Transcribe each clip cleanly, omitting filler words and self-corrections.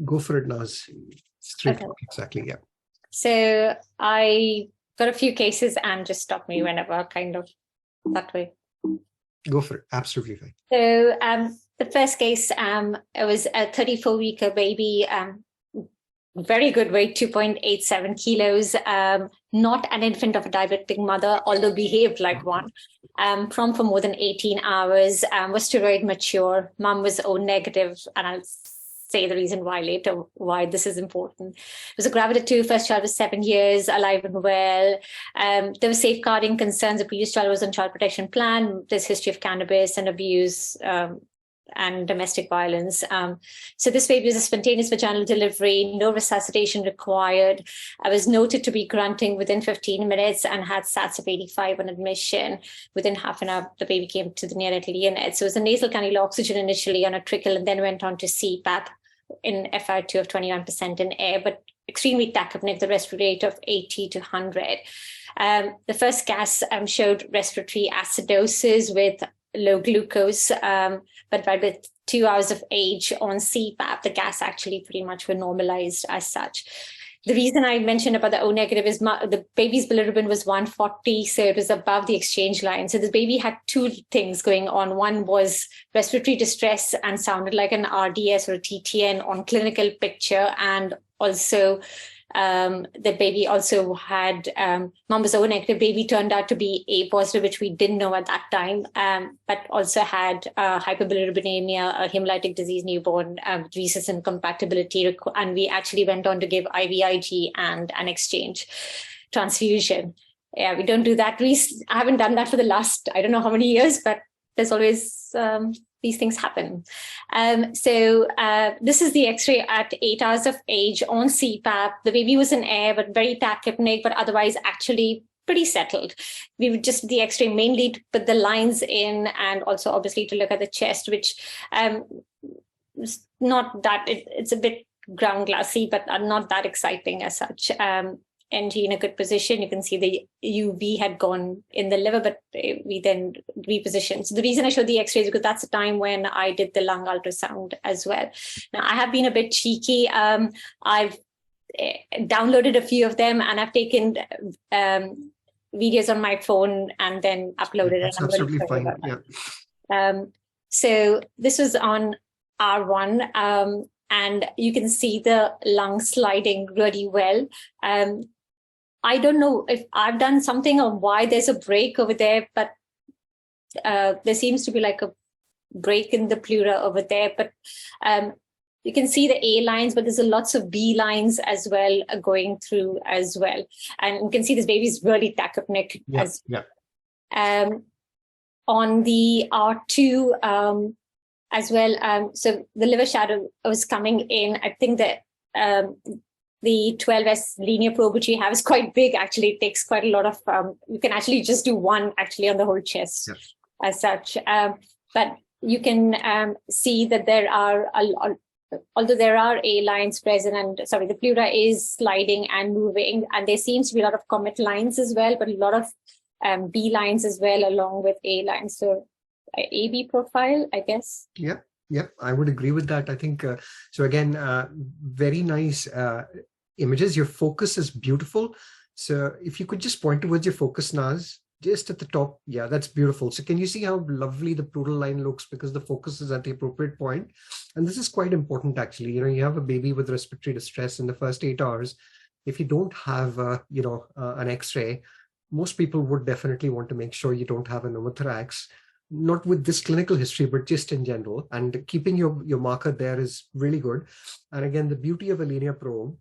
Go for it, Naz. Straight Okay. talk, exactly, yeah. So I got a few cases and just stop me whenever, kind of that way. Go for it. Absolutely fine. So the first case, it was a 34-week baby, very good weight, 2.87 kilos, not an infant of a diabetic mother, although behaved like one, from for more than 18 hours, was steroid mature, mom was O negative, and I'll say the reason why later, why this is important. It was a gravid 2, first child was 7 years, alive and well. There were safeguarding concerns. The previous child was on child protection plan. There's history of cannabis and abuse, and domestic violence. So this baby was a spontaneous vaginal delivery, no resuscitation required. I was noted to be grunting within 15 minutes and had SATs of 85 on admission. Within half an hour, the baby came to the neonatal unit. So it was a nasal cannula oxygen initially on a trickle and then went on to CPAP in FR2 of 21% in air, but extremely tachypneic, the respiratory rate of 80 to 100. The first gas showed respiratory acidosis with low glucose, but by 2 hours of age on CPAP, the gas actually pretty much were normalized as such. The reason I mentioned about the O negative is the baby's bilirubin was 140, so it was above the exchange line. So the baby had two things going on. One was respiratory distress and sounded like an RDS or a TTN on clinical picture, and also the baby also had, mom was O negative, baby turned out to be A positive, which we didn't know at that time, but also had hyperbilirubinemia, a hemolytic disease newborn, rhesus incompatibility, and we actually went on to give IVIG and an exchange transfusion. Yeah, we don't do that. I haven't done that for the last, I don't know how many years, but there's always these things happen. So this is the X-ray at 8 hours of age on CPAP. The baby was in air, but very tachypneic, but otherwise actually pretty settled. We would just the X-ray mainly to put the lines in, and also obviously to look at the chest, which is not that, it's a bit ground glassy, but not that exciting as such. NG in a good position. You can see the UV had gone in the liver, but we then repositioned. So the reason I showed the X-rays is because that's the time when I did the lung ultrasound as well. Now I have been a bit cheeky. I've downloaded a few of them and I've taken videos on my phone and then uploaded it. That's absolutely fine. Yeah. So this was on R1, and you can see the lung sliding really well. I don't know if I've done something or why there's a break over there, but there seems to be like a break in the pleura over there. But you can see the A lines, but there's lots of B lines as well going through as well. And you can see this baby's really tachypneic. On the R2 as well. So the liver shadow was coming in. I think that the 12S linear probe, which we have, is quite big. Actually, it takes quite a lot of, you can actually just do one actually on the whole chest as such. But you can see that there are, although there are A lines present, and sorry, the pleura is sliding and moving, and there seems to be a lot of comet lines as well, but a lot of B lines as well, along with A lines. So AB profile, I guess. Yeah, I would agree with that. I think, so again, very nice images. Your focus is beautiful. So if you could just point towards your focus, Naz, just at the top. Yeah, that's beautiful. So can you see how lovely the pleural line looks, because the focus is at the appropriate point? And this is quite important, actually. You know, you have a baby with respiratory distress in the first 8 hours. If you don't have, an X-ray, most people would definitely want to make sure you don't have a pneumothorax. Not with this clinical history, but just in general. And keeping your marker there is really good. And again, the beauty of a linear probe,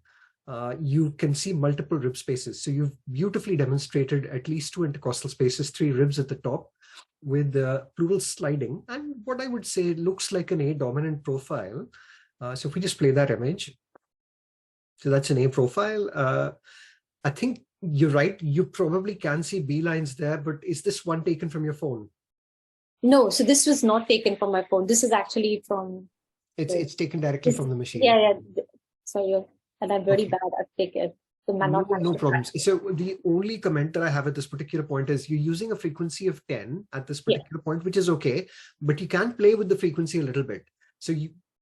you can see multiple rib spaces. So you've beautifully demonstrated at least 2 intercostal spaces, 3 ribs at the top with the pleural sliding. And what I would say looks like an A dominant profile. So if we just play that image, so that's an A profile. I think you're right. You probably can see B lines there, but is this one taken from your phone? No, so this was not taken from my phone. This is actually from... It's taken directly from the machine. Yeah. So and I'm very bad at taking it. So no problems. So the only comment that I have at this particular point is you're using a frequency of 10 at this particular point, which is okay, but you can play with the frequency a little bit. So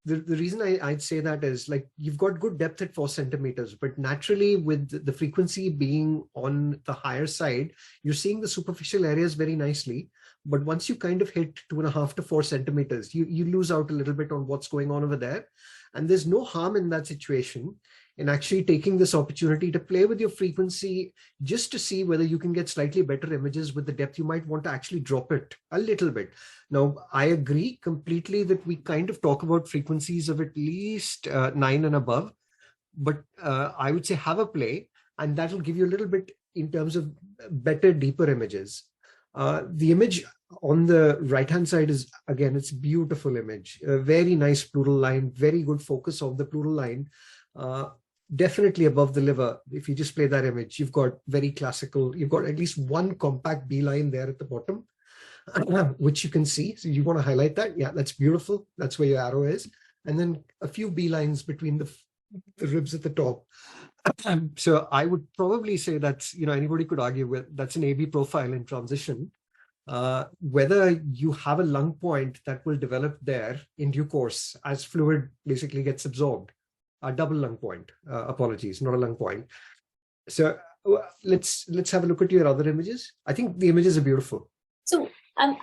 the reason I'd say that is, like, you've got good depth at 4 centimeters, but naturally with the frequency being on the higher side, you're seeing the superficial areas very nicely. But once you kind of hit 2.5 to 4 centimeters, you lose out a little bit on what's going on over there. And there's no harm in that situation in actually taking this opportunity to play with your frequency just to see whether you can get slightly better images with the depth. You might want to actually drop it a little bit. Now, I agree completely that we kind of talk about frequencies of at least 9 and above, but I would say have a play, and that will give you a little bit in terms of better, deeper images. The image on the right-hand side is, again, it's a beautiful image, a very nice pleural line, very good focus of the pleural line. Definitely above the liver. If you just play that image, you've got very classical, you've got at least one compact B line there at the bottom, which you can see. So you want to highlight that. Yeah, that's beautiful. That's where your arrow is. And then a few B lines between the ribs at the top. So I would probably say that's, anybody could argue with that's an AB profile in transition. Whether you have a lung point that will develop there in due course as fluid basically gets absorbed. A double lung point, apologies, not a lung point. So let's have a look at your other images. I think the images are beautiful. So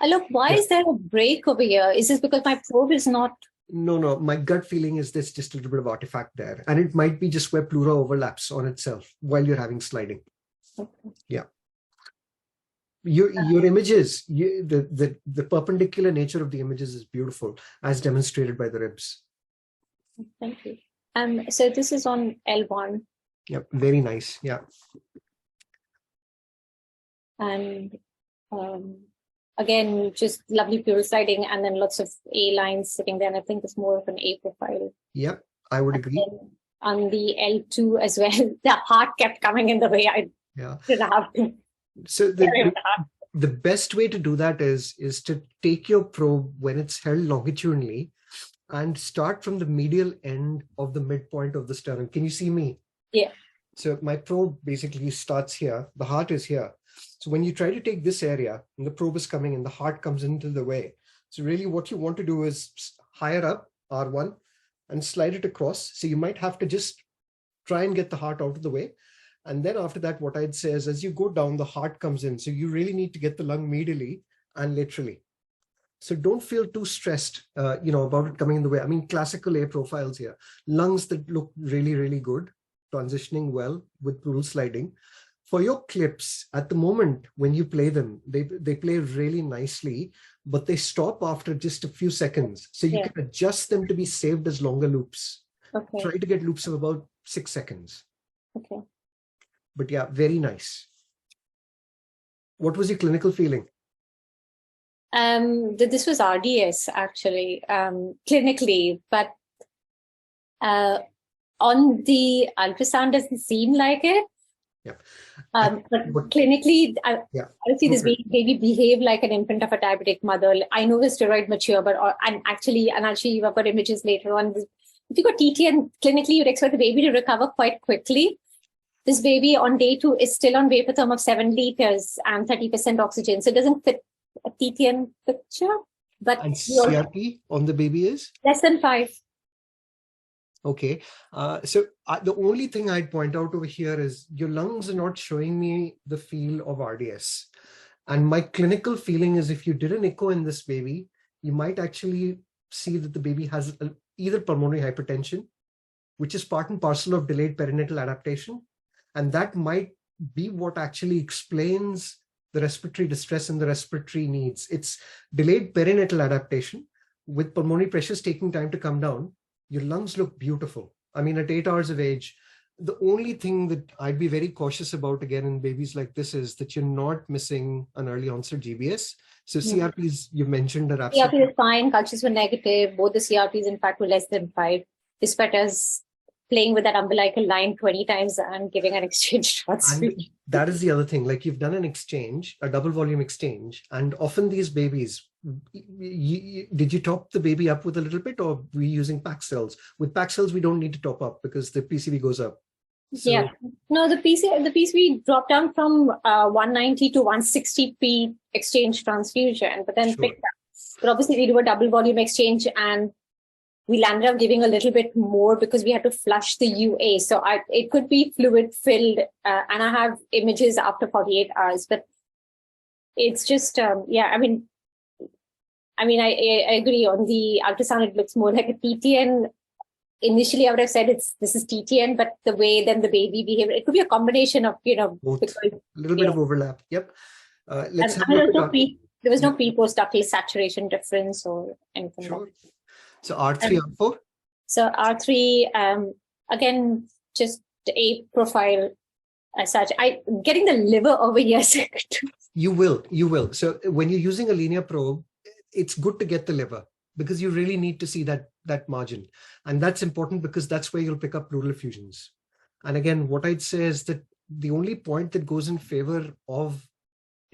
look, why is there a break over here? Is this because my probe is not? No, my gut feeling is there's just a little bit of artifact there, and it might be just where pleura overlaps on itself while you're having sliding. Okay. Yeah. Your images, the perpendicular nature of the images is beautiful, as demonstrated by the ribs. Thank you. So this is on L1. Yep, very nice. Yeah. And again, just lovely pure sliding, and then lots of A lines sitting there. And I think it's more of an A profile. Yep, I would agree. On the L2 as well, the heart kept coming in the way. I didn't have to. So the best way to do that is to take your probe when it's held longitudinally and start from the medial end of the midpoint of the sternum. Can you see me? Yeah. So my probe basically starts here. The heart is here. So when you try to take this area and the probe is coming in, the heart comes into the way. So really what you want to do is higher up, R1, and slide it across. So you might have to just try and get the heart out of the way. And then after that, what I'd say is as you go down, the heart comes in. So you really need to get the lung medially and laterally. So don't feel too stressed, about it coming in the way. I mean, classical A profiles here, lungs that look really, really good, transitioning well with pleural sliding. For your clips, at the moment, when you play them, they play really nicely, but they stop after just a few seconds. So you can adjust them to be saved as longer loops. Okay. Try to get loops of about 6 seconds. Okay. But yeah, very nice. What was your clinical feeling? This was RDS actually, clinically, but on the ultrasound doesn't seem like it. Yeah. But clinically, I see this baby behave like an infant of a diabetic mother. I know the steroid mature, but and actually, I've got images later on. If you got TTN, clinically, you'd expect the baby to recover quite quickly. This baby on day 2 is still on vapor therm of 7 liters and 30% oxygen. So it doesn't fit a TTN picture. But and CRP on the baby is? Less than 5. Okay. So the only thing I'd point out over here is your lungs are not showing me the feel of RDS. And my clinical feeling is if you did an echo in this baby, you might actually see that the baby has either pulmonary hypertension, which is part and parcel of delayed perinatal adaptation. And that might be what actually explains the respiratory distress and the respiratory needs. It's delayed perinatal adaptation with pulmonary pressures taking time to come down. Your lungs look beautiful. I mean, at 8 hours of age, the only thing that I'd be very cautious about again in babies like this is that you're not missing an early onset GBS. So CRPs you mentioned are absolutely CRP is fine. Cultures were negative. Both the CRPs, in fact, were less than 5. Despite us playing with that umbilical line 20 times and giving an exchange shot. That is the other thing. Like you've done an exchange, a double volume exchange, and often these babies, did you top the baby up with a little bit, or were you using pack cells? With pack cells, we don't need to top up because the PCV goes up. So, yeah, no, the PCV dropped down from 190 to 160p exchange transfusion, but then picked up. But obviously, we do a double volume exchange, and we landed up giving a little bit more because we had to flush the UA. So it could be fluid filled, and I have images after 48 hours, but it's just, I agree on the ultrasound, it looks more like a TTN. Initially, I would have said this is TTN, but the way then the baby behavior, it could be a combination of, both. A little bit of overlap. Yep. Let's have there was no pre-post ductal saturation difference or anything. Sure. Like that. So R3, R4? So R3, again, just a profile as such. Getting the liver over here. You will. So when you're using a linear probe, it's good to get the liver because you really need to see that margin. And that's important because that's where you'll pick up pleural effusions. And again, what I'd say is that the only point that goes in favor of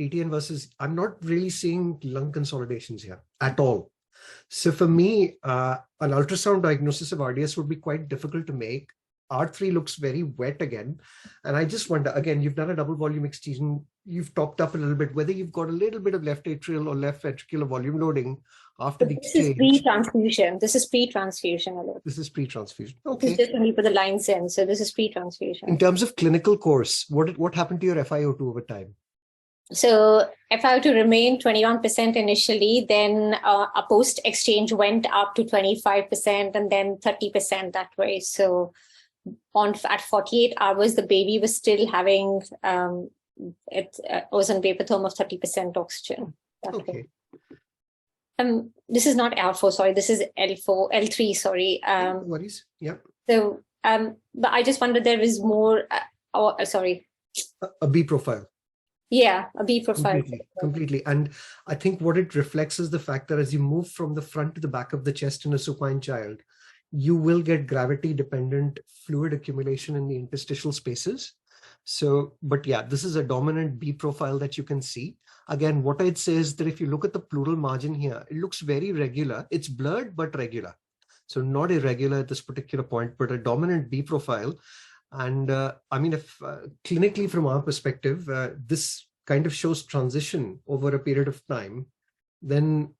TTN versus, I'm not really seeing lung consolidations here at all. So for me, an ultrasound diagnosis of RDS would be quite difficult to make. R3 looks very wet again. And I just wonder, again, you've done a double volume excision, you've topped up a little bit, whether you've got a little bit of left atrial or left ventricular volume loading after the exchange. This is pre-transfusion. This is pre-transfusion. This is pre-transfusion. Okay. This is just when you put the lines in. So this is pre-transfusion. In terms of clinical course, what happened to your FiO2 over time? So FiO2 remained 21% initially, then a post-exchange went up to 25% and then 30% that way. So at 48 hours, the baby was still having, it was on vapotherm of 30% oxygen. Okay. This is not L4, sorry, this is L3, sorry. No worries, yeah. So, but I just wondered there is more, sorry. A B profile. Yeah, a B profile. Completely. And I think what it reflects is the fact that as you move from the front to the back of the chest in a supine child, you will get gravity dependent fluid accumulation in the interstitial spaces. So, but yeah, this is a dominant B profile that you can see. Again, what I'd say is that if you look at the pleural margin here, it looks very regular. It's blurred, but regular. So not irregular at this particular point, but a dominant B profile. And I mean, if clinically from our perspective, this kind of shows transition over a period of time, then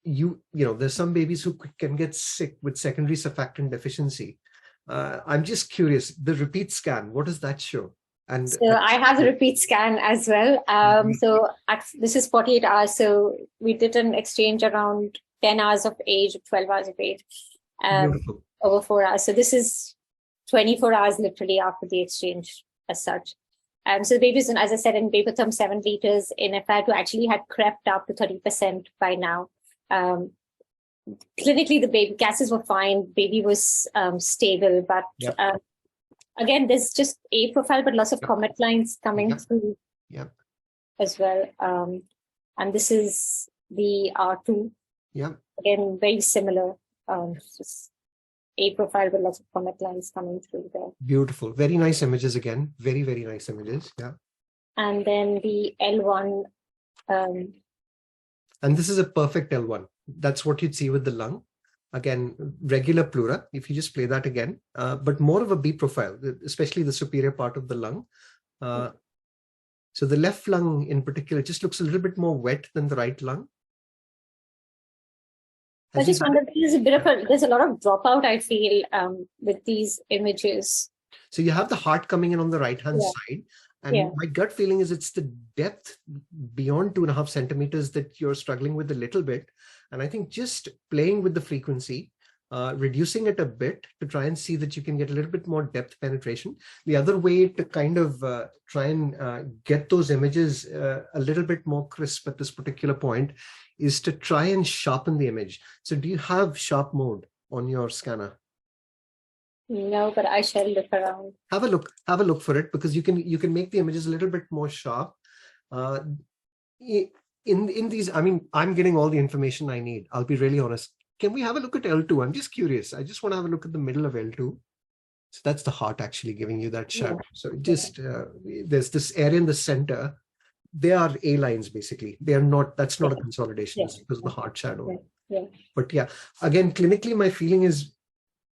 there's some babies who can get sick with secondary surfactant deficiency. I'm just curious, the repeat scan, what does that show? And so I have the repeat scan as well. So this is 48 hours. So we did an exchange around 10 hours of age, 12 hours of age, over 4 hours. So this is 24 hours literally after the exchange as such. So the babies, as I said, in vapotherm 7 liters, in FiO2 actually had crept up to 30% by now. Clinically, the baby gases were fine, baby was stable, but again, there's just a profile, but lots of comet lines coming through as well. And this is the R2. Again, very similar. Just a profile with lots of comet lines coming through there. Beautiful. Very nice images again. Very, very nice images. Yeah. And then the L1. And this is a perfect L1. That's what you'd see with the lung. Again, regular pleura, if you just play that again, but more of a B profile, especially the superior part of the lung. So the left lung in particular just looks a little bit more wet than the right lung. I just wonder, there's a lot of dropout, I feel, with these images. So you have the heart coming in on the right-hand side. And my gut feeling is it's the depth beyond 2.5 centimeters that you're struggling with a little bit. And I think just playing with the frequency, reducing it a bit to try and see that you can get a little bit more depth penetration. The other way to kind of try and get those images a little bit more crisp at this particular point is to try and sharpen the image. So do you have sharp mode on your scanner? No, but I shall look around. Have a look for it, because you can make the images a little bit more sharp. In these, I mean, I'm getting all the information I need. I'll be really honest. Can we have a look at L2? I'm just curious. I just want to have a look at the middle of L2. So that's the heart actually giving you that shadow. So just there's this area in the center. They are A lines basically. They are not. That's not a consolidation. It's because of the heart shadow. But yeah, again, clinically, my feeling is,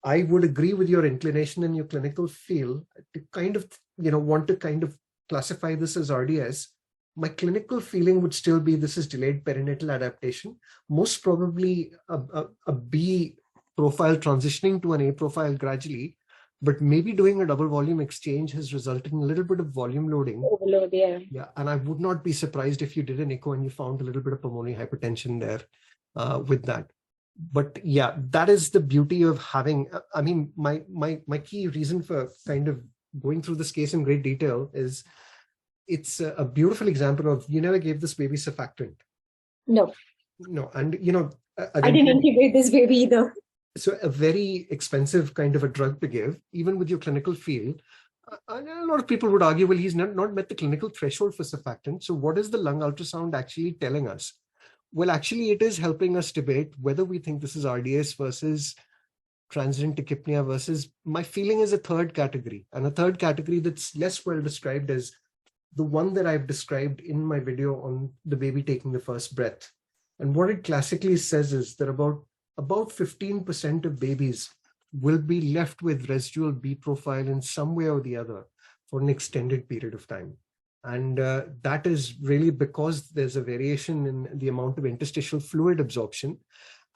I would agree with your inclination and your clinical feel to kind of, want to kind of classify this as RDS. My clinical feeling would still be this is delayed perinatal adaptation, most probably a B profile transitioning to an A profile gradually, but maybe doing a double volume exchange has resulted in a little bit of volume loading. Overload, yeah. Yeah, and I would not be surprised if you did an echo and you found a little bit of pulmonary hypertension there with that. But yeah, that is the beauty of having, I mean, my key reason for kind of going through this case in great detail is it's a beautiful example of you never gave this baby surfactant. No. No, and you know, I didn't incubate this baby either. So a very expensive kind of a drug to give, even with your clinical field. A lot of people would argue, well, he's not met the clinical threshold for surfactant. So what is the lung ultrasound actually telling us? Well, actually, it is helping us debate whether we think this is RDS versus transient tachypnea versus, my feeling is a third category. And a third category that's less well described is the one that I've described in my video on the baby taking the first breath. And what it classically says is that about 15% of babies will be left with residual B profile in some way or the other for an extended period of time. And that is really because there's a variation in the amount of interstitial fluid absorption.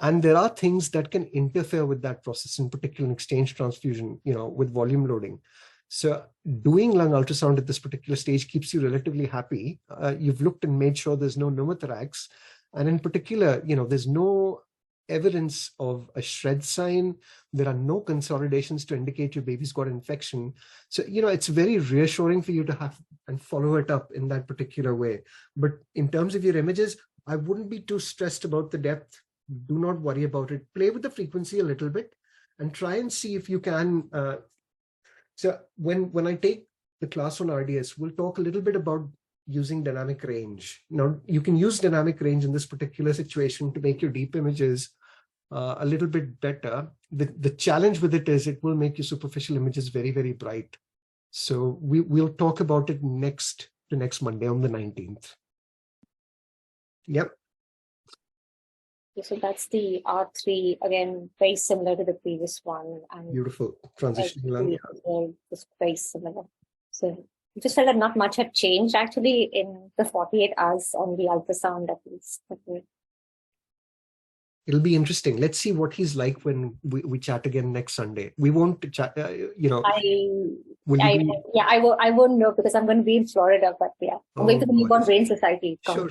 And there are things that can interfere with that process, in particular in exchange transfusion, you know, with volume loading. So doing lung ultrasound at this particular stage keeps you relatively happy. You've looked and made sure there's no pneumothorax. And in particular, you know, there's no evidence of a shred sign. There are no consolidations to indicate your baby's got infection. So, you know, it's very reassuring for you to have and follow it up in that particular way. But in terms of your images, I wouldn't be too stressed about the depth. Do not worry about it. Play with the frequency a little bit and try and see if you can. So when I take the class on RDS, we'll talk a little bit about using dynamic range. Now, you can use dynamic range in this particular situation to make your deep images a little bit better. The challenge with it is it will make your superficial images very, very bright. So we'll talk about it next Monday on the 19th. Yep. So that's the R3, again, very similar to the previous one. And beautiful transitioning lung. Just very similar. So I just felt that not much had changed actually in the 48 hours on the ultrasound at least. It'll be interesting. Let's see what he's like when we chat again next Sunday. We won't chat, you know. I won't know because I'm going to be in Florida, but yeah, I'm going to the Newborn Brain Society. Sure.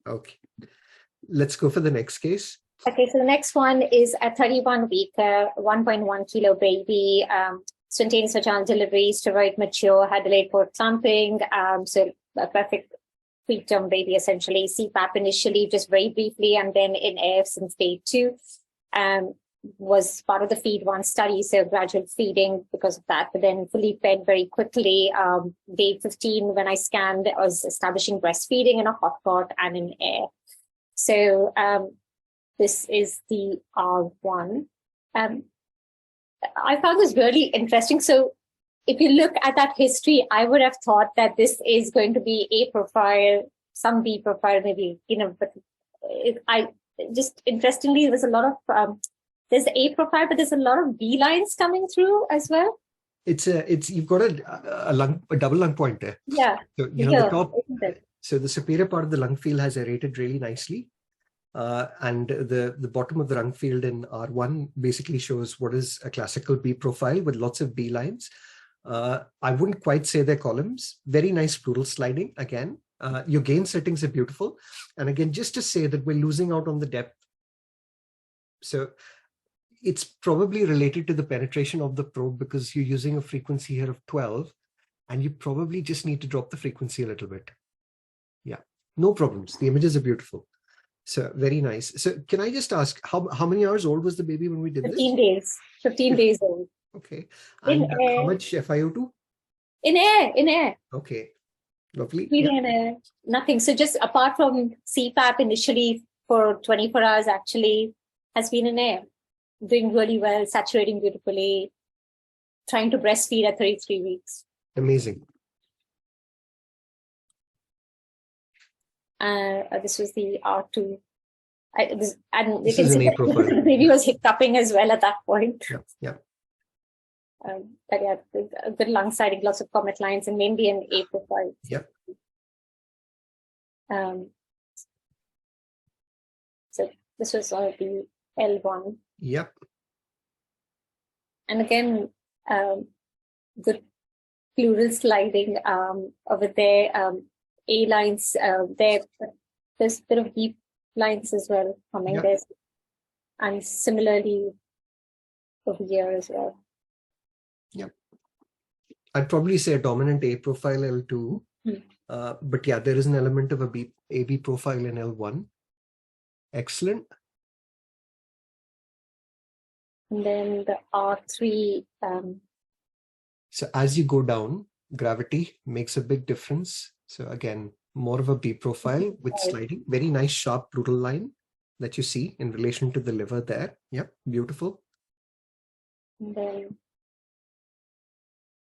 Okay. Let's go for the next case. Okay, so the next one is a 31-week, 1.1 kilo baby, spontaneous vaginal delivery, steroid mature, had delayed port clumping, so a perfect preterm baby essentially, CPAP initially, just very briefly, and then in air since day 2, was part of the feed 1 study, so gradual feeding because of that, but then fully fed very quickly. Day 15, when I scanned, I was establishing breastfeeding in a hot cot and in air. So this is the R1. I found this really interesting. So if you look at that history, I would have thought that this is going to be A profile, some B profile, maybe, you know, but interestingly, there's a lot of, there's A profile, but there's a lot of B lines coming through as well. You've got a double lung point there. Yeah. So, you know, the top. So the superior part of the lung field has aerated really nicely. And the bottom of the lung field in R1 basically shows what is a classical B profile with lots of B lines. I wouldn't quite say they're columns. Very nice pleural sliding again. Your gain settings are beautiful. And again, just to say that we're losing out on the depth. So it's probably related to the penetration of the probe because you're using a frequency here of 12 and you probably just need to drop the frequency a little bit. Yeah, no problems. The images are beautiful. So very nice. So can I just ask how many hours old was the baby when we did 15 this? days. 15 days old. Okay. And how much FiO2? In air. Okay. Lovely. In air. Nothing. So just apart from CPAP initially for 24 hours actually has been in air. Doing really well, saturating beautifully, trying to breastfeed at 33 weeks. Amazing. This was the R2. This is an A profile. The baby was hiccuping as well at that point. Yeah. But yeah, a good lung siding, lots of comet lines, and mainly an A profile. Yep. So this was the L1. Yep. And again, good pleural sliding over there. A lines there. There's a bit of deep lines as well coming there. And similarly over here as well. Yep. I'd probably say a dominant A profile L2. But yeah, there is an element of a AB profile in L1. Excellent. And then the R3. So as you go down, gravity makes a big difference. So again, more of a B profile with sliding. Very nice sharp pleural line that you see in relation to the liver there. Yep, beautiful. And then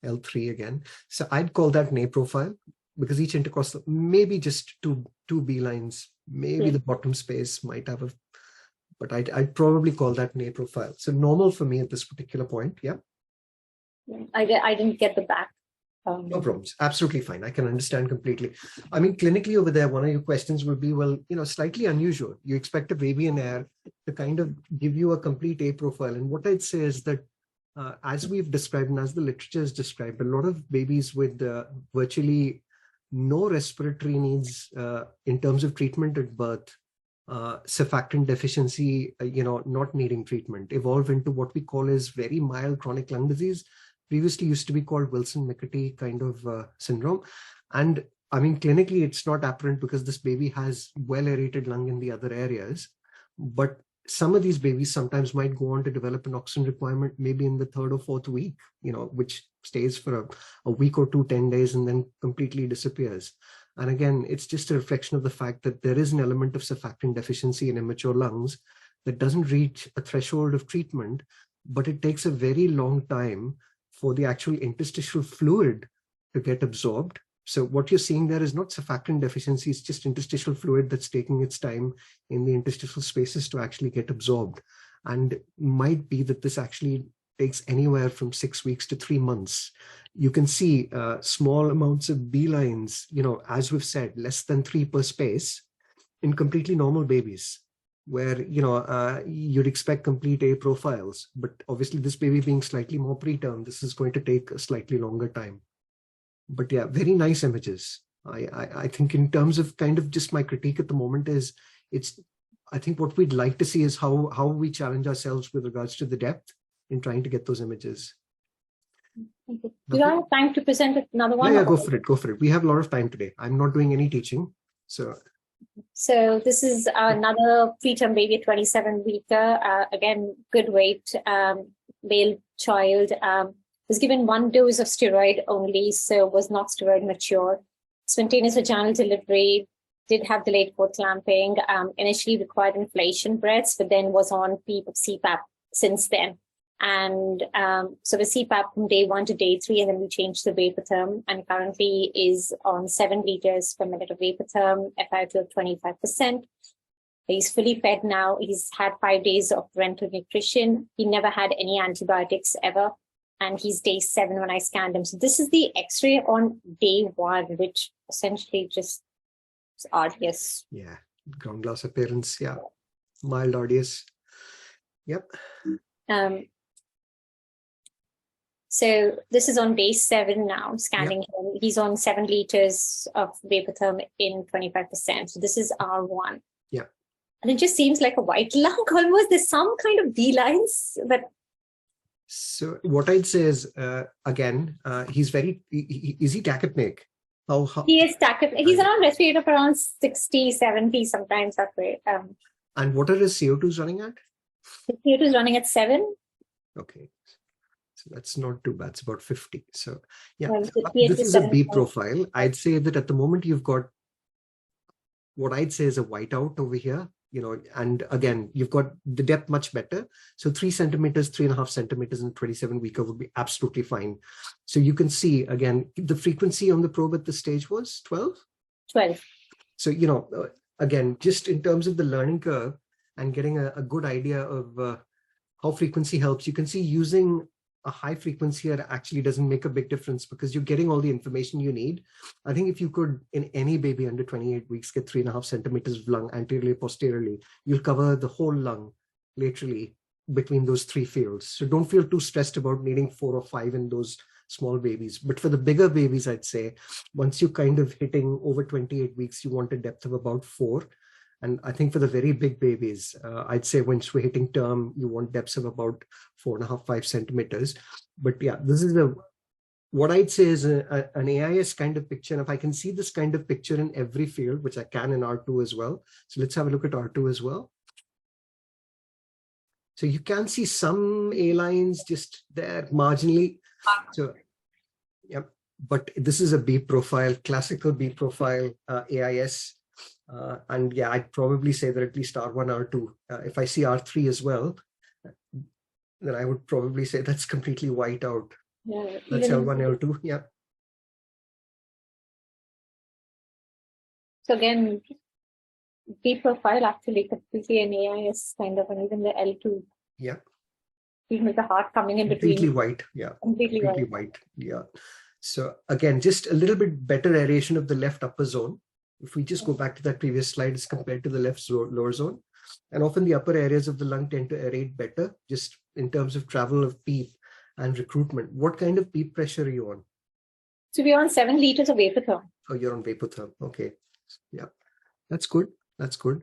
L3 again. So I'd call that an A profile because each intercostal, maybe just two B lines, maybe the bottom space might have a, but I'd probably call that an A profile. So normal for me at this particular point. Yeah. I didn't get the back. No problems. Absolutely fine. I can understand completely. I mean, clinically over there, one of your questions will be, well, slightly unusual. You expect a baby in air to kind of give you a complete A profile. And what I'd say is that as we've described and as the literature has described, a lot of babies with virtually no respiratory needs in terms of treatment at birth, surfactant deficiency, not needing treatment, evolve into what we call as very mild chronic lung disease. Previously used to be called Wilson-McAtee kind of syndrome. And I mean, clinically, it's not apparent because this baby has well aerated lung in the other areas. But some of these babies sometimes might go on to develop an oxygen requirement, maybe in the 3rd or 4th week, which stays for a week or 2, 10 days, and then completely disappears. And again, it's just a reflection of the fact that there is an element of surfactant deficiency in immature lungs that doesn't reach a threshold of treatment, but it takes a very long time for the actual interstitial fluid to get absorbed. So what you're seeing there is not surfactant deficiency, it's just interstitial fluid that's taking its time in the interstitial spaces to actually get absorbed. And might be that this actually takes anywhere from 6 weeks to 3 months. You can see small amounts of B lines, as we've said, less than 3 per space in completely normal babies, where you'd expect complete A profiles, but obviously this baby being slightly more preterm, this is going to take a slightly longer time. But yeah, very nice images. I think in terms of kind of just my critique at the moment is I think what we'd like to see is how we challenge ourselves with regards to the depth in trying to get those images. Do you have time to present another one? Yeah, go for it. We have a lot of time today. I'm not doing any teaching, So this is another preterm baby, 27-weeker. Again, good weight, male child. Was given 1 dose of steroid only, so was not steroid mature. Spontaneous vaginal delivery, did have delayed cord clamping. Initially required inflation breaths, but then was on CPAP since then. And so the CPAP from day 1 to day 3, and then we changed the vapotherm, and currently is on 7 liters per minute of vapotherm, FiO2 of 25%. He's fully fed now. He's had 5 days of parenteral nutrition. He never had any antibiotics ever. And he's day 7 when I scanned him. So this is the X-ray on day 1, which essentially just is RDS. Yeah, ground glass appearance. Yeah, mild RDS. Yep. So this is on day 7 now, scanning him. He's on 7 liters of vapotherm in 25%. So this is R1. Yeah. And it just seems like a white lung almost. There's some kind of D lines, but. So what I'd say is, again, he's very, is he tachypneic? How? He is tachypneic. He's around respiratory of around 60, 70, sometimes that way. And what are his CO2s running at? The CO2 is running at 7. Okay. So that's not too bad. It's about 50. So yeah, this is a B profile. I'd say that at the moment you've got what I'd say is a whiteout over here. And again, you've got the depth much better. So 3 centimeters, 3.5 centimeters in 27-weeker would be absolutely fine. So you can see, again, the frequency on the probe at this stage was 12? 12. So, again, just in terms of the learning curve and getting a good idea of how frequency helps, you can see using a high frequency here actually doesn't make a big difference because you're getting all the information you need. I think if you could, in any baby under 28 weeks, get 3.5 centimeters of lung anteriorly, posteriorly, you'll cover the whole lung laterally between those three fields. So don't feel too stressed about needing 4 or 5 in those small babies. But for the bigger babies, I'd say once you kind of hitting over 28 weeks, you want a depth of about 4. And I think for the very big babies, I'd say once we're hitting term, you want depths of about 4.5, 5 centimeters. But yeah, this is what I'd say is an AIS kind of picture. And if I can see this kind of picture in every field, which I can in R2 as well. So let's have a look at R2 as well. So you can see some A lines just there marginally. So, yeah, but this is a B profile, classical B profile AIS. And yeah, I'd probably say that at least R1, R2. If I see R3 as well, then I would probably say that's completely white out. Yeah, that's L1, L2. Yeah. So again, B profile actually completely an AIS kind of, and even the L2. Yeah. Even with the heart coming in completely between. White. Yeah. Completely white. Yeah. So again, just a little bit better aeration of the left upper zone. If we just go back to that previous slide as compared to the left lower zone. And often the upper areas of the lung tend to aerate better, just in terms of travel of PEEP and recruitment. What kind of PEEP pressure are you on? So we're on 7 liters of vapotherm. Oh, you're on vapotherm. Okay. Yeah. That's good. That's good.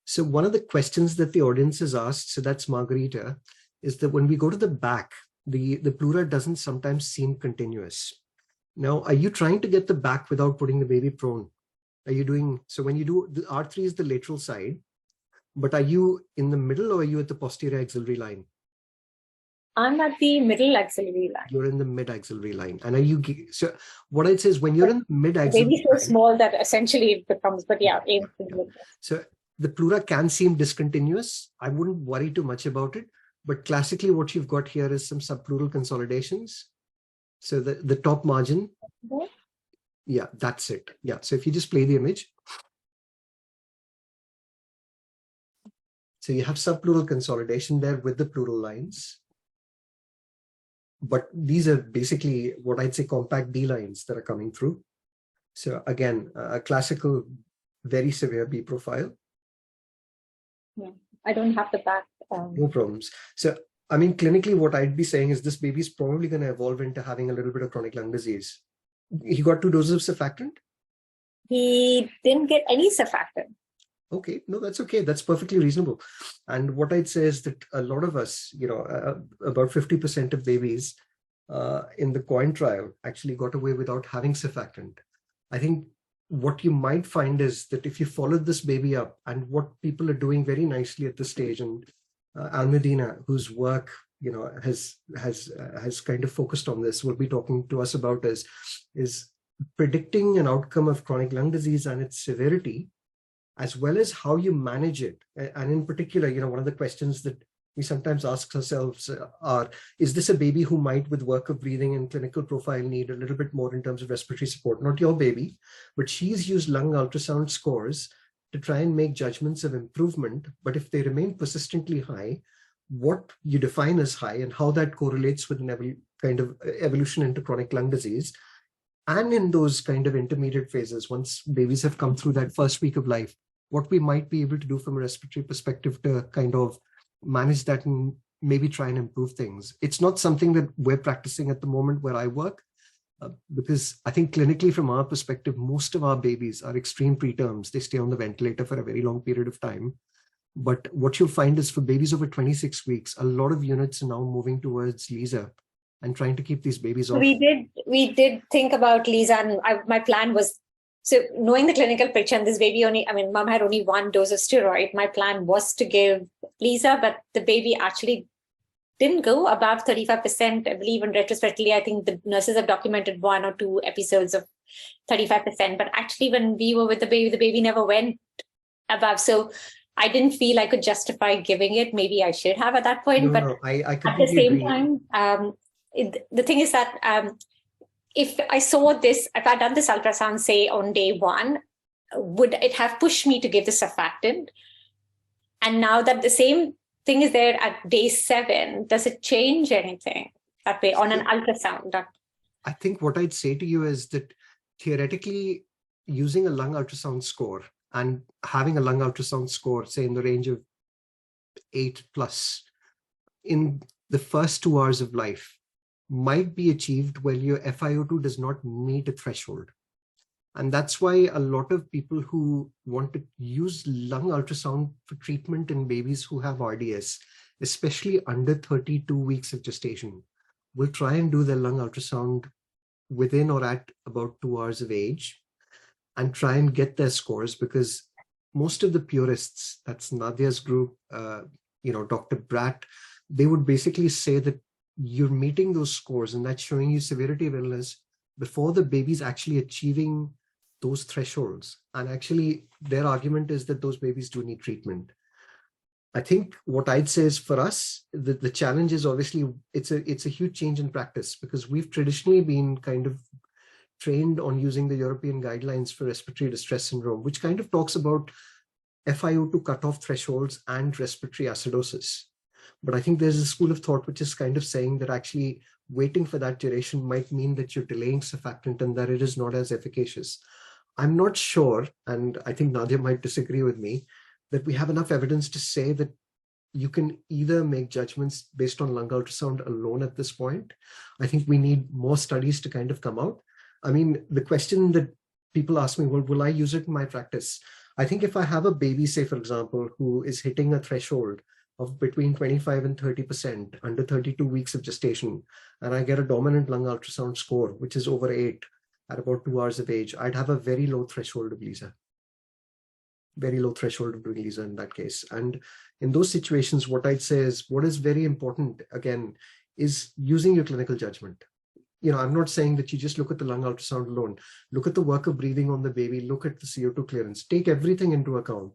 So one of the questions that the audience has asked, so that's Margarita, is that when we go to the back, the pleura doesn't sometimes seem continuous. Now, are you trying to get the back without putting the baby prone? Are you doing, so when you do, the R3 is the lateral side, but are you in the middle or are you at the posterior axillary line? I'm at the middle axillary line. You're in the mid axillary line. And are you, so what I'd say is when you're in the mid axillary line. The baby's so small that essentially it becomes, but yeah. So the pleura can seem discontinuous. I wouldn't worry too much about it. But classically, what you've got here is some subpleural consolidations. So the top margin, yeah, that's it. Yeah, so if you just play the image. So you have subpleural consolidation there with the pleural lines. But these are basically what I'd say compact D lines that are coming through. So again, a classical, very severe B profile. Yeah, I don't have the back. No problems. So, I mean, clinically, what I'd be saying is this baby is probably going to evolve into having a little bit of chronic lung disease. He got 2 doses of surfactant? He didn't get any surfactant. Okay, no, that's okay. That's perfectly reasonable. And what I'd say is that a lot of us, you know, about 50% of babies in the COIN trial actually got away without having surfactant. I think what you might find is that if you followed this baby up, and what people are doing very nicely at this stage, and Al Medina, whose work, you know, has kind of focused on this, will be talking to us about is predicting an outcome of chronic lung disease and its severity, as well as how you manage it. And in particular, you know, one of the questions that we sometimes ask ourselves are, is this a baby who might, with work of breathing and clinical profile, need a little bit more in terms of respiratory support? Not your baby, but she's used lung ultrasound scores to try and make judgments of improvement. But if they remain persistently high, what you define as high and how that correlates with an kind of evolution into chronic lung disease. And in those kind of intermediate phases, once babies have come through that first week of life, what we might be able to do from a respiratory perspective to kind of manage that and maybe try and improve things. It's not something that we're practicing at the moment where I work, because I think clinically from our perspective, most of our babies are extreme preterms. They stay on the ventilator for a very long period of time. But what you'll find is for babies over 26 weeks, a lot of units are now moving towards LISA and trying to keep these babies off. We did think about LISA, and my plan was, so knowing the clinical picture, and this baby only, I mean, mom had only 1 dose of steroid. My plan was to give LISA, but the baby actually didn't go above 35%. I believe in retrospectively, I think the nurses have documented 1 or 2 episodes of 35%. But actually, when we were with the baby never went above. So I didn't feel I could justify giving it. Maybe I should have at that point. No, I at the same time, the thing is that if I saw this, if I'd done this ultrasound, say on day 1, would it have pushed me to give the surfactant? And now that the same thing is there at day 7, does it change anything that way on an ultrasound? I think what I'd say to you is that theoretically, using a lung ultrasound score and having a lung ultrasound score, say in the range of 8+ in the first 2 hours of life might be achieved when your FiO2 does not meet a threshold. And that's why a lot of people who want to use lung ultrasound for treatment in babies who have RDS, especially under 32 weeks of gestation, will try and do their lung ultrasound within or at about 2 hours of age and try and get their scores, because most of the purists, that's Nadia's group, Dr. Bratt, they would basically say that you're meeting those scores and that's showing you severity of illness before the baby's actually achieving those thresholds. And actually their argument is that those babies do need treatment. I think what I'd say is, for us, the challenge is obviously it's a huge change in practice, because we've traditionally been kind of trained on using the European guidelines for respiratory distress syndrome, which kind of talks about FiO2 cutoff thresholds and respiratory acidosis. But I think there's a school of thought which is kind of saying that actually waiting for that duration might mean that you're delaying surfactant and that it is not as efficacious. I'm not sure, and I think Nadia might disagree with me, that we have enough evidence to say that you can either make judgments based on lung ultrasound alone at this point. I think we need more studies to kind of come out. I mean, the question that people ask me, well, will I use it in my practice? I think if I have a baby, say, for example, who is hitting a threshold of between 25 and 30% under 32 weeks of gestation, and I get a dominant lung ultrasound score, which is over 8 at about 2 hours of age, I'd have a very low threshold of LISA. Very low threshold of doing LISA in that case. And in those situations, what I'd say is, what is very important, again, is using your clinical judgment. I'm not saying that you just look at the lung ultrasound alone. Look at the work of breathing on the baby, look at the CO2 clearance, take everything into account.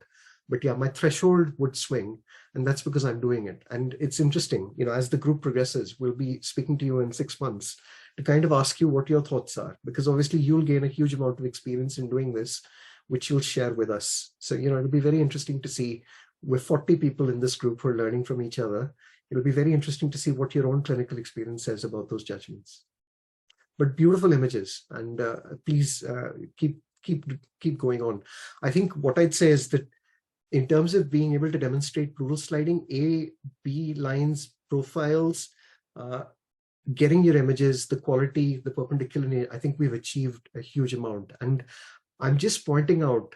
But yeah, my threshold would swing, and that's because I'm doing it. And it's interesting, as the group progresses, we'll be speaking to you in 6 months to kind of ask you what your thoughts are, because obviously you'll gain a huge amount of experience in doing this, which you'll share with us. So, it'll be very interesting to see. We're 40 people in this group who are learning from each other. It'll be very interesting to see what your own clinical experience says about those judgments. But beautiful images, and please keep going on. I think what I'd say is that in terms of being able to demonstrate pleural sliding, A, B lines, profiles, getting your images, the quality, the perpendicular, I think we've achieved a huge amount. And I'm just pointing out,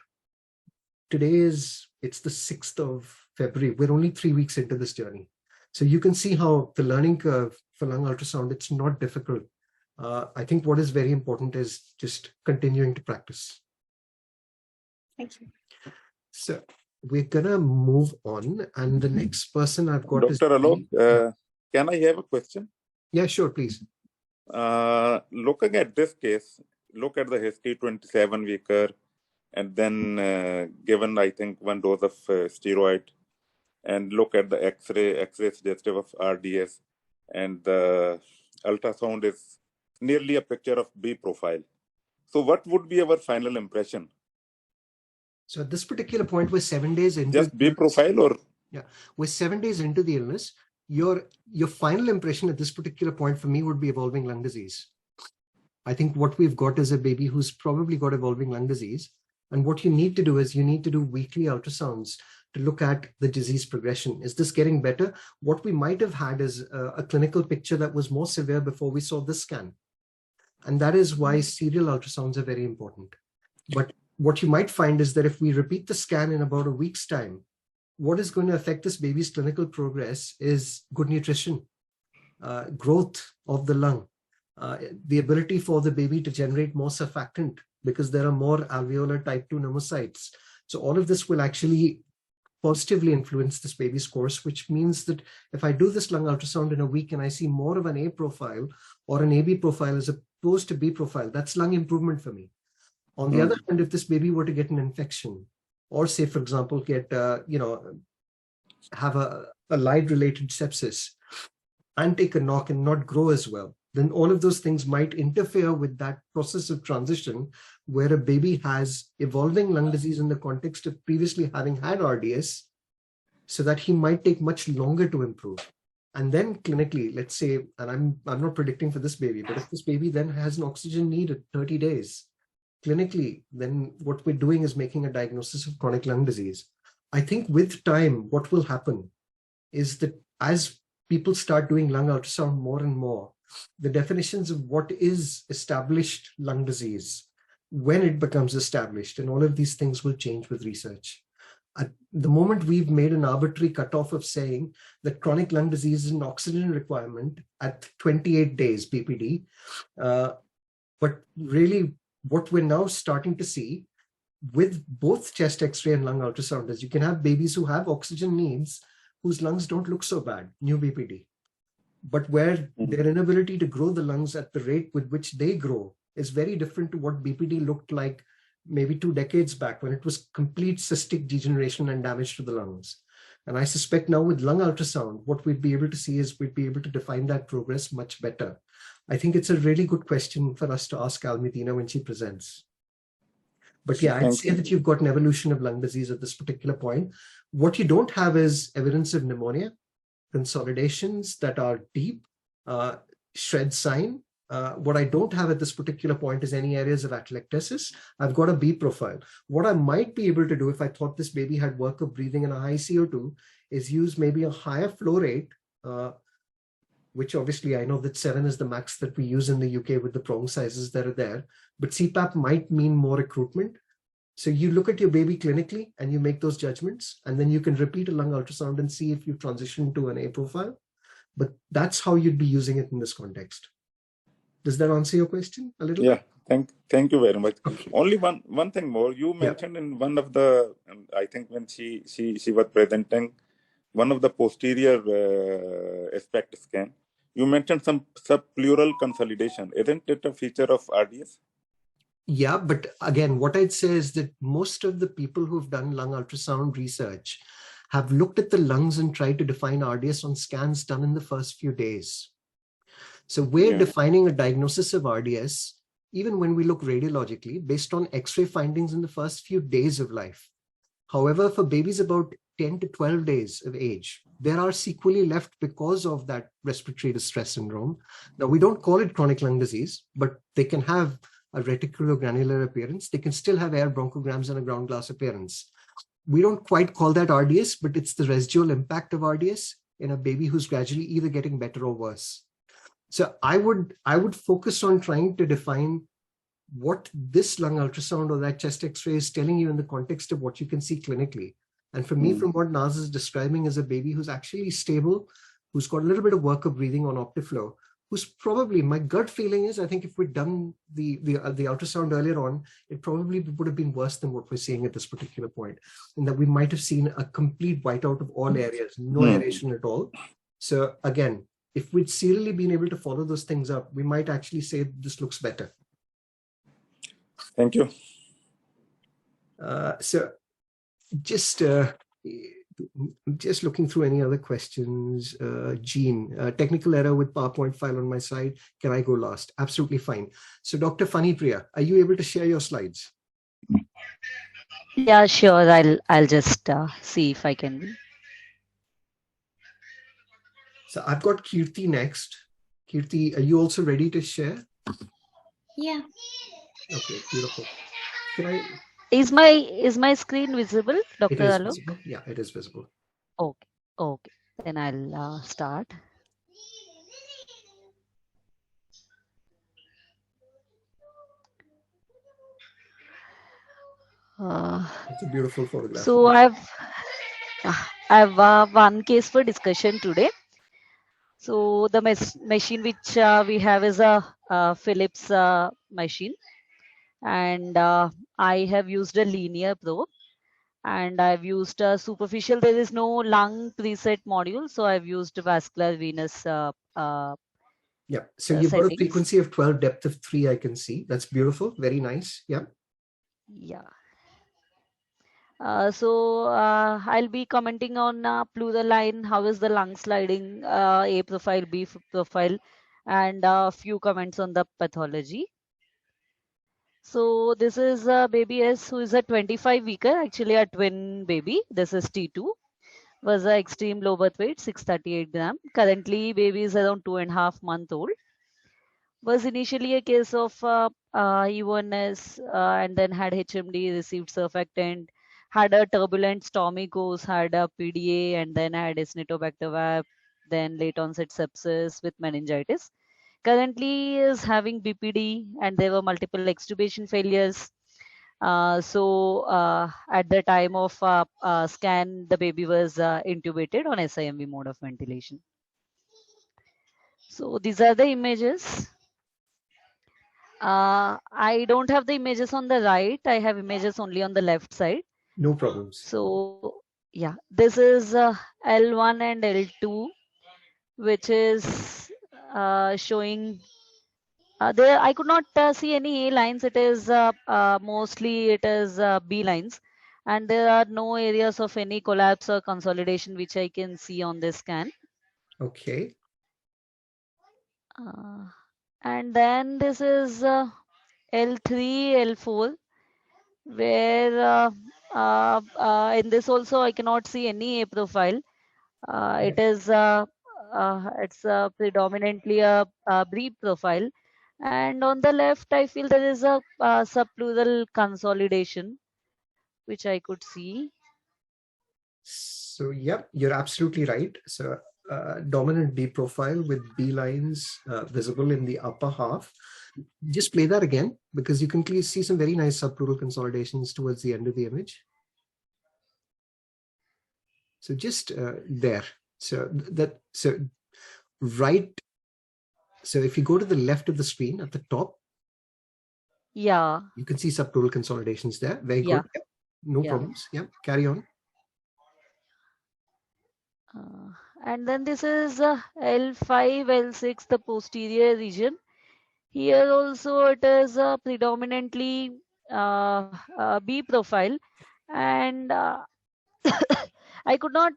it's the 6th of February. We're only 3 weeks into this journey. So you can see how the learning curve for lung ultrasound, it's not difficult. I think what is very important is just continuing to practice. Thank you. So we're gonna move on, and the next person I've got Dr. Alok, can I have a question? Yeah, sure, please. Looking at this case, look at the history, 27-weeker, and then given, I think, 1 dose of steroid, and look at the X-ray suggestive of RDS, and the ultrasound is nearly a picture of B profile. So what would be our final impression? So at this particular point, we're 7 days into just B profile, or? Yeah, we're 7 days into the illness. Your final impression at this particular point for me would be evolving lung disease. I think what we've got is a baby who's probably got evolving lung disease. And what you need to do is you need to do weekly ultrasounds to look at the disease progression. Is this getting better? What we might have had is a clinical picture that was more severe before we saw this scan. And that is why serial ultrasounds are very important. But what you might find is that if we repeat the scan in about a week's time, what is going to affect this baby's clinical progress is good nutrition, growth of the lung, the ability for the baby to generate more surfactant because there are more alveolar type 2 pneumocytes. So all of this will actually positively influence this baby's course, which means that if I do this lung ultrasound in a week and I see more of an A profile or an AB profile as opposed to B profile, that's lung improvement for me. On the other hand, if this baby were to get an infection, or say, for example, get, have a light-related sepsis and take a knock and not grow as well, then all of those things might interfere with that process of transition where a baby has evolving lung disease in the context of previously having had RDS, so that he might take much longer to improve. And then clinically, let's say, and I'm not predicting for this baby, but if this baby then has an oxygen need at 30 days, clinically, then what we're doing is making a diagnosis of chronic lung disease. I think with time, what will happen is that as people start doing lung ultrasound more and more, the definitions of what is established lung disease, when it becomes established, and all of these things will change with research. At the moment we've made an arbitrary cutoff of saying that chronic lung disease is an oxygen requirement at 28 days BPD, but really what we're now starting to see with both chest X-ray and lung ultrasound is you can have babies who have oxygen needs whose lungs don't look so bad, new BPD, but where their inability to grow the lungs at the rate with which they grow is very different to what BPD looked like maybe 2 decades back, when it was complete cystic degeneration and damage to the lungs. And I suspect now with lung ultrasound, what we'd be able to see is we'd be able to define that progress much better. I think it's a really good question for us to ask Almudena when she presents. But yeah, I'd say that you've got an evolution of lung disease at this particular point. What you don't have is evidence of pneumonia, consolidations that are deep, shred sign. What I don't have at this particular point is any areas of atelectasis. I've got a B profile. What I might be able to do if I thought this baby had work of breathing and a high CO2 is use maybe a higher flow rate, which obviously I know that 7 is the max that we use in the UK with the prong sizes that are there, but CPAP might mean more recruitment. So you look at your baby clinically and you make those judgments, and then you can repeat a lung ultrasound and see if you transition to an A profile. But that's how you'd be using it in this context. Does that answer your question a little? Yeah, thank you very much. Okay. Only one thing more. You mentioned in one of the, I think when she was presenting one of the posterior aspect scan, you mentioned some subpleural consolidation. Isn't it a feature of RDS? Yeah, but again, what I'd say is that most of the people who've done lung ultrasound research have looked at the lungs and tried to define RDS on scans done in the first few days. So we're defining a diagnosis of RDS, even when we look radiologically, based on X-ray findings in the first few days of life. However, for babies about 10 to 12 days of age, there are sequelae left because of that respiratory distress syndrome. Now, we don't call it chronic lung disease, but they can have a reticulogranular appearance. They can still have air bronchograms and a ground glass appearance. We don't quite call that RDS, but it's the residual impact of RDS in a baby who's gradually either getting better or worse. So I would focus on trying to define what this lung ultrasound or that chest X-ray is telling you in the context of what you can see clinically. And for me, from what Naz is describing as a baby who's actually stable, who's got a little bit of work of breathing on Optiflow, who's probably, my gut feeling is, I think if we'd done the ultrasound earlier on, it probably would have been worse than what we're seeing at this particular point, in that we might have seen a complete whiteout of all areas, no aeration at all. So again, if we'd serially been able to follow those things up, we might actually say this looks better. Thank you. So just looking through any other questions. Jean, technical error with PowerPoint file on my side. Can I go last? Absolutely fine. So Dr. Funny Priya, are you able to share your slides? Yeah, sure. I'll just see if I can. So I've got Kirti next. Kirti, are you also ready to share? Yeah. Okay, beautiful. Can I? Is my screen visible, Dr. It is Alok? visible. Yeah, it is visible. Okay. Then I'll start. It's a beautiful photograph. So I've one case for discussion today. So the machine which we have is a Philips machine, and I have used a linear probe, and I've used a superficial. There is no lung preset module, so I've used vascular venous. Yeah, so you've got a frequency of 12, depth of 3. I can see. That's beautiful. Very nice. Yeah. Yeah. So I'll be commenting on pleural line, how is the lung sliding, A profile, B profile, and a few comments on the pathology. So this is baby S, who is a 25-weeker, actually a twin baby. This is T2, was an extreme low birth weight, 638 gram. Currently baby is around 2.5 months old. Was initially a case of E1S, and then had HMD, received surfactant, had a turbulent stormy course, had a PDA, and then had Acinetobacter vap, then late onset sepsis with meningitis. Currently is having BPD, and there were multiple extubation failures. At the time of scan, the baby was intubated on SIMV mode of ventilation. So these are the images. I don't have the images on the right. I have images only on the left side. No problems. So yeah, this is L1 and L2, which is showing there. I could not see any A lines. It is mostly it is B lines, and there are no areas of any collapse or consolidation which I can see on this scan. Okay. And then this is L3, L4, where in this also I cannot see any A profile. It is it's predominantly a B profile, and on the left I feel there is a subpleural consolidation, which I could see. So yeah, you're absolutely right. So dominant B profile with B lines visible in the upper half. Just play that again, because you can clearly see some very nice subpleural consolidations towards the end of the image. So just there. So right. So if you go to the left of the screen at the top, yeah, you can see subpleural consolidations there. Very yeah. good. Yeah. No problems. Yeah, carry on. And then this is L5, L6, the posterior region. Here also it is predominantly B profile, and I could not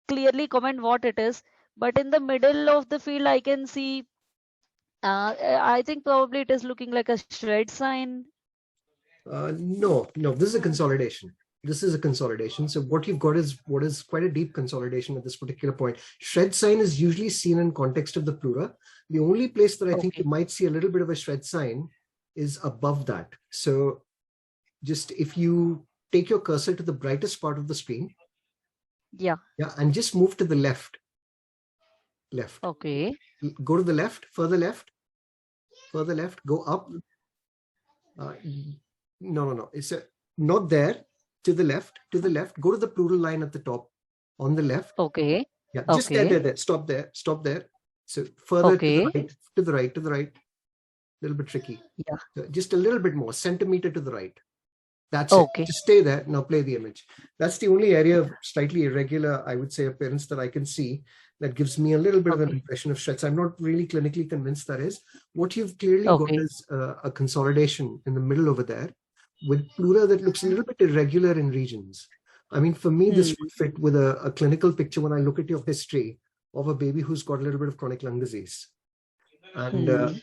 clearly comment what it is, but in the middle of the field I can see, I think probably it is looking like a shred sign. No, this is a consolidation. This is a consolidation. So what you've got is what is quite a deep consolidation at this particular point. Shred sign is usually seen in context of the pleura. The only place that I think you might see a little bit of a shred sign is above that. So just if you take your cursor to the brightest part of the screen. Yeah. Yeah, and just move to the left. Left. Okay. Go to the left, further left, go up. No. It's not there. To the left, go to the pleural line at the top on the left. Okay. Yeah, just there. Stop there. So further to the right. A little bit tricky. Yeah. So just a little bit more, centimeter to the right. That's it. Just stay there. Now play the image. That's the only area of slightly irregular, I would say, appearance that I can see that gives me a little bit of an impression of shreds. I'm not really clinically convinced that is. What you've clearly got is a consolidation in the middle over there with pleura that looks a little bit irregular in regions. I mean, for me, this would fit with a clinical picture when I look at your history of a baby who's got a little bit of chronic lung disease. And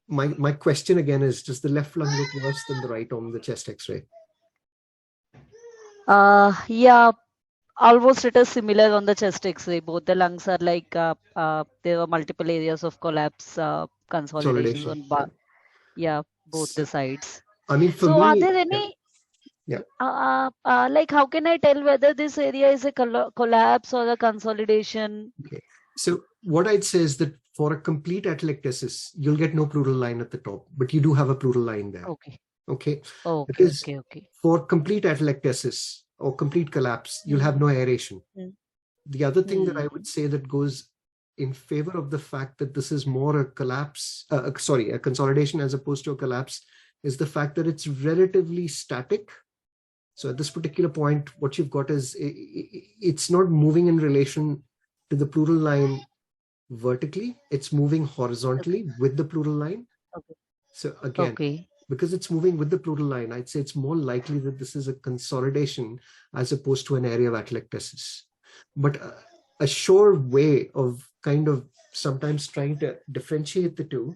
my question again is, does the left lung look worse than the right on the chest x-ray? Yeah, almost it is similar on the chest x-ray. Both the lungs are like there are multiple areas of collapse, consolidations on both the sides. I mean, for me, are there any like how can I tell whether this area is a collapse or a consolidation? Okay, so what I'd say is that for a complete atelectasis, you'll get no pleural line at the top, but you do have a pleural line there. Okay. For complete atelectasis or complete collapse, you'll have no aeration. The other thing that I would say that goes in favor of the fact that this is more a collapse, a consolidation as opposed to a collapse, is the fact that it's relatively static. So at this particular point, what you've got is it's not moving in relation to the pleural line vertically, it's moving horizontally with the pleural line. So again, because it's moving with the pleural line, I'd say it's more likely that this is a consolidation as opposed to an area of atelectasis. But a sure way of kind of sometimes trying to differentiate the two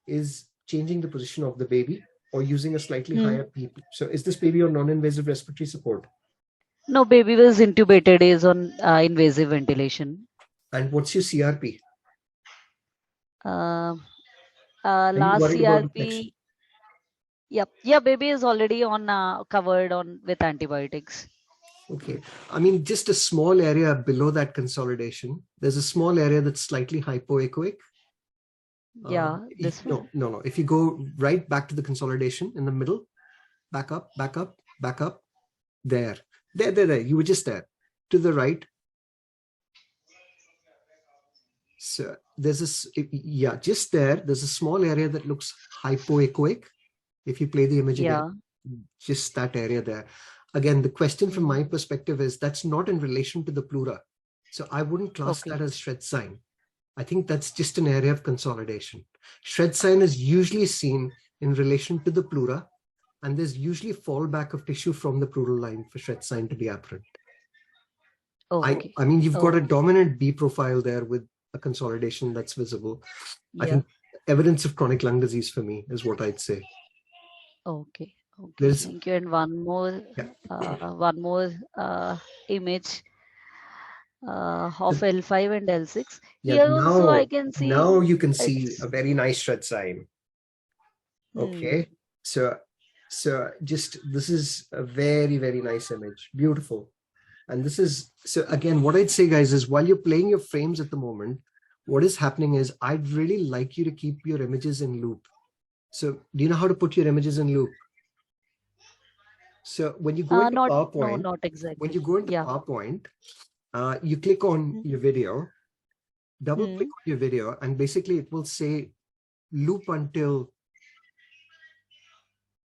is changing the position of the baby or using a slightly higher PP. So is this baby on non-invasive respiratory support? No, baby was intubated, is on invasive ventilation. And what's your CRP? Are you Last worried about infection? CRP, yep, yeah, baby is already on covered on with antibiotics. Okay. I mean, just a small area below that consolidation. There's a small area that's slightly hypoechoic. Yeah, this one. No. If you go right back to the consolidation in the middle, back up, back up, back up, there. You were just there. To the right. So there's this, yeah, just there. There's a small area that looks hypoechoic. If you play the image again, just that area there. Again, the question from my perspective is that's not in relation to the pleura. So I wouldn't class that as shred sign. I think that's just an area of consolidation. Shred sign is usually seen in relation to the pleura, and there's usually fallback of tissue from the pleural line for shred sign to be apparent. Okay. I mean, you've got a dominant B profile there with a consolidation that's visible. I think evidence of chronic lung disease for me is what I'd say. Okay. Okay. Thank you. And one more image of L5 and L6. Here also I can see. Now you can see a very nice shred sign. Okay. So just, this is a very, very nice image. Beautiful. And this is, so again, what I'd say, guys, is while you're playing your frames at the moment, what is happening is I'd really like you to keep your images in loop. So do you know how to put your images in loop? So when you go into PowerPoint, not exactly. When you go into PowerPoint, you click on your video, double click on your video, and basically it will say loop until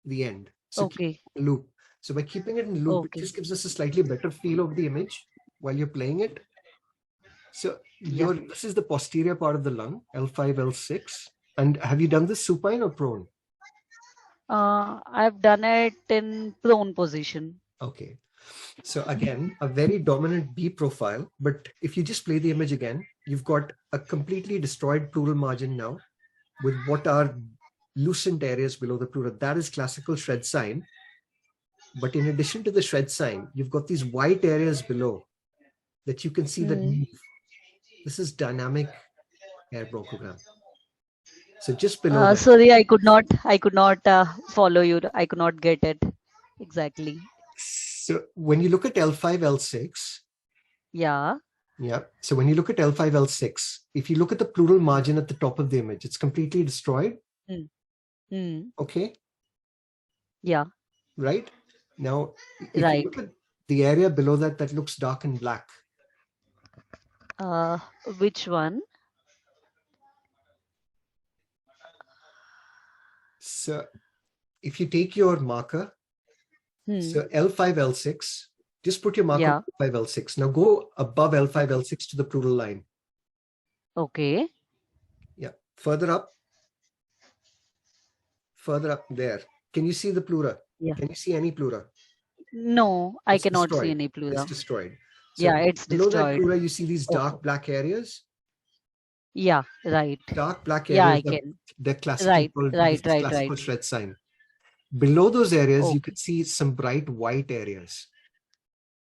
the end. So keep loop. So by keeping it in loop, it just gives us a slightly better feel of the image while you're playing it. So this is the posterior part of the lung, L5, L6. And have you done this supine or prone? I've done it in prone position. Okay. So again, a very dominant B profile, but if you just play the image again, you've got a completely destroyed pleural margin now with what are lucent areas below the pleura. That is classical shred sign. But in addition to the shred sign, you've got these white areas below that you can see that move. This is dynamic air bronchogram. So just below that. Sorry, I could not follow you. I could not get it exactly. So when you look at L5, L6. Yeah. So when you look at L5, L6, if you look at the pleural margin at the top of the image, it's completely destroyed. Okay. Yeah. Right. Now, if you look at the area below that, that looks dark and black. Which one? So if you take your marker, so L5, L6, just put your marker L5, L6. Now go above L5, L6 to the pleural line. Okay. Yeah. Further up there. Can you see the pleura? Yeah. Can you see any pleura? No, I cannot see any pleura. It's destroyed. So it's below destroyed. That pleura, you see these dark black areas? Yeah, right. Dark black areas. Yeah, I can. They're classical, classical shred sign. Below those areas, you can see some bright white areas.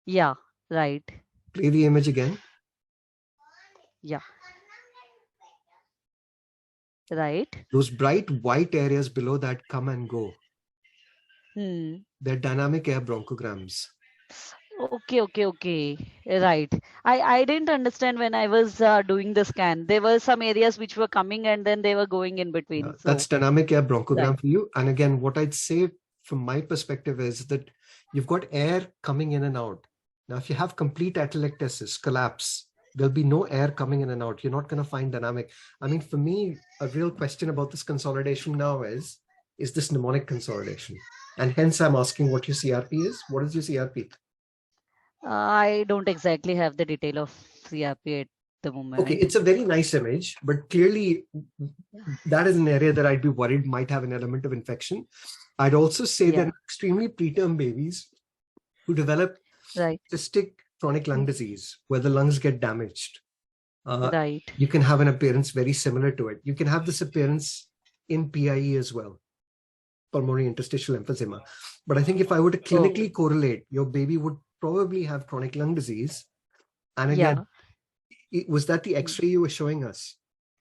Yeah, right. Play the image again. Yeah. Right. Those bright white areas below that come and go. They're dynamic air bronchograms. Okay. Right. I didn't understand when I was doing the scan. There were some areas which were coming and then they were going in between. Yeah, so that's dynamic air bronchogram for you. And again, what I'd say from my perspective is that you've got air coming in and out. Now, if you have complete atelectasis, collapse, there'll be no air coming in and out. You're not going to find dynamic. I mean, for me, a real question about this consolidation now is this mnemonic consolidation? And hence I'm asking what your CRP is. What is your CRP? I don't exactly have the detail of CRP at the moment. Okay, it's a very nice image, but clearly that is an area that I'd be worried might have an element of infection. I'd also say that extremely preterm babies who develop cystic chronic lung disease, where the lungs get damaged, you can have an appearance very similar to it. You can have this appearance in PIE as well, pulmonary interstitial emphysema. But I think if I were to clinically correlate, your baby would probably have chronic lung disease. And again, was that the X-ray you were showing us?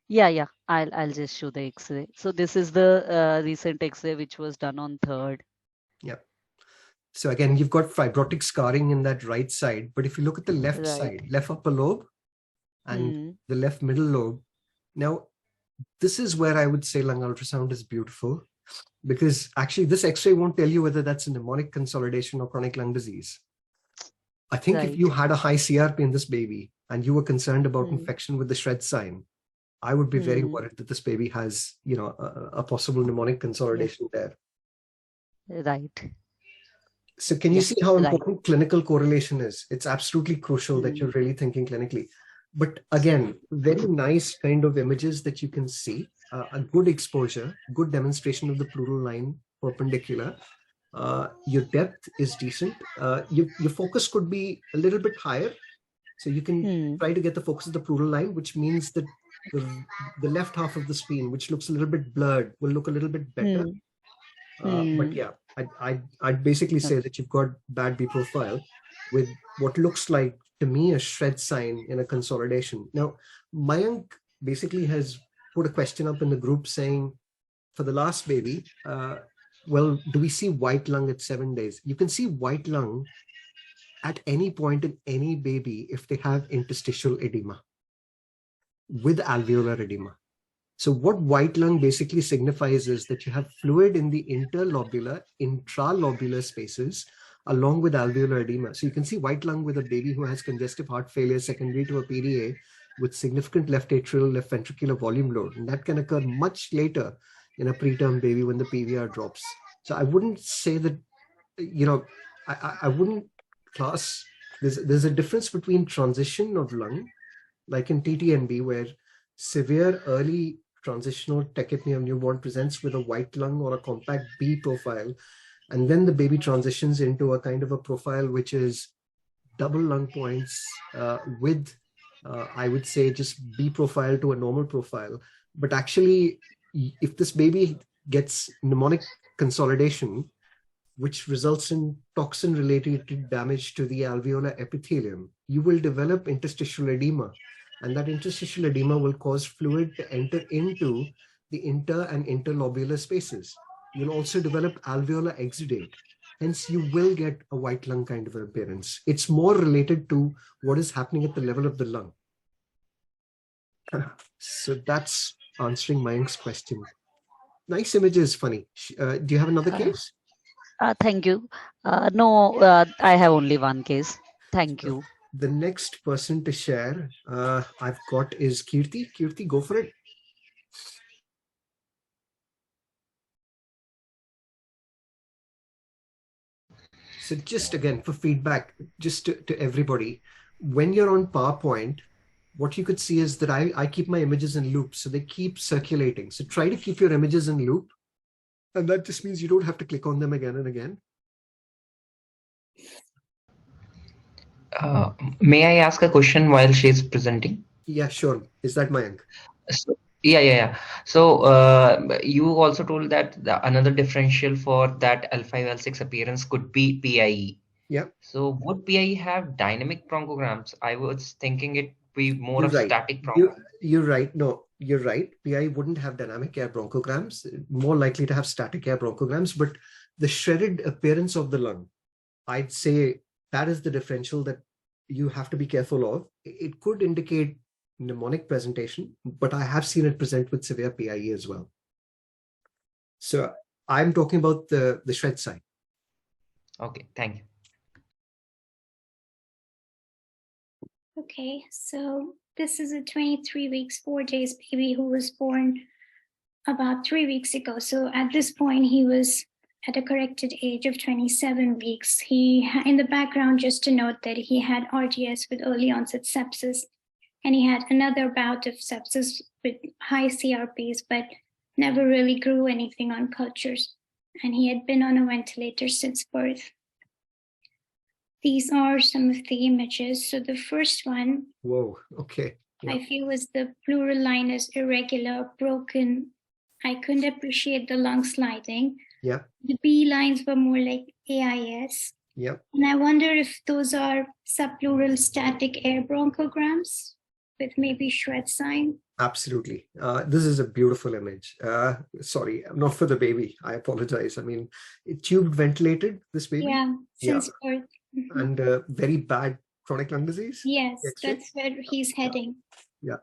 Yeah. I'll just show the X-ray. So this is the recent X-ray which was done on 3rd. Yeah. So again, you've got fibrotic scarring in that right side, but if you look at the left Right. side, left upper lobe and the left middle lobe, now this is where I would say lung ultrasound is beautiful, because actually this X-ray won't tell you whether that's a mnemonic consolidation or chronic lung disease. I think if you had a high CRP in this baby and you were concerned about infection with the shred sign, I would be very worried that this baby has, a possible mnemonic consolidation there. Right. So can you see how important clinical correlation is? It's absolutely crucial that you're really thinking clinically. But again, very nice kind of images that you can see, a good exposure, good demonstration of the pleural line perpendicular. Your depth is decent. Your focus could be a little bit higher. So you can try to get the focus of the pleural line, which means that the left half of the spleen, which looks a little bit blurred, will look a little bit better. But yeah, I'd basically say that you've got bad B profile with what looks like, to me, a shred sign in a consolidation. Now, Mayank basically has put a question up in the group saying, for the last baby, well, do we see white lung at 7 days? You can see white lung at any point in any baby if they have interstitial edema with alveolar edema. So what white lung basically signifies is that you have fluid in the interlobular, intralobular spaces along with alveolar edema. So you can see white lung with a baby who has congestive heart failure secondary to a PDA with significant left atrial, left ventricular volume load. And that can occur much later in a preterm baby when the PVR drops. So I wouldn't say that, I wouldn't class, there's a difference between transition of lung, like in TTNB, where severe early transitional tachypnea of newborn presents with a white lung or a compact B profile, and then the baby transitions into a kind of a profile which is double lung points with, I would say, just B profile to a normal profile. But actually, if this baby gets mnemonic consolidation, which results in toxin-related damage to the alveolar epithelium, you will develop interstitial edema. And that interstitial edema will cause fluid to enter into the inter and interlobular spaces. You'll also develop alveolar exudate. Hence, you will get a white lung kind of appearance. It's more related to what is happening at the level of the lung. So that's answering Mayank's question. Nice images, funny. Do you have another case? Thank you. No, I have only one case. Thank you. The next person to share I've got is Kirti. Kirti, go for it. So just again, for feedback, just to everybody, when you're on PowerPoint, what you could see is that I keep my images in loop, so they keep circulating. So try to keep your images in loop. And that just means you don't have to click on them again and again. May I ask a question while she's presenting? Yeah, sure. Is that Mayank? So, yeah. So you also told that another differential for that L5, L6 appearance could be PIE. Yeah. So would PIE have dynamic bronchograms? I was thinking it be more of static bronchograms. You're right. No, you're right. PIE wouldn't have dynamic air bronchograms, more likely to have static air bronchograms, but the shredded appearance of the lung, I'd say that is the differential that you have to be careful of. It could indicate mnemonic presentation, but I have seen it present with severe PIE as well. So I'm talking about the shred sign. Okay, thank you. Okay, so this is a 23 weeks, 4 days baby who was born about 3 weeks ago. So at this point, he was at a corrected age of 27 weeks. In the background, just to note that he had RDS with early onset sepsis, and he had another bout of sepsis with high CRPs, but never really grew anything on cultures. And he had been on a ventilator since birth. These are some of the images. So the first one, whoa, okay. Yeah. I feel was the pleural line is irregular, broken. I couldn't appreciate the lung sliding. Yeah. The B lines were more like AIS. Yeah. And I wonder if those are subpleural static air bronchograms with maybe shred sign. Absolutely. This is a beautiful image. Sorry, not for the baby. I apologize. I mean, tube ventilated, this baby? Yeah, since birth. Mhm. And very bad chronic lung disease? Yes, X-ray? that's where he's heading. Yeah.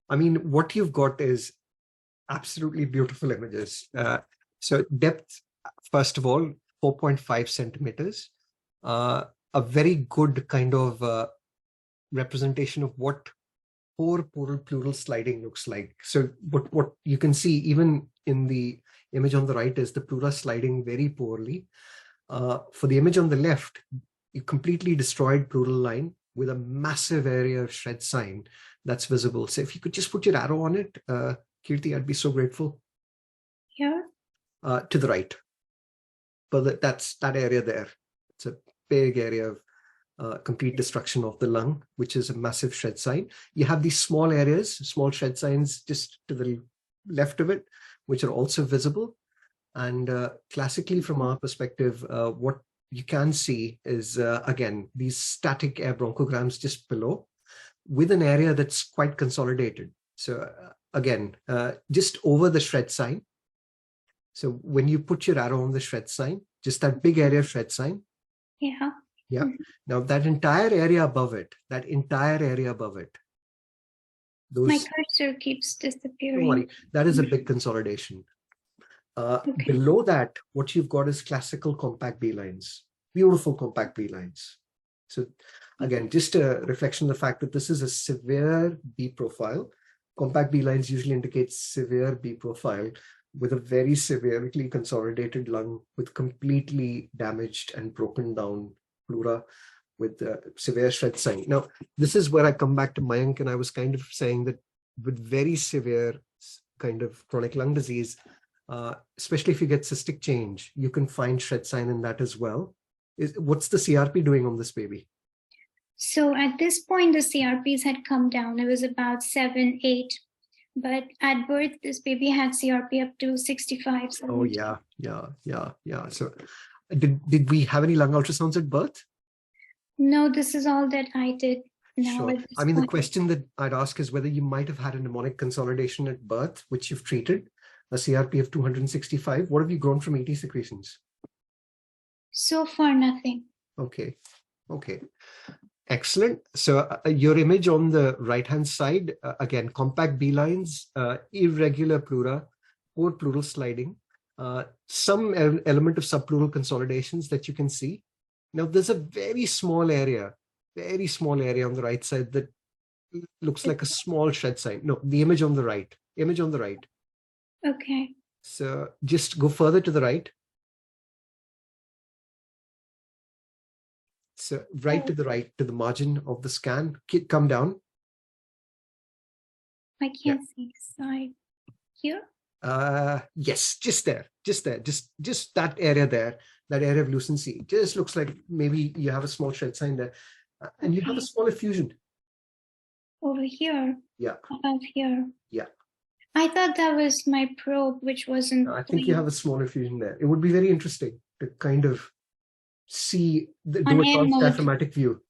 I mean, what you've got is absolutely beautiful images. So depth, first of all, 4.5 centimeters. A very good kind of representation of what poor pleural sliding looks like. So what you can see even in the image on the right is the pleura sliding very poorly. For the image on the left, you completely destroyed pleural line with a massive area of shred sign that's visible. So if you could just put your arrow on it, Kirti, I'd be so grateful. Here? To the right. But that's that area there. It's a big area of complete destruction of the lung, which is a massive shred sign. You have these small areas, small shred signs just to the left of it, which are also visible. And classically, from our perspective, what you can see is, again, these static air bronchograms just below with an area that's quite consolidated. So again, just over the shred sign. So when you put your arrow on the shred sign, just that big area of shred sign. Yeah. Yeah. Now that entire area above it, those, my cursor keeps disappearing. Don't worry, that is a big consolidation. Okay. Below that, what you've got is classical compact B lines, beautiful compact B lines. So again, just a reflection of the fact that this is a severe B profile. Compact B lines usually indicate severe B profile with a very severely consolidated lung with completely damaged and broken down pleura with severe shred sign. Now, this is where I come back to Mayank, and I was kind of saying that with very severe kind of chronic lung disease, especially if you get cystic change, you can find shred sign in that as well. What's the CRP doing on this baby? So at this point, the CRPs had come down. It was about 7, 8. But at birth, this baby had CRP up to 65. 70. Oh, yeah. So did we have any lung ultrasounds at birth? No, this is all that I did now. Sure. I mean, the question that I'd ask is whether you might have had a mnemonic consolidation at birth, which you've treated, a CRP of 265. What have you grown from ET secretions? So far, nothing. Okay. Excellent. So your image on the right-hand side, again, compact B lines, irregular pleura, poor pleural sliding, some element of subpleural consolidations that you can see. Now, there's a very small area on the right side that looks like a small shred sign. No, the image on the right. Okay. So just go further to the right. So to the right, to the margin of the scan, come down. I can't see the side. Here? Yes, just there, just that area there, that area of lucency. Just looks like maybe you have a small shred sign there, and you have a small effusion. Over here? Yeah. Above here? Yeah. I thought that was my probe, which wasn't. I think you have a small effusion there. It would be very interesting to kind of see do a transdiaphragmatic view,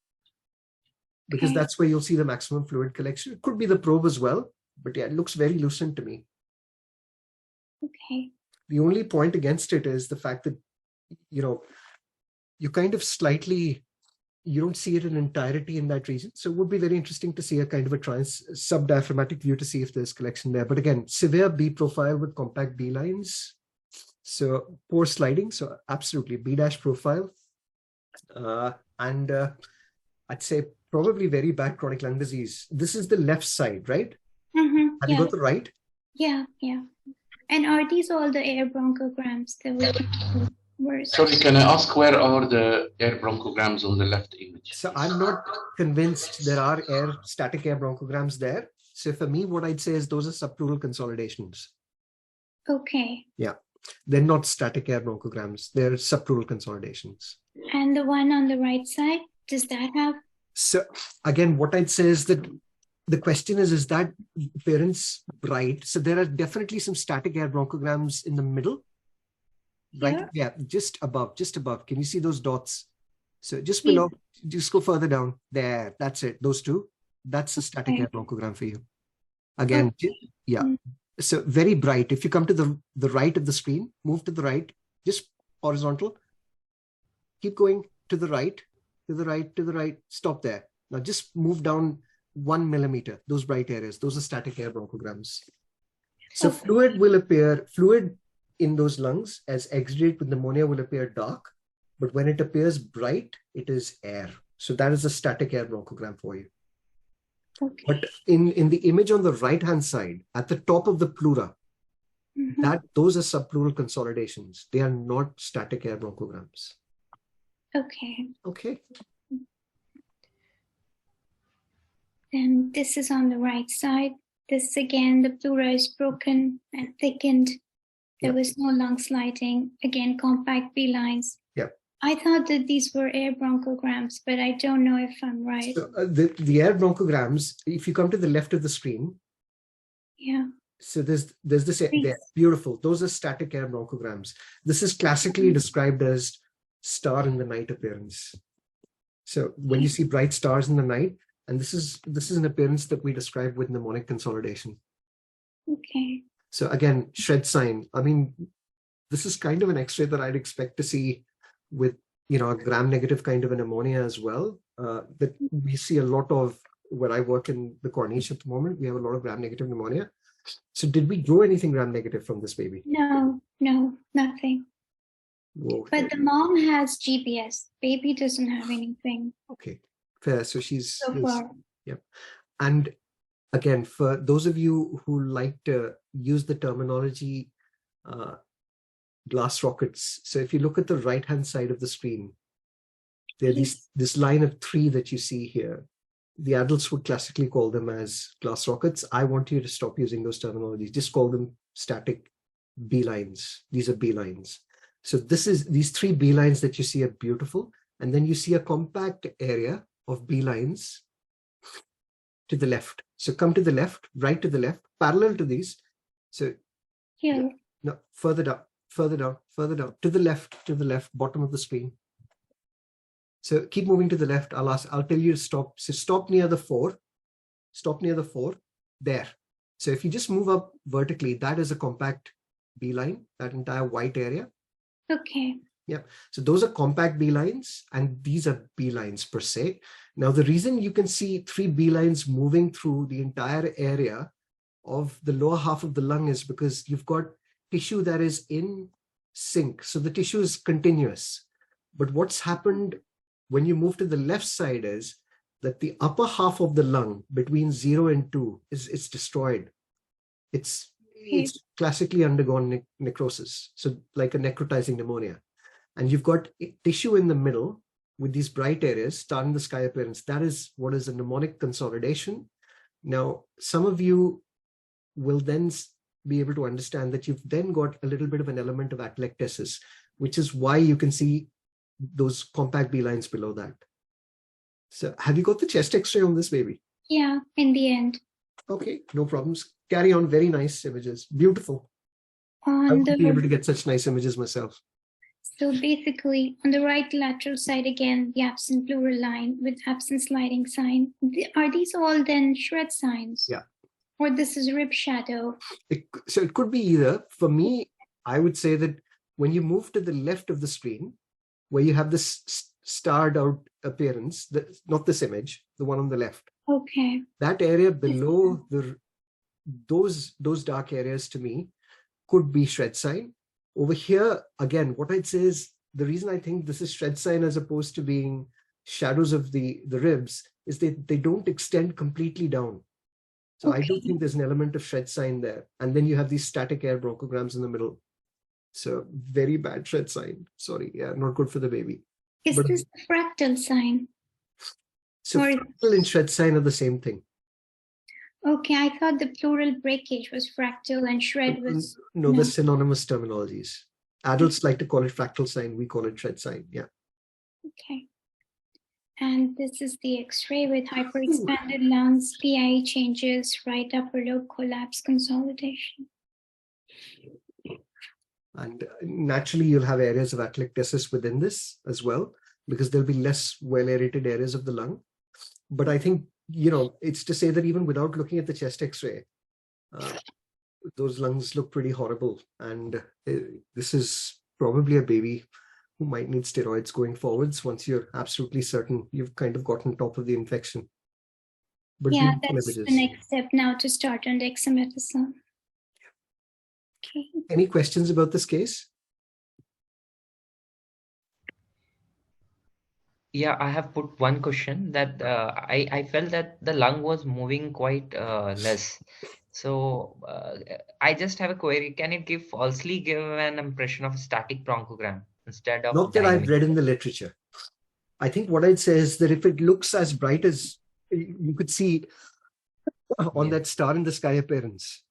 because that's where you'll see the maximum fluid collection. It could be the probe as well, but yeah, it looks very lucent to me. Okay. The only point against it is the fact that, you kind of slightly, you don't see it in entirety in that region. So it would be very interesting to see a kind of a subdiaphragmatic view to see if there's collection there. But again, severe B profile with compact B lines. So poor sliding. So absolutely B dash profile. And I'd say probably very bad chronic lung disease. This is the left side, right? Have you got the right? Yeah. And are these all the air bronchograms that were? Sorry, can I ask where are the air bronchograms on the left image? So I'm not convinced there are static air bronchograms there. So for me, what I'd say is those are subpleural consolidations. Okay. Yeah. They're not static air bronchograms. They're subpleural consolidations. And the one on the right side, does that have? So again, what I'd say is that the question is that parents right? So there are definitely some static air bronchograms in the middle, right? Yeah, just above. Can you see those dots? So just below, just go further down there. That's it. Those two. That's a static air bronchogram for you. Again, Okay. yeah. Mm. So very bright. If you come to the right of the screen, move to the right, just horizontal. Keep going to the right, to the right, to the right. Stop there. Now just move down 1 millimeter. Those bright areas, those are static air bronchograms. So Okay. fluid in those lungs as exudate with pneumonia will appear dark, but when it appears bright, it is air. So that is a static air bronchogram for you. Okay. But in the image on the right-hand side, at the top of the pleura, Mhm. those are subpleural consolidations. They are not static air bronchograms. Okay. Okay. Then this is on the right side. This again, the pleura is broken and thickened. There Yeah. was no lung sliding. Again, compact B lines. Yeah. I thought that these were air bronchograms, but I don't know if I'm right. So the air bronchograms, if you come to the left of the screen, Yeah. so there's this, they're beautiful. Those are static air bronchograms. This is classically described as star in the night appearance. So when you see bright stars in the night, and this is an appearance that we describe with mnemonic consolidation. Okay. So again, shred sign. I mean, this is kind of an X-ray that I'd expect to see with, you know, a gram-negative kind of a pneumonia as well. That we see a lot of where I work in the Corniche at the moment. We have a lot of gram-negative pneumonia. So did we draw anything gram-negative from this baby? No, nothing. Whoa. But the mom has GBS. Baby doesn't have anything Okay, fair. So she's so far. Yep. And again, for those of you who like to use the terminology glass rockets, so if you look at the right-hand side of the screen, there this line of 3 that you see here. The adults would classically call them as glass rockets. I want you to stop using those terminologies. Just call them static B lines. These are B lines. So these 3 B lines that you see are beautiful. And then you see a compact area of B lines to the left. So come to the left, right to the left, parallel to these. So Here. no, further down, to the left, bottom of the screen. So keep moving to the left. I'll tell you to stop. So stop near the 4. Stop near the 4. There. So if you just move up vertically, that is a compact B line, that entire white area. Okay. Yeah. So those are compact B lines, and these are B lines per se. Now, the reason you can see 3 B lines moving through the entire area of the lower half of the lung is because you've got tissue that is in sync. So the tissue is continuous. But what's happened when you move to the left side is that the upper half of the lung between 0 and 2 is destroyed. It's classically undergone necrosis. So like a necrotizing pneumonia. And you've got tissue in the middle with these bright areas, star in the sky appearance. That is what is a mnemonic consolidation. Now, some of you will then be able to understand that you've then got a little bit of an element of atelectasis, which is why you can see those compact B lines below that. So have you got the chest X-ray on this baby? Yeah, in the end. Okay, no problems. Carry on. Very nice images. Beautiful. I On wouldn't be able to the get such nice images myself. so basically on the right lateral side again, the absent pleural line with absent sliding sign. Are these all then shred signs? Yeah. Or this is rib shadow? So it could be either. For me, I would say that when you move to the left of the screen, where you have this starred out appearance, not this image, the one on the left. Okay. That area below those dark areas to me could be shred sign. Over here, again, what I'd say is the reason I think this is shred sign as opposed to being shadows of the ribs is they don't extend completely down. So I do think there's an element of shred sign there. And then you have these static air bronchograms in the middle. So very bad shred sign. Sorry, yeah, not good for the baby. Is this the fractal sign? So Or- fractal and shred sign are the same thing. Okay, I thought the pleural breakage was fractal and shred was... No, they're synonymous terminologies. Adults like to call it fractal sign. We call it shred sign. Yeah. Okay. And this is the X-ray with hyperexpanded lungs, PIE changes, right upper lobe collapse consolidation. And naturally, you'll have areas of atelectasis within this as well, because there'll be less well-aerated areas of the lung. But I think, you know, it's to say that even without looking at the chest X-ray, Those lungs look pretty horrible. And this is probably a baby who might need steroids going forwards once you're absolutely certain you've kind of gotten top of the infection. But yeah, beautiful that's images. the next step now, to start on dexamethasone. Okay. Any questions about this case? Yeah, I have put one question that I felt that the lung was moving quite less. So I just have a query. Can it falsely give an impression of a static bronchogram instead of Not that I've dynamic? read in the literature. I think what I'd say is that if it looks as bright as you could see on that star in the sky appearance,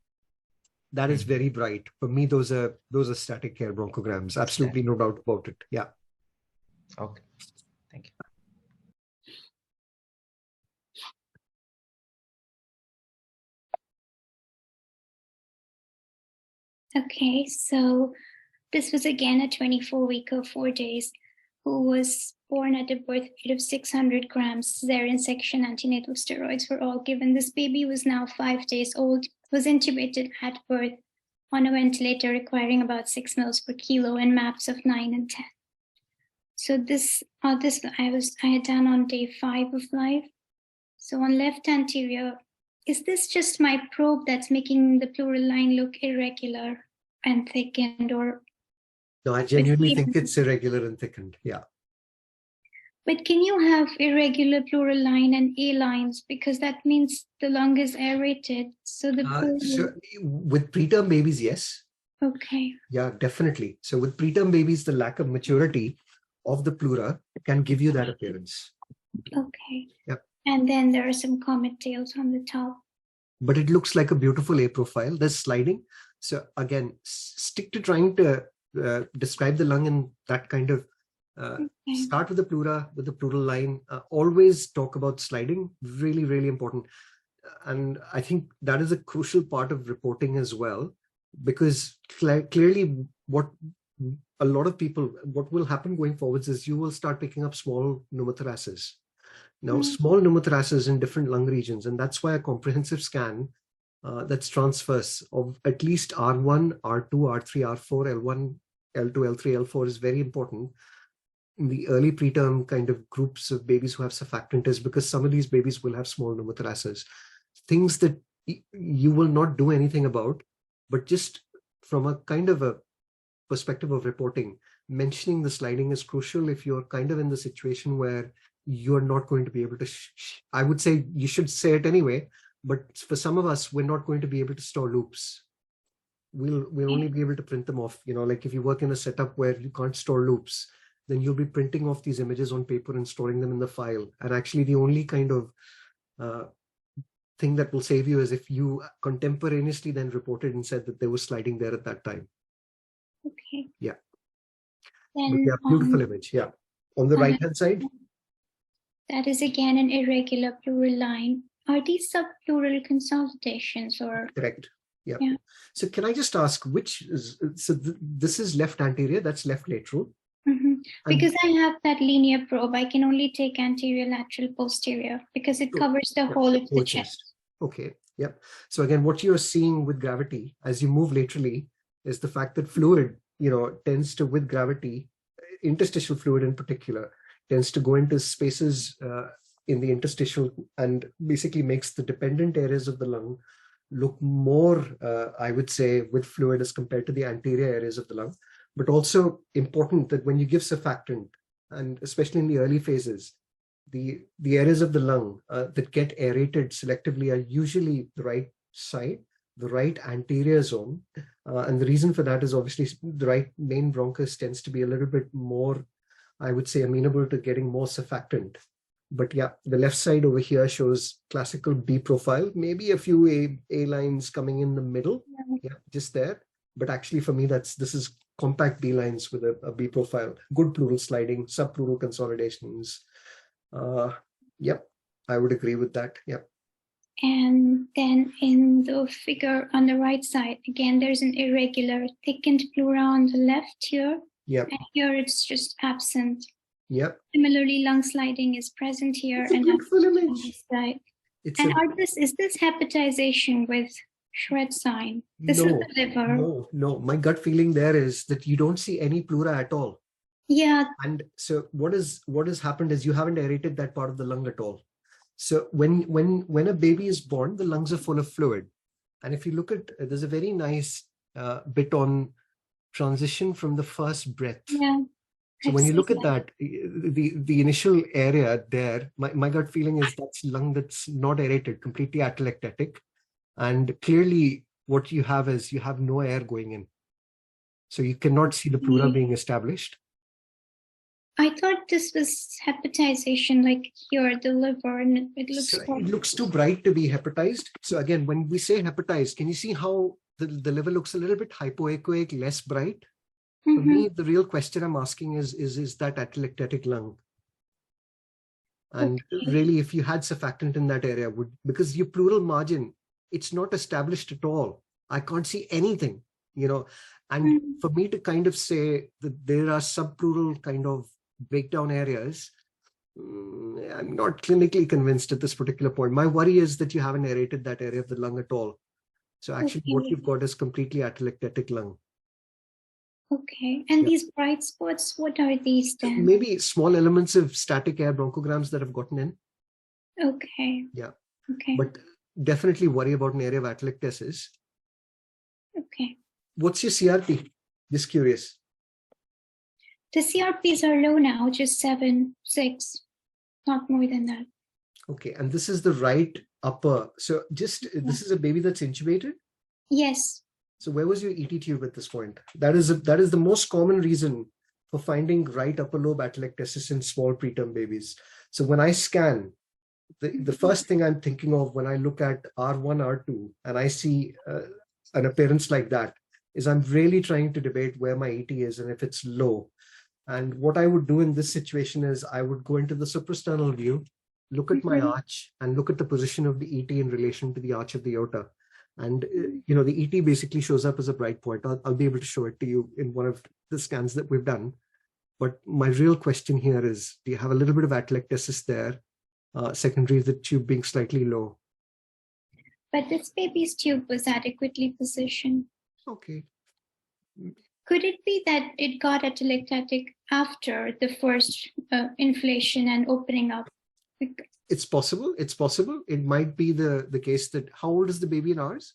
that is very bright. For me, those are static air bronchograms. Absolutely no doubt about it. Yeah. Okay. Thank you. Okay, so this was again a 24-weeker, 4 days, who was born at a birth weight of 600 grams. Cesarean section, antenatal steroids were all given. This baby was now 5 days old, was intubated at birth on a ventilator requiring about 6 mils per kilo and MAPs of 9 and 10. So this I had done on day 5 of life. So on left anterior, is this just my probe that's making the pleural line look irregular and thickened, or? No, I genuinely think it's irregular and thickened. Yeah. But can you have irregular pleural line and A lines, because that means the lung is aerated? So the so with preterm babies, yes. Okay. Yeah, definitely. So with preterm babies, the lack of maturity of the pleura can give you that appearance. Okay. Yep. And then there are some comet tails on the top. But it looks like a beautiful A profile. There's sliding. So again, stick to trying to describe the lung in that kind of start with the pleura, with the pleural line. Always talk about sliding. Really, really important. And I think that is a crucial part of reporting as well, because clearly what a lot of people, what will happen going forwards is you will start picking up small pneumothoraces. Now, small pneumothoraces in different lung regions, and that's why a comprehensive scan that's transverse of at least R1, R2, R3, R4, L1, L2, L3, L4 is very important in the early preterm kind of groups of babies who have surfactant, because some of these babies will have small pneumothoraces. Things that you will not do anything about, but just from a kind of a perspective of reporting, mentioning the sliding is crucial if you're kind of in the situation where you're not going to be able to, I would say you should say it anyway, but for some of us, we're not going to be able to store loops. We'll only be able to print them off. You know, like if you work in a setup where you can't store loops, then you'll be printing off these images on paper and storing them in the file. And actually the only kind of thing that will save you is if you contemporaneously then reported and said that there was sliding there at that time. Okay. Yeah. Then, yeah, beautiful image. Yeah. On the right-hand side. That is again an irregular pleural line. Are these subpleural consolidations or? Correct. Yeah. So can I just ask which is, this is left anterior, that's left lateral. Because I have that linear probe, I can only take anterior, lateral, posterior, because it covers the whole of the chest. Okay. Yep. So again, what you're seeing with gravity as you move laterally is the fact that fluid, you know, tends to, with gravity, interstitial fluid in particular, tends to go into spaces in the interstitial and basically makes the dependent areas of the lung look more, I would say, with fluid as compared to the anterior areas of the lung. But also important that when you give surfactant, and especially in the early phases, the areas of the lung that get aerated selectively are usually the right side, the right anterior zone. And the reason for that is obviously the right main bronchus tends to be a little bit more, I would say, amenable to getting more surfactant. But yeah, the left side over here shows classical B profile, maybe a few A lines coming in the middle. Yeah, just there. But actually for me, this is compact B lines with a B profile, good pleural sliding, subpleural consolidations. Yep, I would agree with that. Yep. And then in the figure on the right side, again, there's an irregular thickened pleura on the left here. Yep. And here it's just absent. Yep. Similarly, lung sliding is present here. It's a beautiful image. On this side. Is this hepatization with shred sign. This is the liver. No. My gut feeling there is that you don't see any pleura at all. Yeah. And so what has happened is you haven't aerated that part of the lung at all. So when a baby is born, the lungs are full of fluid. And if you look at, there's a very nice bit on transition from the first breath. Yeah. So when you look at that, the initial area there, my gut feeling is that's lung that's not aerated, completely atelectatic. And clearly what you have is you have no air going in. So you cannot see the pleura being established. I thought this was hepatization, like here, the liver, and it looks it looks too bright to be hepatized. So again, when we say hepatized, can you see how the liver looks a little bit hypoechoic, less bright? For me, the real question I'm asking is that atelectatic lung? And really, if you had surfactant in that area, because your pleural margin, it's not established at all. I can't see anything, and for me to kind of say that there are subpleural kind of breakdown areas, I'm not clinically convinced at this particular point. My worry is that you haven't aerated that area of the lung at all. So actually what you've got is completely atelectatic lung. Okay. And these bright spots, what are these then? Maybe small elements of static air bronchograms that have gotten in. Okay. Yeah. Okay. But definitely worry about an area of atelectasis. Okay. What's your CRP? Just curious. The CRPs are low now, just 7, 6, not more than that. Okay, and this is the right upper. So this is a baby that's intubated? Yes. So where was your ET tube at this point? That is the most common reason for finding right upper lobe atelectasis in small preterm babies. So when I scan, the first thing I'm thinking of when I look at R1, R2, and I see an appearance like that, is I'm really trying to debate where my ET is and if it's low. And what I would do in this situation is I would go into the suprasternal view, look at my arch, and look at the position of the ET in relation to the arch of the aorta. And, the ET basically shows up as a bright point. I'll be able to show it to you in one of the scans that we've done. But my real question here is, do you have a little bit of atelectasis there? Secondary, the tube being slightly low. But this baby's tube was adequately positioned. Okay. Could it be that it got atelectatic after the first inflation and opening up? It's possible. It's possible. It might be the case that, how old is the baby in ours?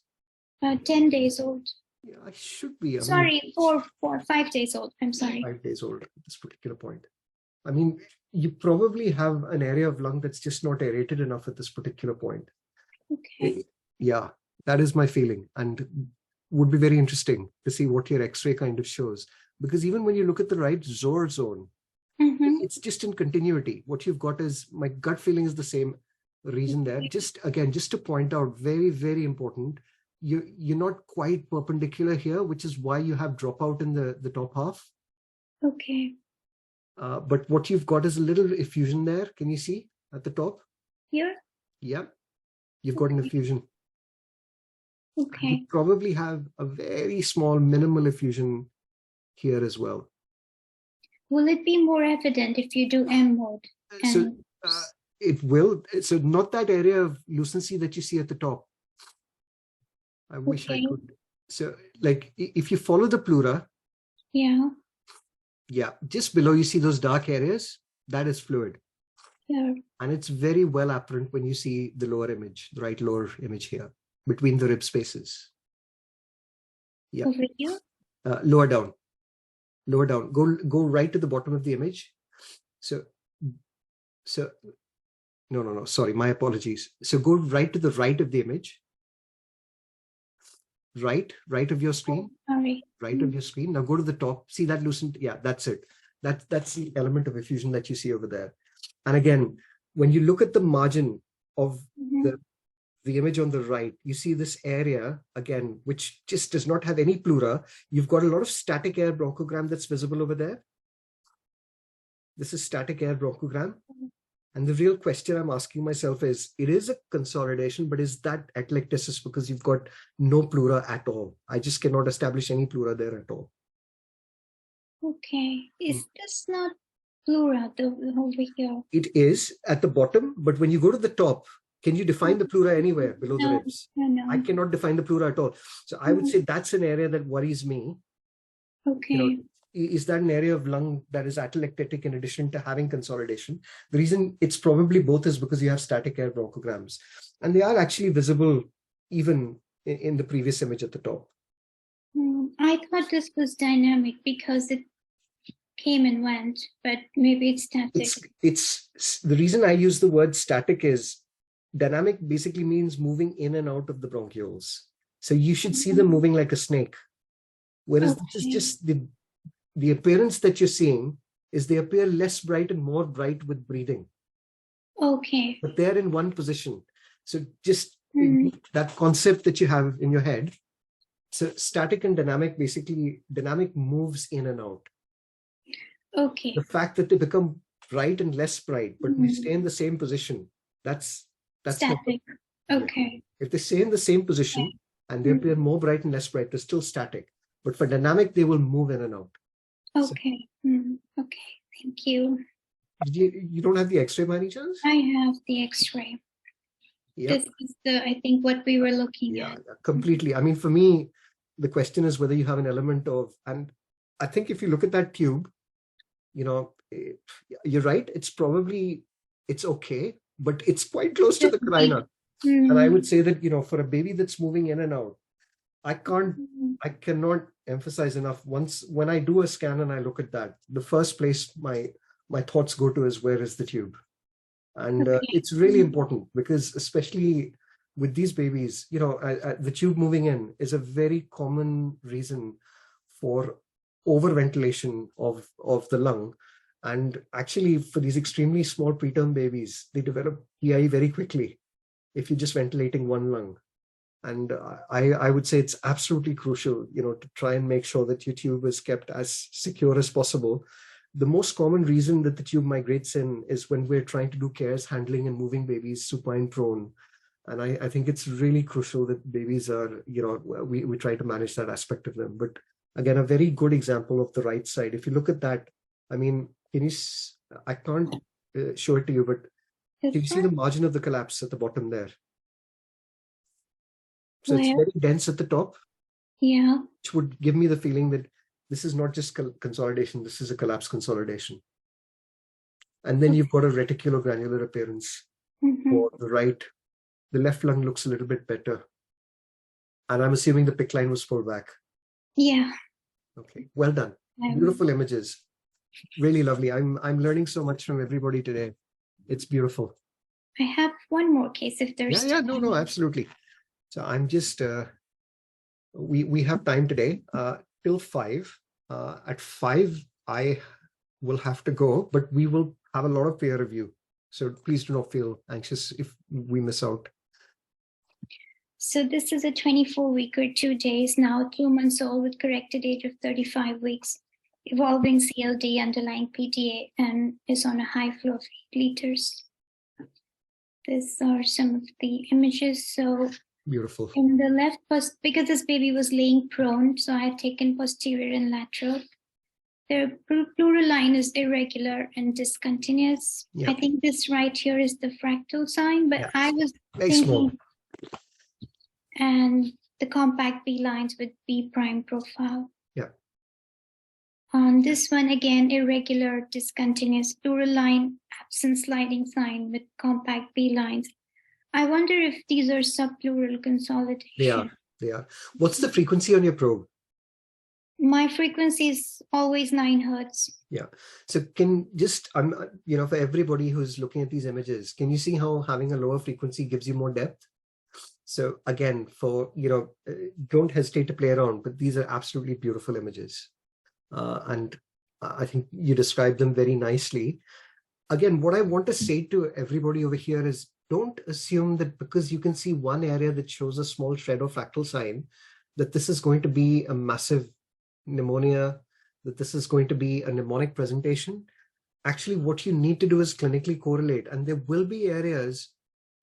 10 days old. Yeah, I should be. Sorry, 5 days old. I'm sorry. 5 days old at this particular point. I mean, you probably have an area of lung that's just not aerated enough at this particular point. Okay. Yeah, that is my feeling. And would be very interesting to see what your X-ray kind of shows. Because even when you look at the right Zor zone, it's just in continuity. What you've got is, my gut feeling is the same region there. Just to point out, very, very important, you're not quite perpendicular here, which is why you have dropout in the top half. Okay. But what you've got is a little effusion there. Can you see at the top? Here? Yeah. You've got an effusion. Okay. You probably have a very small minimal effusion here as well. Will it be more evident if you do M mode? So it will. So not that area of lucency that you see at the top. I wish I could. So like if you follow the pleura. Yeah. Yeah. Just below you see those dark areas. That is fluid. Yeah. And it's very well apparent when you see the lower image, the right lower image here, between the rib spaces. Yeah. Over here? Lower down. Lower down. Go right to the bottom of the image. So no. Sorry, my apologies. So go right to the right of the image. Right of your screen. Oh, sorry. Right of your screen. Now go to the top. See that loosened? Yeah, that's it. That's the element of effusion that you see over there. And again, when you look at the margin of the image on the right, you see this area again, which just does not have any pleura. You've got a lot of static air bronchogram that's visible over there. This is static air bronchogram. And the real question I'm asking myself is, it is a consolidation, but is that atelectasis because you've got no pleura at all? I just cannot establish any pleura there at all. Okay. Is this not pleura over here? It is at the bottom, but when you go to the top, Can you define the pleura anywhere below the ribs? No. I cannot define the pleura at all. So I would say that's an area that worries me. Okay. You know, is that an area of lung that is atelectatic in addition to having consolidation? The reason it's probably both is because you have static air bronchograms, and they are actually visible even in the previous image at the top. I thought this was dynamic because it came and went, but maybe it's static. It's the reason I use the word static is dynamic basically means moving in and out of the bronchioles. So you should see them moving like a snake. Whereas this is just the appearance that you're seeing is they appear less bright and more bright with breathing. Okay. But they're in one position. So just that concept that you have in your head. So static and dynamic, basically dynamic moves in and out. Okay. The fact that they become bright and less bright, but they stay in the same position, that's static. Okay. If they stay in the same position and they appear more bright and less bright, they're still static. But for dynamic, they will move in and out. Okay. Okay. Thank you. You don't have the X-ray by any chance? I have the X-ray. Yep. This is I think what we were looking at. Yeah, completely. I mean, for me, the question is whether you have an element of, and I think if you look at that tube, you know, you're right. It's okay, but it's quite close to the carina. And I would say that, you know, for a baby that's moving in and out, I cannot emphasize enough. When I do a scan and I look at that, the first place my thoughts go to is where is the tube? And it's really important because especially with these babies, you know, the tube moving in is a very common reason for overventilation of the lung. And actually for these extremely small preterm babies, they develop PI very quickly if you're just ventilating one lung. And I would say it's absolutely crucial, you know, to try and make sure that your tube is kept as secure as possible. The most common reason that the tube migrates in is when we're trying to do cares, handling and moving babies supine prone. And I think it's really crucial that babies are, you know, we try to manage that aspect of them. But again, a very good example of the right side. If you look at that, I mean, I can't show it to you, but can you see the margin of the collapse at the bottom there? So it's very dense at the top. Yeah. Which would give me the feeling that this is not just consolidation, this is a collapse consolidation. And then you've got a reticulogranular appearance for the right. The left lung looks a little bit better. And I'm assuming the PICC line was pulled back. Yeah. Okay, well done. Beautiful images. Really lovely. I'm learning so much from everybody today. It's beautiful. I have one more case if there's time. No, absolutely. So I'm just, we have time today till 5. At 5, I will have to go, but we will have a lot of peer review. So please do not feel anxious if we miss out. So this is a 24-weeker, 2 days, now 2 months old with corrected age of 35 weeks, evolving CLD, underlying PTA, and is on a high flow of 8 liters. These are some of the images. So beautiful. In the left, because this baby was laying prone, so I have taken posterior and lateral. The pleural line is irregular and discontinuous. Yeah. I think this right here is the fractal sign, but I was thinking, small. And the compact B lines with B prime profile. Yeah. On this one, again, irregular, discontinuous, pleural line, absent sliding sign with compact B lines. I wonder if these are subpleural consolidation. They are. What's the frequency on your probe? My frequency is always 9 hertz. Yeah. So can just, you know, for everybody who's looking at these images, can you see how having a lower frequency gives you more depth? So again, for, you know, don't hesitate to play around, but these are absolutely beautiful images. And I think you described them very nicely. Again, what I want to say to everybody over here is don't assume that because you can see one area that shows a small shred of fractal sign, that this is going to be a massive pneumonia, that this is going to be a mnemonic presentation. Actually, what you need to do is clinically correlate, and there will be areas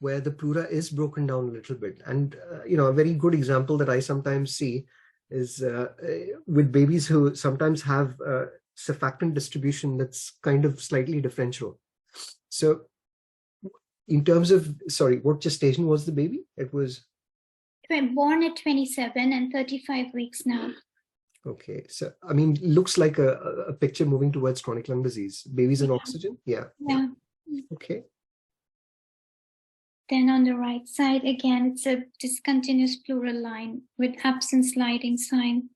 where the pleura is broken down a little bit. And, you know, a very good example that I sometimes see is with babies who sometimes have surfactant distribution that's kind of slightly differential. So in terms of, sorry, what gestation was the baby? It was? Born at 27 and 35 weeks now. Okay, so I mean, looks like a picture moving towards chronic lung disease. Babies in oxygen, yeah. Okay. Then on the right side, again, it's a discontinuous pleural line with absent sliding sign.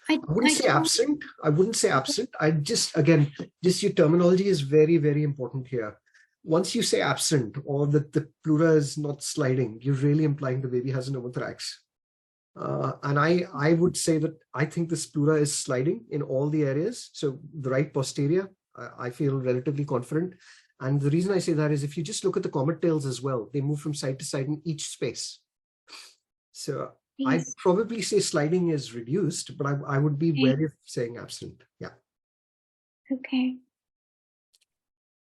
I wouldn't say absent. I wouldn't say absent. I just, again, just your terminology is very, very important here. Once you say absent or that the pleura is not sliding, you're really implying the baby has a pneumothorax. And I would say that I think this pleura is sliding in all the areas. So the right posterior, I feel relatively confident. And the reason I say that is if you just look at the comet tails as well, they move from side to side in each space. So I'd probably say sliding is reduced, but I would be wary of saying absent. Yeah. Okay.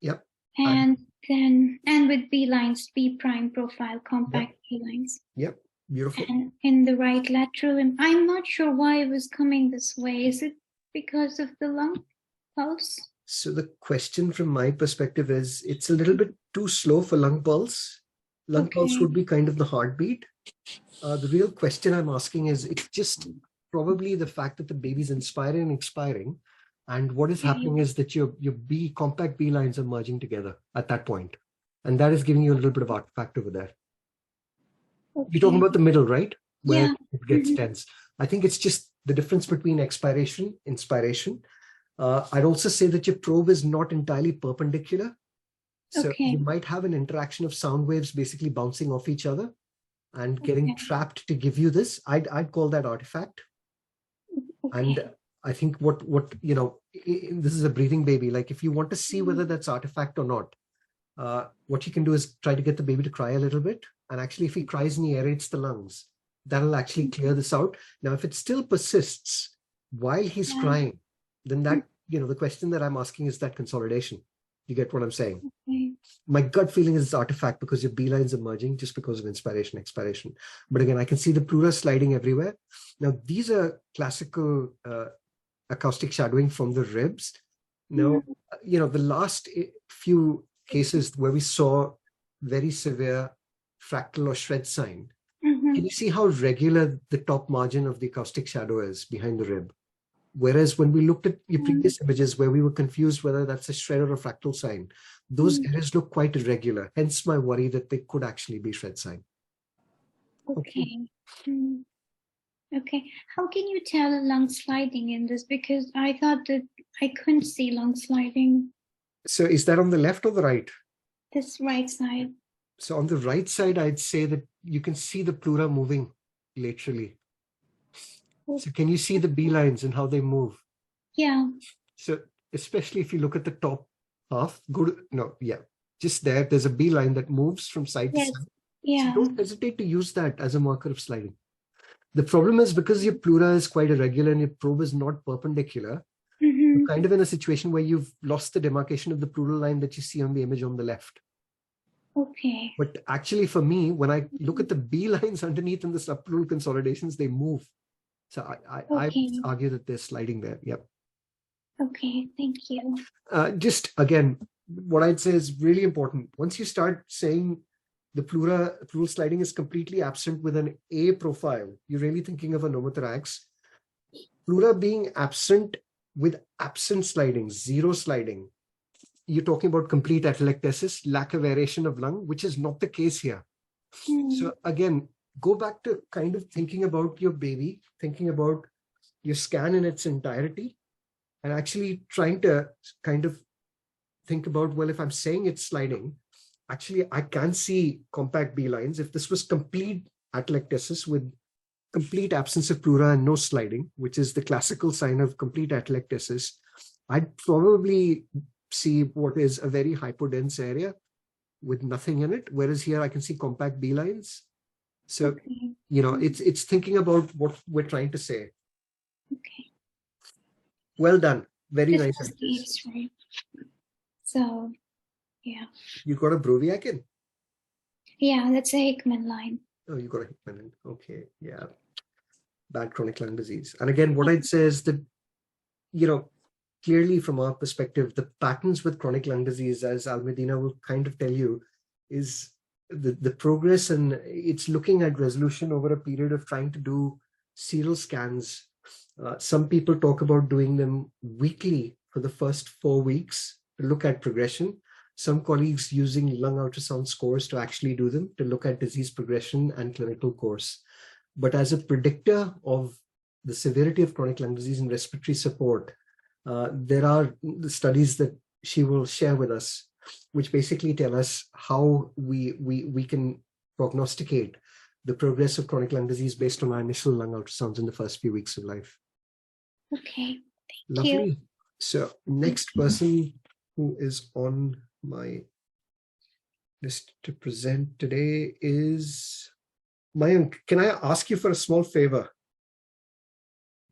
Yep. And then, and with B lines, B prime profile, compact B lines. Yep. Beautiful. And in the right lateral, and I'm not sure why it was coming this way. Is it because of the lung pulse? So the question from my perspective is, it's a little bit too slow for lung pulse. Lung pulse would be kind of the heartbeat. The real question I'm asking is, it's just probably the fact that the baby's inspiring and expiring. And what is happening is that your compact B lines are merging together at that point. And that is giving you a little bit of artifact over there. You're talking about the middle, right? Where it gets tense. I think it's just the difference between expiration, inspiration. I'd also say that your probe is not entirely perpendicular. So you might have an interaction of sound waves basically bouncing off each other and getting trapped to give you this. I'd call that artifact. And I think what you know, this is a breathing baby. Like if you want to see whether that's artifact or not, what you can do is try to get the baby to cry a little bit. And actually, if he cries and he aerates the lungs, that'll actually clear this out. Now, if it still persists while he's crying, then that, you know, the question that I'm asking is that consolidation. You get what I'm saying? My gut feeling is it's artifact because your B lines are merging just because of inspiration, expiration. But again, I can see the pleura sliding everywhere. Now, these are classical acoustic shadowing from the ribs. Now, you know, the last few cases where we saw very severe fractal or shred sign, can you see how regular the top margin of the acoustic shadow is behind the rib? Whereas when we looked at your previous images where we were confused whether that's a shred or a fractal sign, those areas look quite irregular. Hence my worry that they could actually be shred sign. Okay. How can you tell a lung sliding in this? Because I thought that I couldn't see lung sliding. So is that on the left or the right? This right side. So on the right side, I'd say that you can see the pleura moving laterally. So can you see the B lines and how they move? Yeah. So especially if you look at the top half, just there's a B line that moves from side to side. Yeah. So don't hesitate to use that as a marker of sliding. The problem is because your pleura is quite irregular and your probe is not perpendicular, you're kind of in a situation where you've lost the demarcation of the pleural line that you see on the image on the left. Okay. But actually for me, when I look at the B lines underneath in the subpleural consolidations, they move. So I argue that they're sliding there. Yep. Okay, thank you. Just again, what I'd say is really important. Once you start saying the pleural sliding is completely absent with an A profile, you're really thinking of a pneumothorax. Pleura being absent with absent sliding, zero sliding, you're talking about complete atelectasis, lack of aeration of lung, which is not the case here. So again, go back to kind of thinking about your baby, thinking about your scan in its entirety, and actually trying to kind of think about, well, if I'm saying it's sliding, actually I can see compact B lines. If this was complete atelectasis with complete absence of pleura and no sliding, which is the classical sign of complete atelectasis, I'd probably see what is a very hypodense area with nothing in it. Whereas here I can see compact B lines. So, you know, it's thinking about what we're trying to say. Okay. Well done. Very This nice. was the X-ray. So, yeah. You got a Broviac in? Yeah, that's a Hickman line. Oh, you got a Hickman in. Okay. Yeah. Bad chronic lung disease. And again, what I'd say is that, you know, clearly from our perspective, the patterns with chronic lung disease, as Al Medina will kind of tell you, is the progress, and it's looking at resolution over a period of trying to do serial scans. Some people talk about doing them weekly for the first 4 weeks to look at progression. Some colleagues using lung ultrasound scores to actually do them to look at disease progression and clinical course. But as a predictor of the severity of chronic lung disease and respiratory support, there are the studies that she will share with us, which basically tell us how we can prognosticate the progress of chronic lung disease based on our initial lung ultrasounds in the first few weeks of life. Okay, thank Lovely. you. So next person who is on my list to present today is Mayank. Can I ask you for a small favor?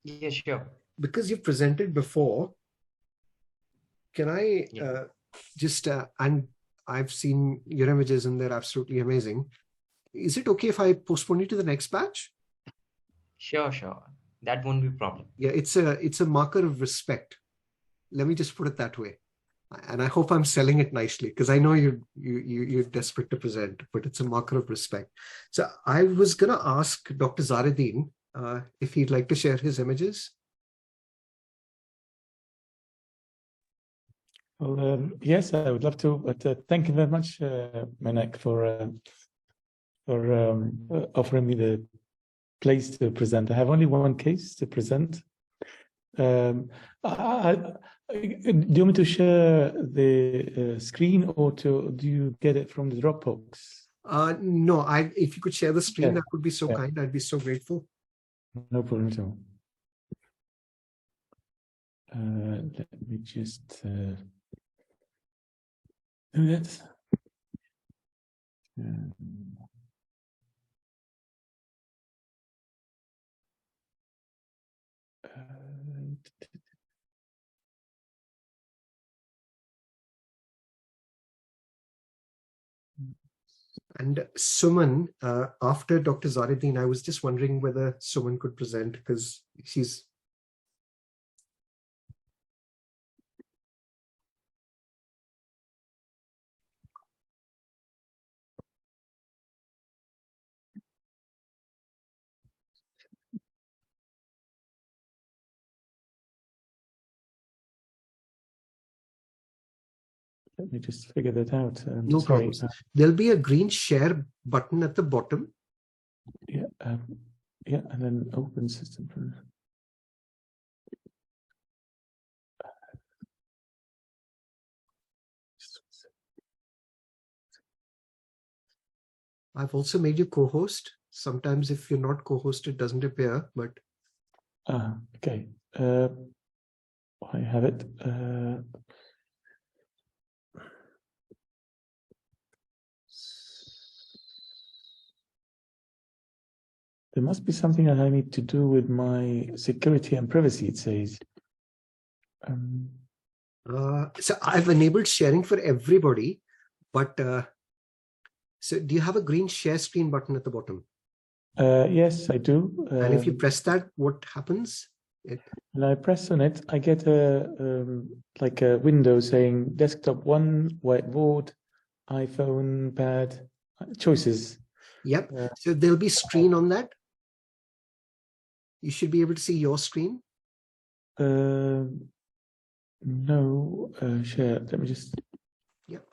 Yeah, sure. Because you've presented before, can I and I've seen your images and they're absolutely amazing. Is it okay if I postpone you to the next batch? Sure. That won't be a problem. Yeah, it's a marker of respect. Let me just put it that way. And I hope I'm selling it nicely, because I know you're desperate to present, but it's a marker of respect. So I was going to ask Dr. Zaruddin if he'd like to share his images. Well, yes, I would love to, but thank you very much, Manak, for offering me the place to present. I have only one case to present. Do you want me to share the screen, or do you get it from the Dropbox? No, if you could share the screen, that would be so kind. I'd be so grateful. No problem at all. Let me just do that. And Suman, after Dr. Zaruddin, I was just wondering whether Suman could present, because she's... Let me just figure that out. No problem. There'll be a green share button at the bottom. Yeah, and then open system. I've also made you co-host. Sometimes if you're not co-host, it doesn't appear, but... Okay. I have it. There must be something that I need to do with my security and privacy, it says. So I've enabled sharing for everybody, but so do you have a green share screen button at the bottom? Yes, I do. And if you press that, what happens? When I press on it, I get like a window saying desktop 1, whiteboard, iPhone, pad, choices. Yep. So there'll be screen on that. You should be able to see your screen. No, share. Let me just. Yep.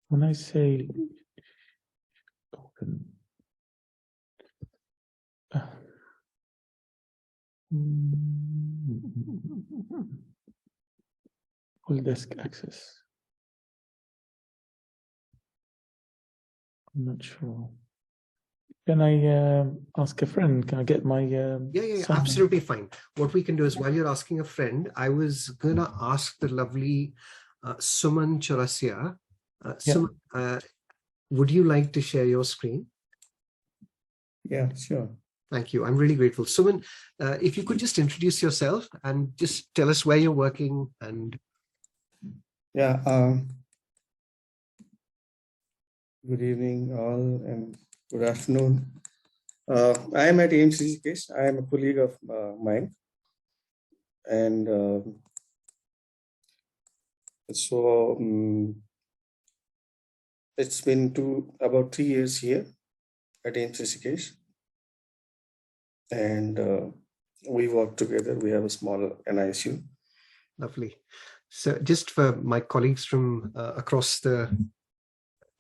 When I say open. Full desk access. I'm not sure. Can I ask a friend? Can I get my... Yeah, absolutely fine. What we can do is, while you're asking a friend, I was going to ask the lovely Suman Chaurasia. Suman, would you like to share your screen? Yeah, sure. Thank you. I'm really grateful. Suman, if you could just introduce yourself and just tell us where you're working and... Yeah. Good evening, all, and good afternoon. I am at AIMS Rishikesh. I am a colleague of mine. And it's been about 3 years here at AIIMS Rishikesh, and we work together. We have a small NICU. Lovely. So just for my colleagues from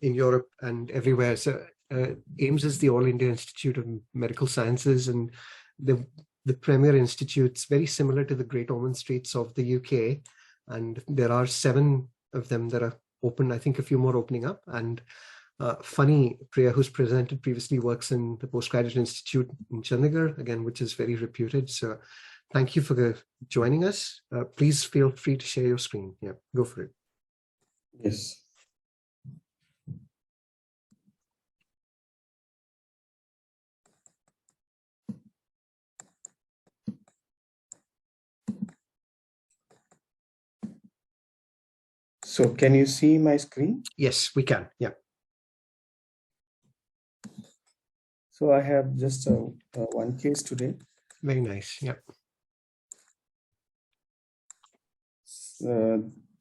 in Europe and everywhere, so AIIMS is the All India Institute of Medical Sciences, and the premier institutes very similar to the Great Ormond Streets of the UK, and there are 7 of them that are open. I think a few more opening up. And funny, Priya, who's presented previously, works in the Postgraduate Institute in Chandigarh, again, which is very reputed. So thank you for joining us. Please feel free to share your screen. Yeah, go for it. Yes. So can you see my screen? Yes, we can. Yeah. So I have just one case today. Very nice. Yeah.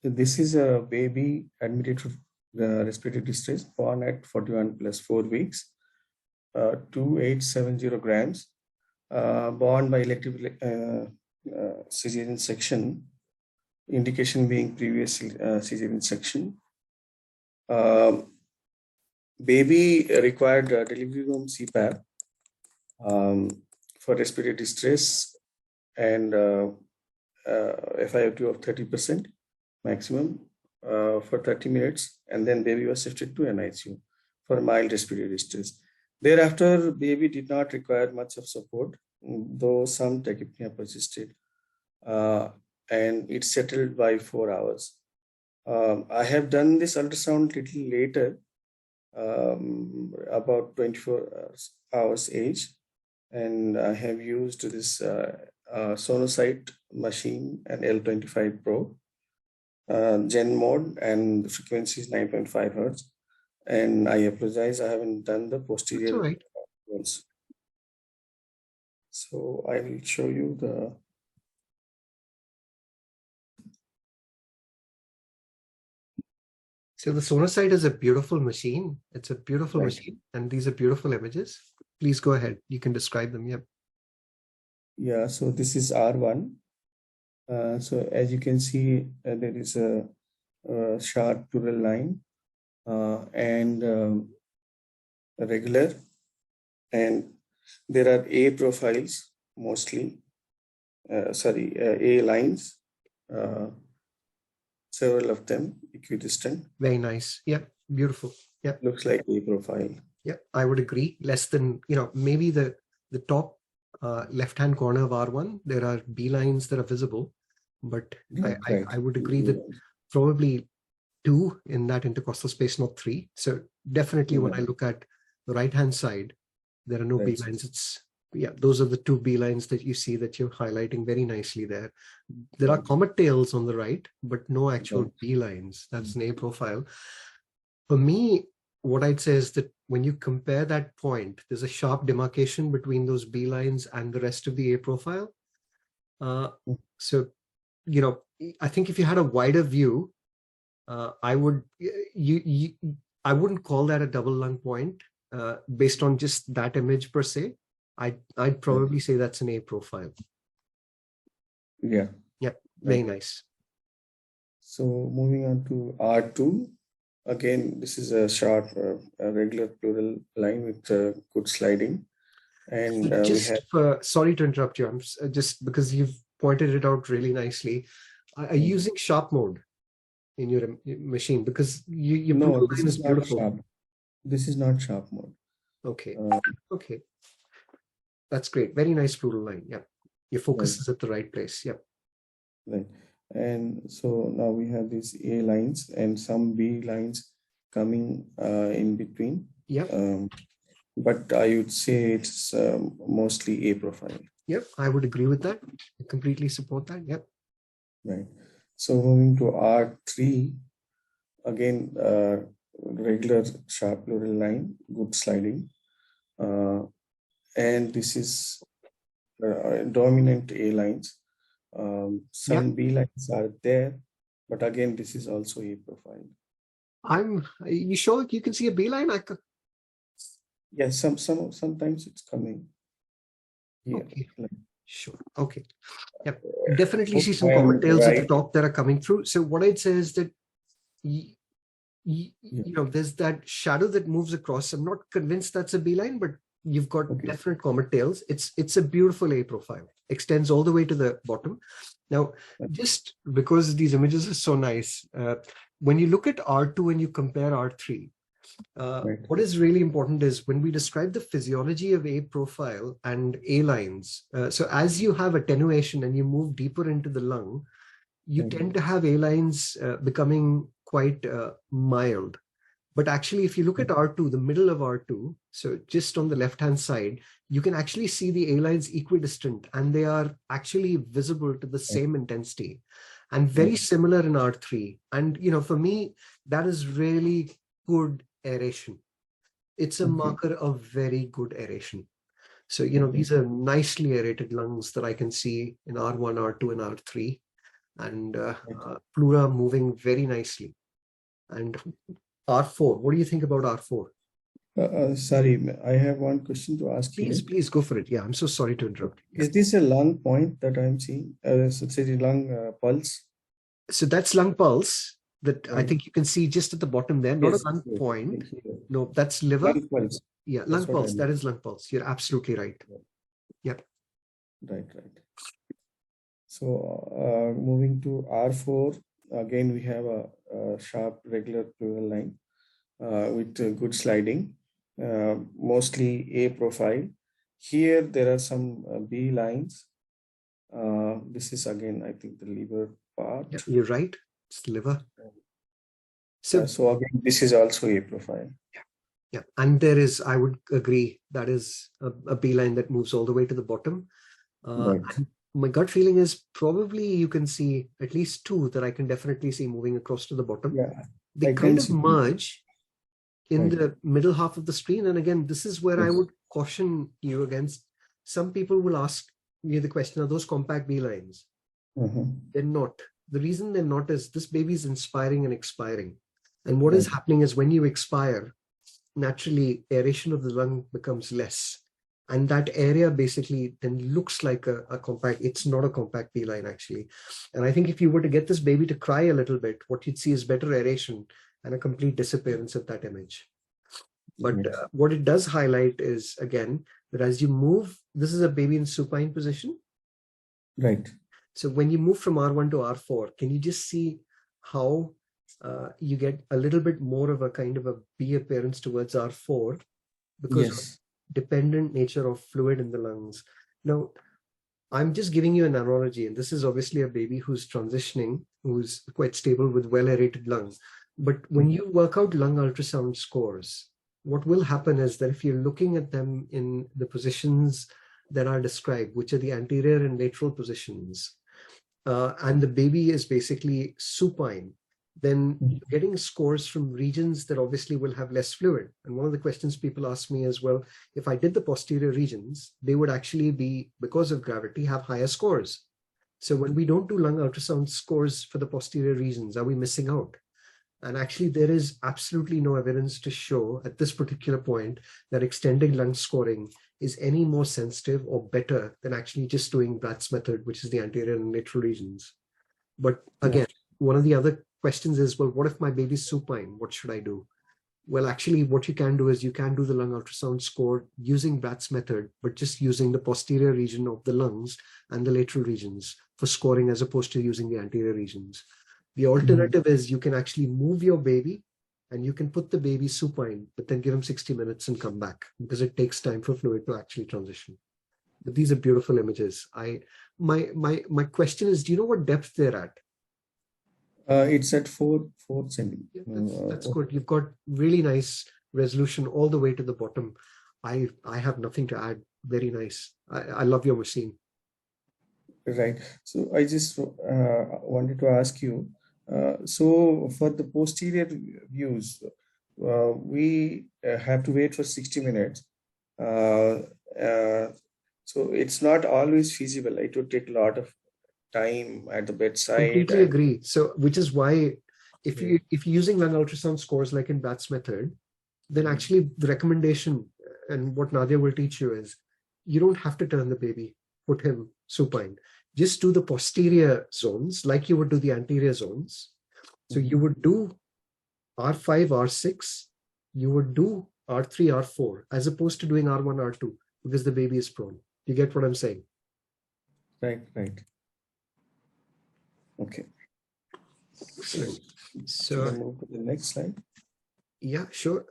This is a baby admitted with respiratory distress, born at 41 plus 4 weeks, 2870 grams, born by elective cesarean section, indication being previous cesarean section. Baby required delivery room CPAP for respiratory distress and FiO2 of 30% maximum for 30 minutes, and then baby was shifted to NICU for mild respiratory distress. Thereafter, baby did not require much of support, though some tachypnea persisted, and it settled by 4 hours. I have done this ultrasound little later, about 24 hours age, and I have used this sonocyte machine and L25 probe, gen mode, and the frequency is 9.5 hertz. And I apologize, I haven't done the posterior ones. So I will show you the. So the sonocyte is a beautiful machine. It's a beautiful machine, and these are beautiful images. Please go ahead. You can describe them. Yep. Yeah, so this is R1. So as you can see, there is a sharp pleural line and regular, and there are A profiles mostly. A lines, several of them equidistant. Very nice. Yep, beautiful. Yep, looks like A profile. Yep, I would agree. Less than, maybe the top left-hand corner of R1, there are B lines that are visible, but I would agree that probably 2 in that intercostal space, not 3. So definitely when I look at the right-hand side, there are no B lines. Those are the 2 B lines that you see that you're highlighting very nicely there. There are comet tails on the right, but no actual B lines. That's an A profile. For me, what I'd say is that when you compare that point, there's a sharp demarcation between those B lines and the rest of the A profile. So, I think if you had a wider view, I wouldn't call that a double lung point based on just that image per se. I'd probably say that's an A profile. Yeah. Yeah, very nice. So moving on to R2. Again, this is a sharp, regular pleural line with good sliding. And sorry to interrupt you. I'm just because you've pointed it out really nicely. Are you using sharp mode in your machine? Because your no, this is not sharp. This is not sharp mode. Okay. Okay. That's great. Very nice pleural line. Yeah. Your focus is at the right place. Yeah. Right. And so now we have these A lines and some B lines coming in between. Yeah. But I would say it's mostly A profile. Yep, I would agree with that. I completely support that. Yep. Right. So moving to R3, again, regular sharp pleural line, good sliding. And this is dominant A lines. Some B lines are there, but again, this is also A profile. You sure you can see a beeline? Yes, sometimes it's coming. Yeah. Okay. Sure. Okay. Yep. Definitely see some I am common tails at the right. top that are coming through. So what I'd say is that you know, there's that shadow that moves across. I'm not convinced that's a beeline, but you've got definite comet tails. It's a beautiful A profile, extends all the way to the bottom. Now, just because these images are so nice, when you look at R2 and you compare R3, what is really important is when we describe the physiology of A profile and A lines. So as you have attenuation and you move deeper into the lung, you tend to have A lines becoming quite mild. But actually, if you look at R2, the middle of R2, so just on the left-hand side, you can actually see the A lines equidistant, and they are actually visible to the same intensity, and very similar in R3. And, you know, for me, that is really good aeration. It's a marker of very good aeration. So, you know, these are nicely aerated lungs that I can see in R1, R2, and R3, and pleura moving very nicely. And R4, what do you think about R4? Sorry, I have one question to ask you. Please go for it. Yeah, I'm so sorry to interrupt. Is this a lung point that I'm seeing? So it's a lung pulse? So that's lung pulse that I think you can see just at the bottom there, not a lung point. No, that's liver. Lung pulse. Yeah, lung pulse. That is lung pulse. You're absolutely right. Yep. Right. So moving to R4, again, we have a sharp regular pleural line with good sliding, mostly A profile. Here, there are some B lines. This is again, I think, the liver part. Yeah, you're right. It's the liver. So again, this is also A profile. Yeah, and there is, I would agree, that is a B line that moves all the way to the bottom. My gut feeling is probably you can see at least two that I can definitely see moving across to the bottom. Yeah, they kind of merge in the middle half of the screen. And again, this is where I would caution you against. Some people will ask me the question, are those compact B lines? They're not. The reason they're not is this baby is inspiring and expiring. And what is happening is when you expire, naturally aeration of the lung becomes less. And that area basically then looks like a compact. It's not a compact B line actually. And I think if you were to get this baby to cry a little bit, what you'd see is better aeration and a complete disappearance of that image. But what it does highlight is, again, that as you move, this is a baby in supine position. Right. So when you move from R1 to R4, can you just see how you get a little bit more of a kind of a B appearance towards R4 because of dependent nature of fluid in the lungs. Now, I'm just giving you an analogy, and this is obviously a baby who's transitioning, who's quite stable with well-aerated lungs. But when you work out lung ultrasound scores, what will happen is that if you're looking at them in the positions that are described, which are the anterior and lateral positions, and the baby is basically supine, then you're getting scores from regions that obviously will have less fluid. And one of the questions people ask me is, well, if I did the posterior regions, they would actually be, because of gravity, have higher scores. So when we don't do lung ultrasound scores for the posterior regions, are we missing out? And actually, there is absolutely no evidence to show at this particular point that extended lung scoring is any more sensitive or better than actually just doing Bratt's method, which is the anterior and lateral regions. But again, one of the other questions is, well, what if my baby's supine? What should I do? Well, actually, what you can do is you can do the lung ultrasound score using Bratt's method, but just using the posterior region of the lungs and the lateral regions for scoring as opposed to using the anterior regions. The alternative is you can actually move your baby and you can put the baby supine, but then give him 60 minutes and come back because it takes time for fluid to actually transition. But these are beautiful images. My question is, do you know what depth they're at? It's at 4 centimeters. That's good. You've got really nice resolution all the way to the bottom. I have nothing to add. Very nice. I love your machine. Right. So I just wanted to ask you, so for the posterior views, we have to wait for 60 minutes. So it's not always feasible. It would take a lot of time at the bedside. Completely agree. So, which is why if you're using lung ultrasound scores like in Bat's method, then actually the recommendation and what Nadia will teach you is you don't have to turn the baby, put him supine. Just do the posterior zones like you would do the anterior zones. So you would do R5, R6, you would do R3, R4, as opposed to doing R1, R2, because the baby is prone. You get what I'm saying? Right. Okay. Excellent. Can I So, move to the next slide? yeah, sure.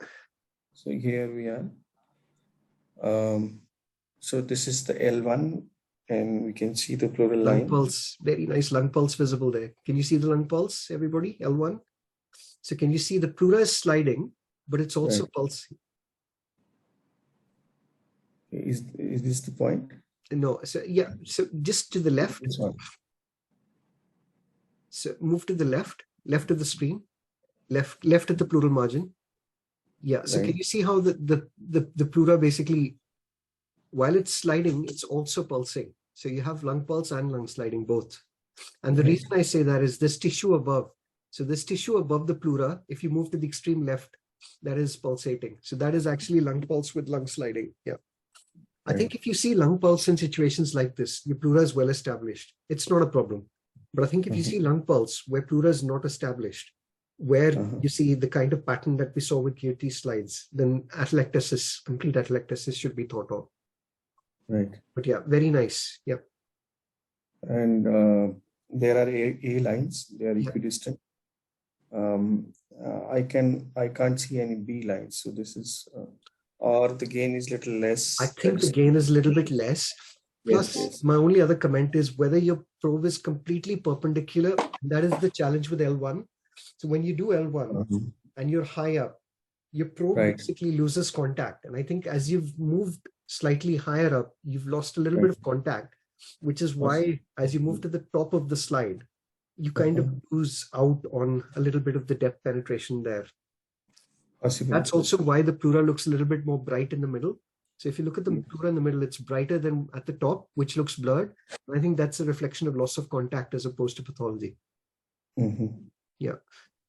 So here we are. So this is the L1, and we can see the pleural Lung line. pulse, very nice lung pulse visible there. Can you see the lung pulse, everybody? L1. So can you see the pleura is sliding, but it's also pulsing? Is this the point? No. So yeah. So just to the left. This one. So move to the left of the screen, left at the pleural margin. Yeah. So can you see how the pleura basically, while it's sliding, it's also pulsing. So you have lung pulse and lung sliding both. And the reason I say that is this tissue above. So this tissue above the pleura, if you move to the extreme left, that is pulsating. So that is actually lung pulse with lung sliding. Yeah. I think if you see lung pulse in situations like this, your pleura is well established. It's not a problem. But I think if you see lung pulse where pleura is not established, where you see the kind of pattern that we saw with QT slides, then atelectasis, complete atelectasis should be thought of. Right. But yeah, very nice. Yeah. And there are A lines. They are equidistant. I can't see any B lines. So this is, or the gain is little less. I think the gain is a little bit less. Plus, my only other comment is whether your probe is completely perpendicular. That is the challenge with L1. So when you do L1 and you're high up, your probe basically loses contact. And I think as you've moved slightly higher up, you've lost a little bit of contact, which is why as you move to the top of the slide, you kind of lose out on a little bit of the depth penetration there. That's also why the pleura looks a little bit more bright in the middle. So if you look at the pleura in the middle, it's brighter than at the top, which looks blurred. And I think that's a reflection of loss of contact as opposed to pathology. Yeah.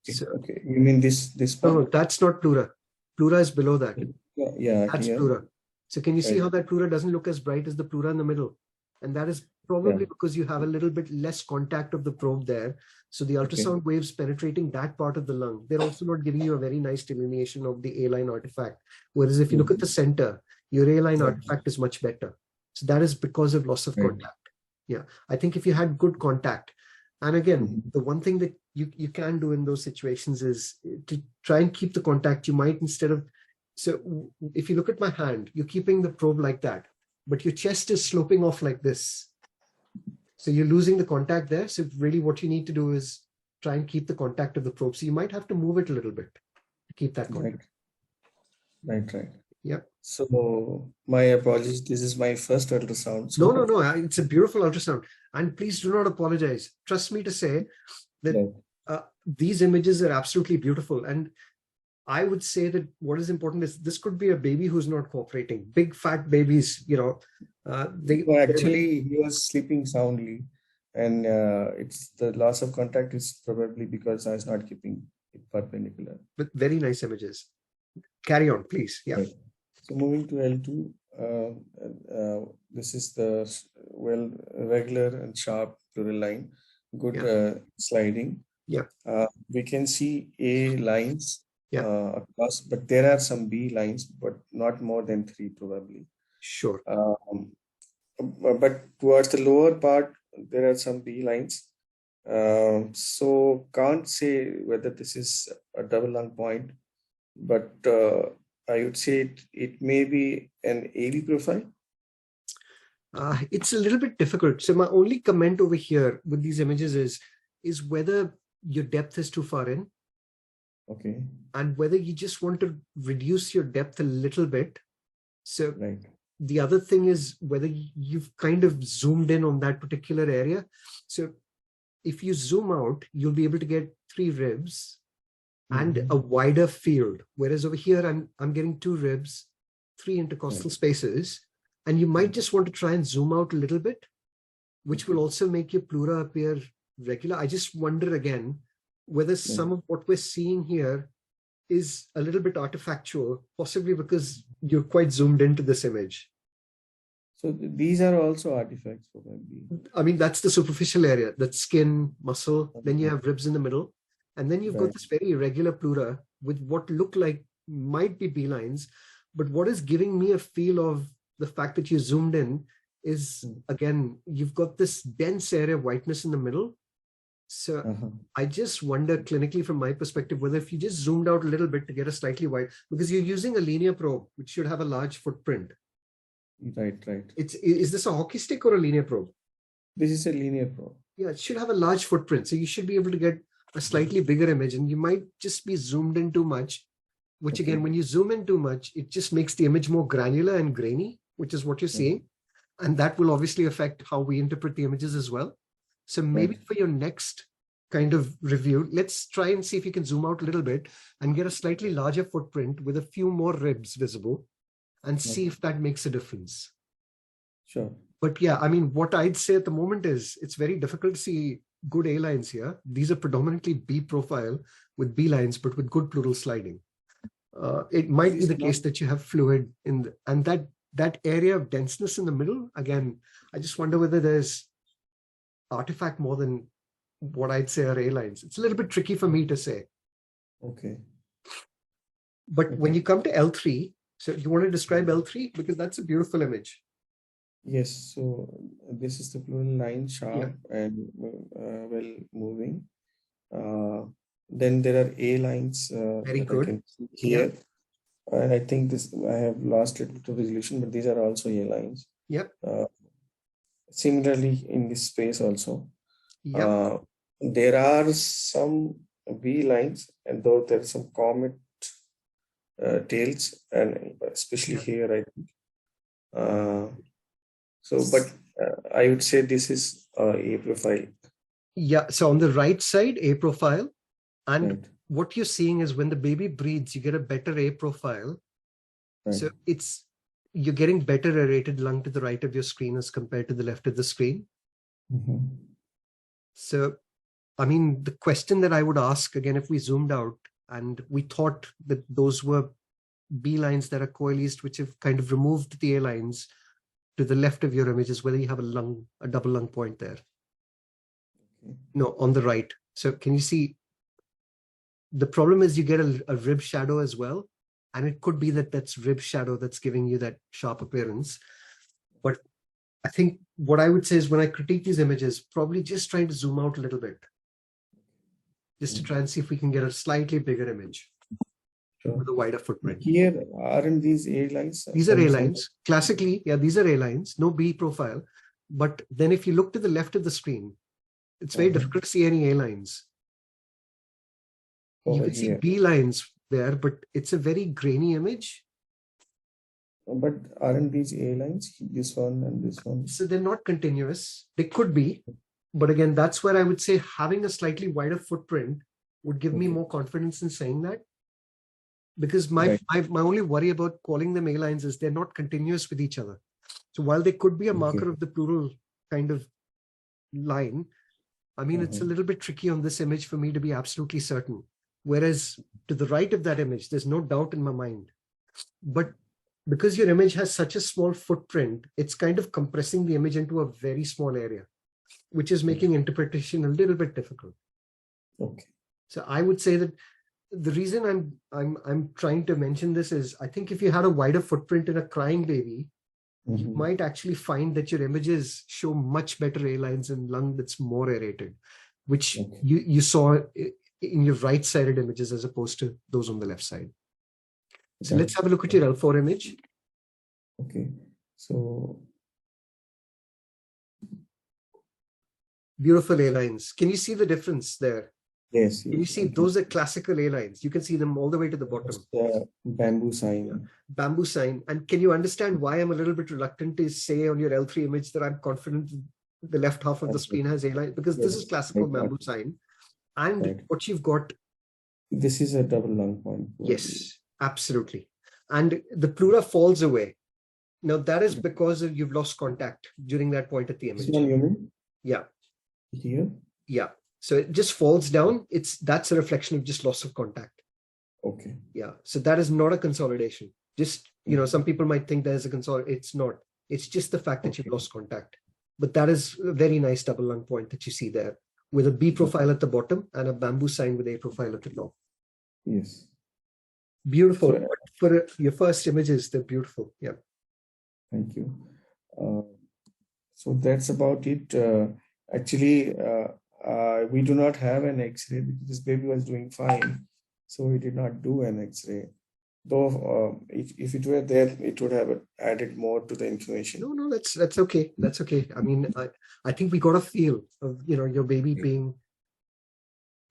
So, you mean this part? No, that's not pleura. Pleura is below that. Yeah, that's pleura. So can you see how that pleura doesn't look as bright as the pleura in the middle? And that is probably because you have a little bit less contact of the probe there. So the ultrasound waves penetrating that part of the lung, they're also not giving you a very nice delineation of the A-line artifact. Whereas if you look at the center, your A-line artifact is much better. So that is because of loss of contact. Yeah. I think if you had good contact, and again, the one thing that you can do in those situations is to try and keep the contact. You might instead of, so if you look at my hand, you're keeping the probe like that, but your chest is sloping off like this. So you're losing the contact there. So really what you need to do is try and keep the contact of the probe. So you might have to move it a little bit to keep that contact. Right. Yeah. So my apologies. This is my first ultrasound. So no. It's a beautiful ultrasound. And please do not apologize. Trust me to say that these images are absolutely beautiful. And I would say that what is important is this could be a baby who's not cooperating. Big fat babies, actually he was sleeping soundly, and it's the loss of contact is probably because I was not keeping it perpendicular. But very nice images. Carry on, please. Yeah. Right. So moving to L2, this is the regular and sharp pleural line. Good sliding. Yeah. We can see A lines. Across, but there are some B lines, but not more than 3 probably. Sure. But towards the lower part, there are some B lines. So can't say whether this is a double lung point, but I would say it may be an AV profile. It's a little bit difficult. So my only comment over here with these images is whether your depth is too far in. Okay. And whether you just want to reduce your depth a little bit. So the other thing is whether you've kind of zoomed in on that particular area. So if you zoom out, you'll be able to get 3 ribs and a wider field. Whereas over here, I'm getting 2 ribs, 3 intercostal spaces. And you might just want to try and zoom out a little bit, which will also make your pleura appear regular. I just wonder again, whether some of what we're seeing here is a little bit artifactual, possibly because you're quite zoomed into this image. So these are also artifacts, probably. I mean, that's the superficial area, that's skin, muscle, then you have ribs in the middle, and then you've got this very irregular pleura with what look like might be B lines, but what is giving me a feel of the fact that you zoomed in is, again, you've got this dense area of whiteness in the middle. So I just wonder clinically from my perspective, whether if you just zoomed out a little bit to get a slightly wide, because you're using a linear probe, which should have a large footprint. Right. Is this a hockey stick or a linear probe? This is a linear probe. Yeah, it should have a large footprint. So you should be able to get a slightly bigger image, and you might just be zoomed in too much, which again, when you zoom in too much, it just makes the image more granular and grainy, which is what you're seeing. And that will obviously affect how we interpret the images as well. So maybe for your next kind of review, let's try and see if you can zoom out a little bit and get a slightly larger footprint with a few more ribs visible and see if that makes a difference. Sure. But yeah, I mean, what I'd say at the moment is it's very difficult to see good A lines here. These are predominantly B profile with B lines, but with good pleural sliding. It might be the case that you have fluid in the, and that area of denseness in the middle, again, I just wonder whether there's artifact more than what I'd say are A lines. It's a little bit tricky for me to say. Okay. But when you come to L3, so you want to describe L3? Because that's a beautiful image. Yes, so this is the pleural line, sharp and well moving. Then there are A lines. Very good. Here. And I think this, I have lost a little bit of resolution, but these are also A lines. Yep. Similarly, in this space also. Yep. There are some V lines, and though there are some comet tails, and especially here, I think. But I would say this is A profile. Yeah. So on the right side, A profile. And what you're seeing is when the baby breathes, you get a better A profile. So you're getting better aerated lung to the right of your screen as compared to the left of the screen. So, I mean, the question that I would ask, again, if we zoomed out and we thought that those were B lines that are coalesced, which have kind of removed the A lines to the left of your image, is whether you have a double lung point there. No, on the right. So can you see? The problem is you get a rib shadow as well. And it could be that that's rib shadow that's giving you that sharp appearance. But I think what I would say is when I critique these images, probably just trying to zoom out a little bit, just to try and see if we can get a slightly bigger image with a wider footprint. Here, aren't these A lines? These are A lines. Classically, yeah, these are A lines, no B profile. But then if you look to the left of the screen, it's very difficult to see any A lines. You can see B lines there, but it's a very grainy image. But aren't these A lines, this one and this one? So they're not continuous. They could be. But again, that's where I would say having a slightly wider footprint would give me more confidence in saying that. Because my only worry about calling them A lines is they're not continuous with each other. So while they could be a marker of the pleural kind of line, I mean, it's a little bit tricky on this image for me to be absolutely certain. Whereas to the right of that image, there's no doubt in my mind. But because your image has such a small footprint, it's kind of compressing the image into a very small area, which is making interpretation a little bit difficult. Okay. So I would say that the reason I'm trying to mention this is I think if you had a wider footprint in a crying baby, you might actually find that your images show much better A lines in lung that's more aerated, which you saw in your right-sided images as opposed to those on the left side. So let's have a look at your L4 image. Okay, so beautiful A lines. Can you see the difference there? Yes. Can you see those are classical A lines? You can see them all the way to the bottom. The bamboo sign. Bamboo sign. And can you understand why I'm a little bit reluctant to say on your L3 image that I'm confident the left half of the screen has A line? Because this is classical bamboo sign. And what you've got. This is a double lung point. Yes, absolutely. And the pleura falls away. Now that is because you've lost contact during that point at the image. This one, you mean? Yeah. Here? Yeah. So it just falls down. That's a reflection of just loss of contact. Okay. Yeah. So that is not a consolidation. Just, some people might think there's a consolidation. It's not. It's just the fact that you've lost contact. But that is a very nice double lung point that you see there, with a B profile at the bottom and a bamboo sign with A profile at the top. Yes. Beautiful. So, for your first images, they're beautiful. Yeah. Thank you. So that's about it. Actually, we do not have an X-ray because this baby was doing fine. So we did not do an X-ray. Though if it were there, it would have added more to the information. No, that's okay. That's okay. I mean, I think we got a feel of, your baby being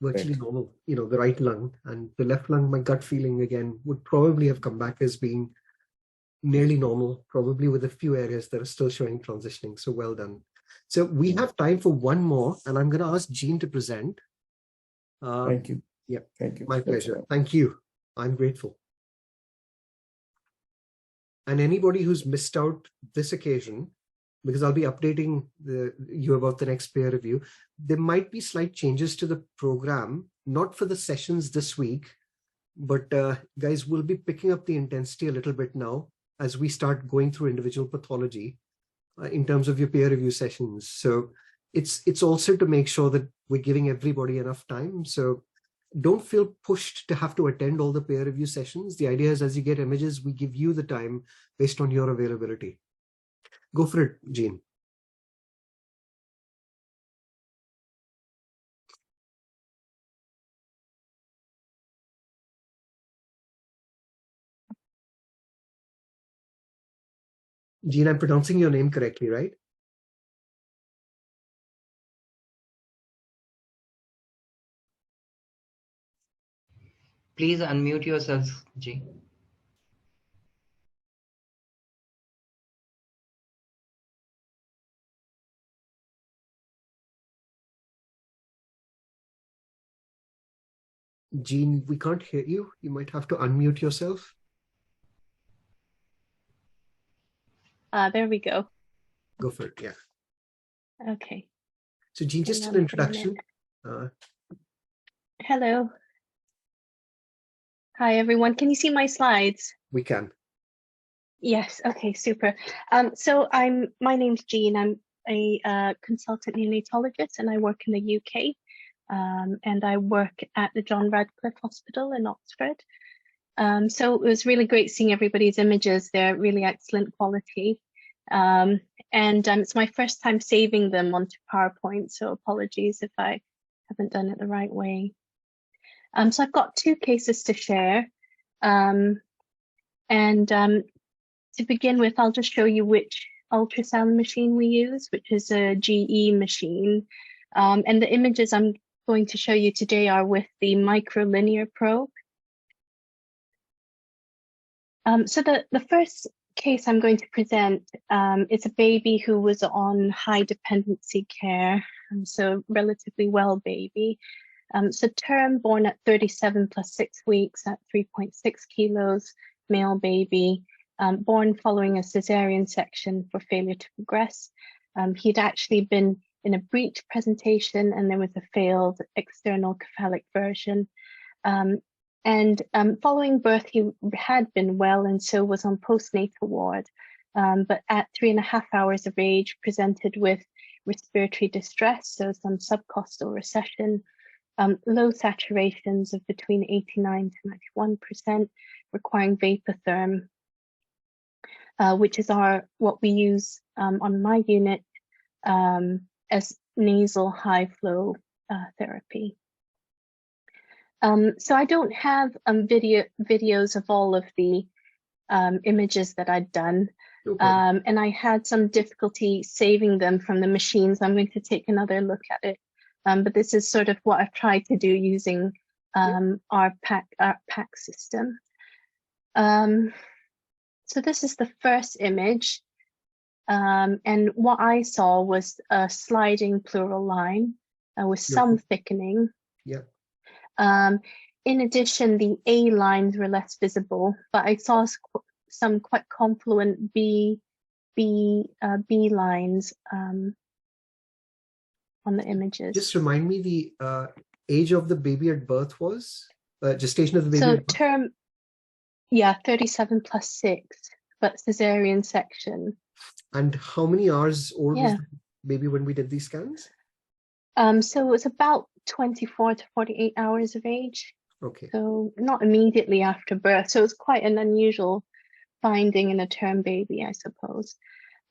virtually normal, the right lung, and the left lung, my gut feeling again would probably have come back as being nearly normal, probably with a few areas that are still showing transitioning. So well done. So we have time for one more, and I'm going to ask Jean to present. Thank you. Yeah, thank you. My pleasure. Thank you. I'm grateful. And anybody who's missed out this occasion, because I'll be updating you about the next peer review, there might be slight changes to the program, not for the sessions this week, but guys, we'll be picking up the intensity a little bit now as we start going through individual pathology in terms of your peer review sessions. So it's also to make sure that we're giving everybody enough time. So don't feel pushed to have to attend all the peer review sessions. The idea is, as you get images, we give you the time based on your availability. Go for it, Jean. Jean, I'm pronouncing your name correctly, right? Please unmute yourself, G. Jean, we can't hear you. You might have to unmute yourself. There we go. Go for it, yeah. Okay. So Jean, just an introduction. Hello. Hi, everyone. Can you see my slides? We can. Yes. Okay, super. So my name's Jean. I'm a consultant neonatologist, and I work in the UK. And I work at the John Radcliffe Hospital in Oxford. So it was really great seeing everybody's images. They're really excellent quality. And it's my first time saving them onto PowerPoint, so apologies if I haven't done it the right way. So I've got two cases to share. To begin with, I'll just show you which ultrasound machine we use, which is a GE machine. And the images I'm going to show you today are with the microlinear probe. So the first case I'm going to present is a baby who was on high dependency care, so relatively well baby. So term, born at 37 plus 6 weeks at 3.6 kilos, male baby, born following a cesarean section for failure to progress. He'd actually been in a breech presentation, and there was a failed external cephalic version. Following birth, he had been well and so was on postnatal ward, but at 3.5 hours of age presented with respiratory distress, so some subcostal recession, low saturations of between 89 to 91%, requiring vapotherm, which is what we use on my unit as nasal high flow therapy. So I don't have videos of all of the images that I'd done, and I had some difficulty saving them from the machines. I'm going to take another look at it, but this is sort of what I've tried to do using our PAC system. So this is the first image, and what I saw was a sliding pleural line with some thickening. Yeah. In addition, the A lines were less visible, but I saw some quite confluent B lines on on the images. Just remind me the age of the baby at birth was, gestation of the baby. So at birth? 37 plus 6, but cesarean section. And how many hours old was Yeah. the baby when we did these scans? So it was about 24 to 48 hours of age. Okay. So not immediately after birth. So it's quite an unusual finding in a term baby, I suppose.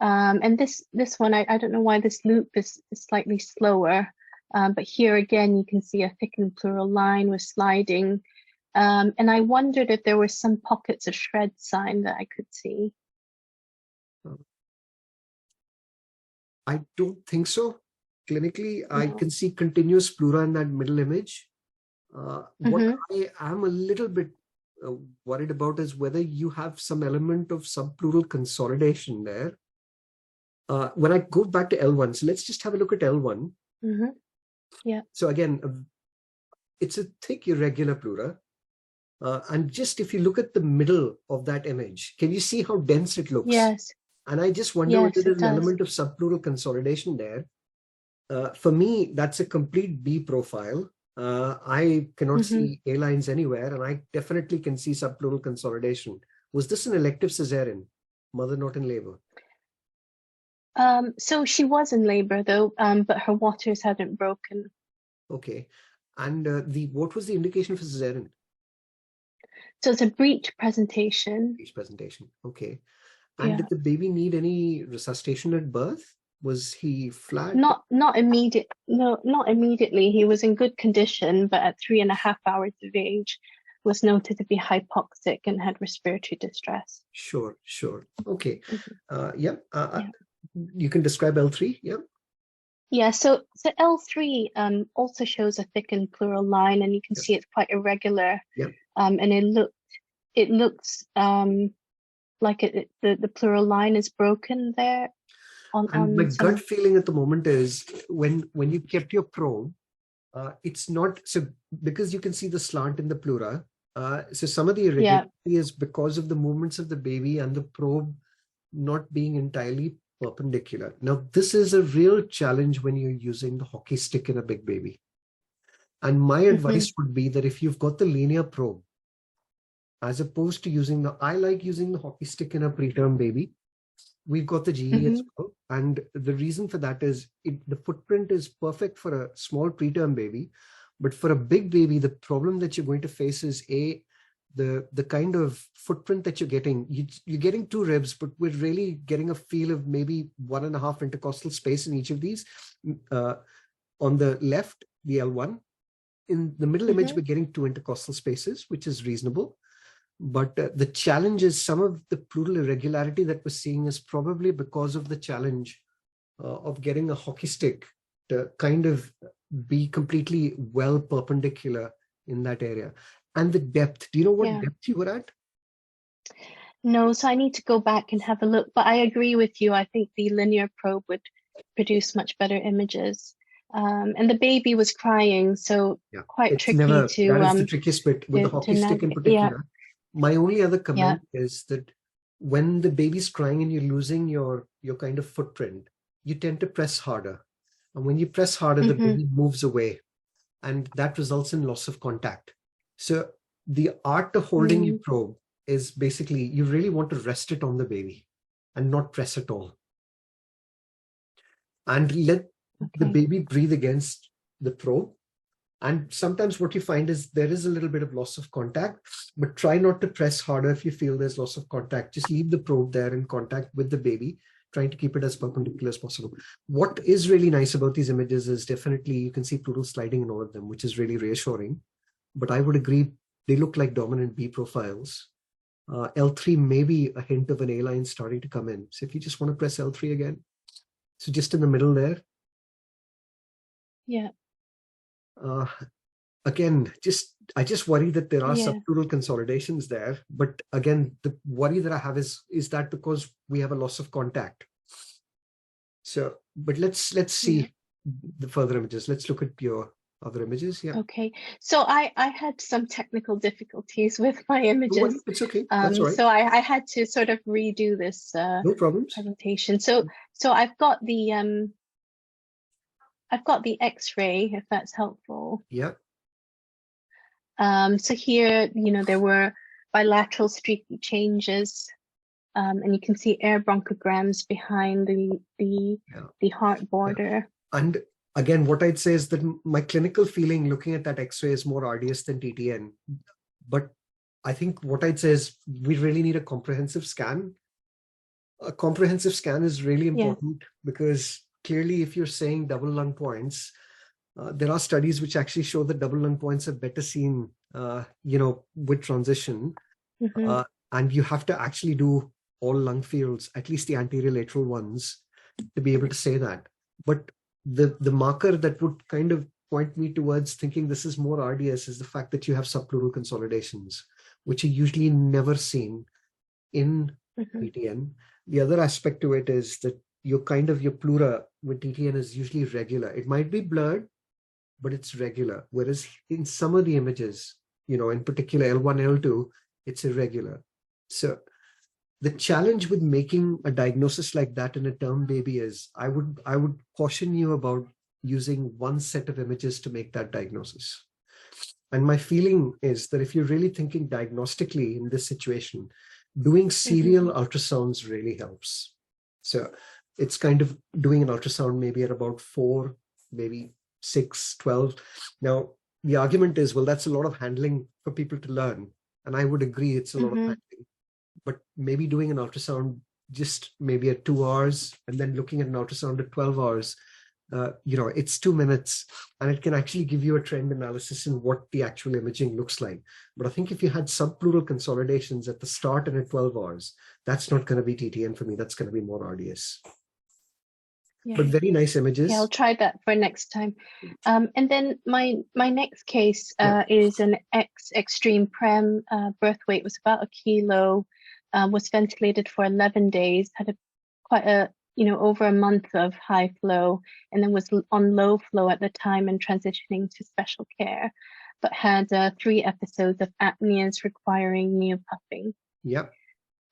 And this one, I don't know why this loop is slightly slower, but here again, you can see a thickened pleural line with sliding. And I wondered if there were some pockets of shred sign that I could see. I don't think so. Clinically, I can see continuous pleura in that middle image. What I am a little bit worried about is whether you have some element of subpleural consolidation there. When I go back to L1, so let's just have a look at L1. Yeah. So again, it's a thick irregular pleura. And just if you look at the middle of that image, can you see how dense it looks? Yes. And I just wonder whether there's an element of subpleural consolidation there. For me, that's a complete B profile. I cannot see A lines anywhere, and I definitely can see subpleural consolidation. Was this an elective cesarean, mother not in labor? So she was in labor though, but her waters hadn't broken. Okay. And what was the indication for cesarean? So it's a breech presentation. Breech presentation. Okay. And did the baby need any resuscitation at birth? Was he flat? Not immediate. No, not immediately. He was in good condition, but at 3.5 hours of age, was noted to be hypoxic and had respiratory distress. Sure. Okay. You can describe L3. Yeah. Yeah. So L3 also shows a thickened pleural line, and you can see it's quite irregular. Yeah. And it looks like the pleural line is broken there. And my gut feeling at the moment is when you kept your probe, it's not so, because you can see the slant in the pleura. So some of the irregularity is because of the movements of the baby and the probe not being entirely perpendicular. Now, this is a real challenge when you're using the hockey stick in a big baby. And my advice would be that if you've got the linear probe, as opposed to I like using the hockey stick in a preterm baby. We've got the GE as well. And the reason for that is the footprint is perfect for a small preterm baby. But for a big baby, the problem that you're going to face is the kind of footprint that you're getting. You're getting 2 ribs, but we're really getting a feel of maybe 1.5 intercostal space in each of these. On the left, the L1. In the middle image, we're getting 2 intercostal spaces, which is reasonable. But the challenge is some of the pleural irregularity that we're seeing is probably because of the challenge of getting a hockey stick to kind of be completely well perpendicular in that area. And the depth, do you know what depth you were at? No, so I need to go back and have a look. But I agree with you. I think the linear probe would produce much better images. And the baby was crying, so quite tricky to. That is the trickiest bit with the hockey stick in particular. My only other comment is that when the baby's crying and you're losing your kind of footprint, you tend to press harder. And when you press harder, the baby moves away. And that results in loss of contact. So the art of holding your probe is basically, you really want to rest it on the baby and not press at all. And let the baby breathe against the probe. And sometimes what you find is there is a little bit of loss of contact, but try not to press harder if you feel there's loss of contact. Just leave the probe there in contact with the baby, trying to keep it as perpendicular as possible. What is really nice about these images is definitely you can see pleural sliding in all of them, which is really reassuring. But I would agree, they look like dominant B profiles. L3 may be a hint of an A line starting to come in. So if you just want to press L3 again. So just in the middle there. Yeah. Again, I just worry that there are subpleural consolidations there. But again, the worry that I have is that because we have a loss of contact. So, but let's see the further images. Let's look at your other images. Yeah. Okay. So I had some technical difficulties with my images. It's okay. That's all right. So I had to sort of redo this no problems. presentation. So I've got the I've got the X-ray, if that's helpful. Yeah. So here, there were bilateral streaky changes, and you can see air bronchograms behind the heart border. Yeah. And again, what I'd say is that my clinical feeling looking at that X-ray is more arduous than TTN. But I think what I'd say is we really need a comprehensive scan. A comprehensive scan is really important because clearly if you're saying double lung points, there are studies which actually show that double lung points are better seen, with transition. And you have to actually do all lung fields, at least the anterior lateral ones, to be able to say that. But the marker that would kind of point me towards thinking this is more arduous is the fact that you have subpleural consolidations, which are usually never seen in TTN. The other aspect to it is that your pleura with TTN is usually regular. It might be blurred, but it's regular. Whereas in some of the images, in particular L1, L2, it's irregular. So the challenge with making a diagnosis like that in a term baby is I would caution you about using one set of images to make that diagnosis. And my feeling is that if you're really thinking diagnostically in this situation, doing serial ultrasounds really helps. So it's kind of doing an ultrasound maybe at about 4, maybe 6, 12. Now, the argument is, well, that's a lot of handling for people to learn. And I would agree it's a lot of handling. But maybe doing an ultrasound just maybe at 2 hours and then looking at an ultrasound at 12 hours, it's 2 minutes and it can actually give you a trend analysis in what the actual imaging looks like. But I think if you had subpleural consolidations at the start and at 12 hours, that's not going to be TTN for me. That's going to be more RDS. But very nice images. Yeah, I'll try that for next time. And then my next case is an extreme prem. Birth weight was about 1 kilo, was ventilated for 11 days, had over a month of high flow, and then was on low flow at the time and transitioning to special care, but had 3 episodes of apneas requiring neopuffing. Yep.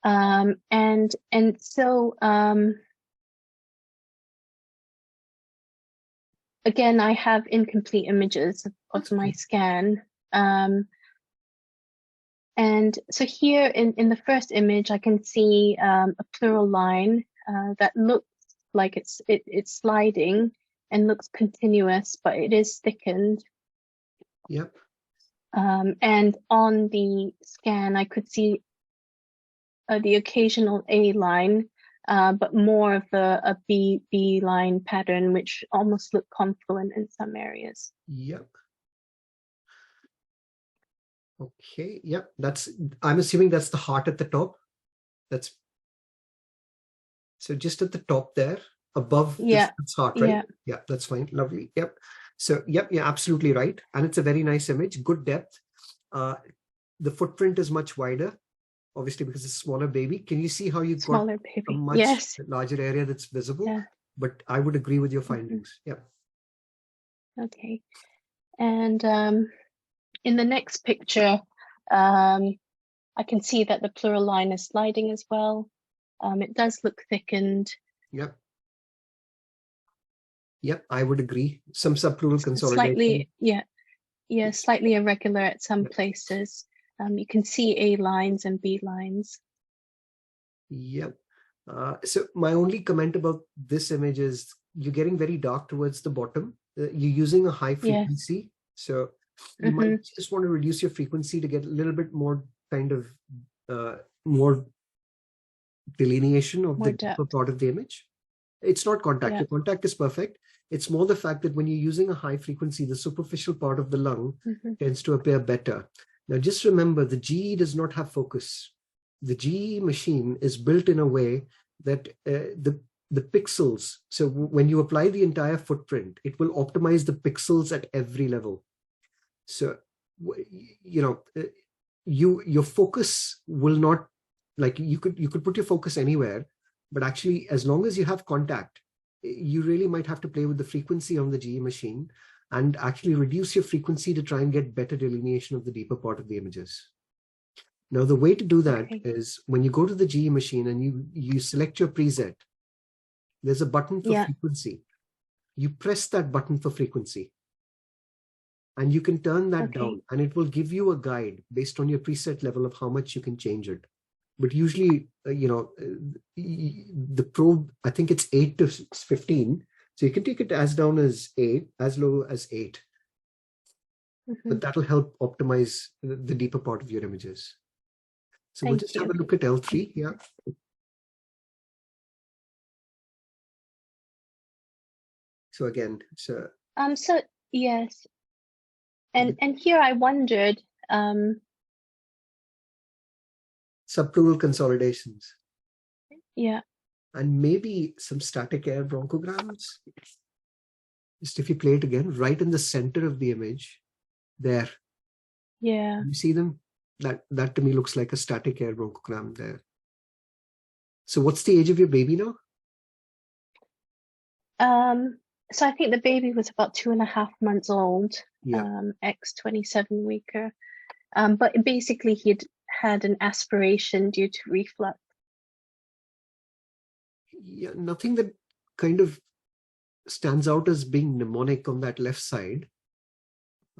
And so again, I have incomplete images of my scan. And so here in the first image, I can see a pleural line that looks like it's sliding and looks continuous, but it is thickened. Yep. And on the scan, I could see the occasional A line, but more of a B line pattern, which almost looked confluent in some areas. Yep. Okay. Yep. I'm assuming that's the heart at the top. So just at the top there, above it's heart, right? Yeah, that's fine. Lovely. Yep. So you're absolutely right. And it's a very nice image, good depth. The footprint is much wider, obviously because it's a smaller baby. Can you see how you've got a much larger area that's visible? Yeah. But I would agree with your findings. Yeah. Okay. And in the next picture, I can see that the pleural line is sliding as well. It does look thickened. Yep. Yep, I would agree. Some subpleural consolidation. Slightly irregular at some places. You can see A lines and B lines. Yep. So my only comment about this image is you're getting very dark towards the bottom. You're using a high frequency. So you might just want to reduce your frequency to get a little bit more kind of more delineation of the deeper part of the image. It's not contact. The contact is perfect. It's more the fact that when you're using a high frequency, the superficial part of the lung tends to appear better. Now, just remember, the GE does not have focus. The GE machine is built in a way that the pixels, so when you apply the entire footprint, it will optimize the pixels at every level. So, your focus will not, like you could put your focus anywhere, but actually, as long as you have contact, you really might have to play with the frequency on the GE machine and actually reduce your frequency to try and get better delineation of the deeper part of the images. Now, the way to do that is when you go to the GE machine and you select your preset, there's a button for frequency. you press that button for frequency. And you can turn that down, and it will give you a guide based on your preset level of how much you can change it. But usually, the probe, I think it's 8 to 15. So you can take it as down as 8, as low as 8. But that'll help optimize the deeper part of your images. So we'll just have a look at L3. Yeah. So again, so yes. And here I wondered, subpleural consolidations. Yeah. And maybe some static air bronchograms. Just if you play it again, right in the center of the image, there. Yeah. You see them? That to me looks like a static air bronchogram there. So what's the age of your baby now? So I think the baby was about 2.5 months old, Yeah. X27 weeker. But basically he'd had an aspiration due to reflux. Yeah, nothing that kind of stands out as being mnemonic on that left side.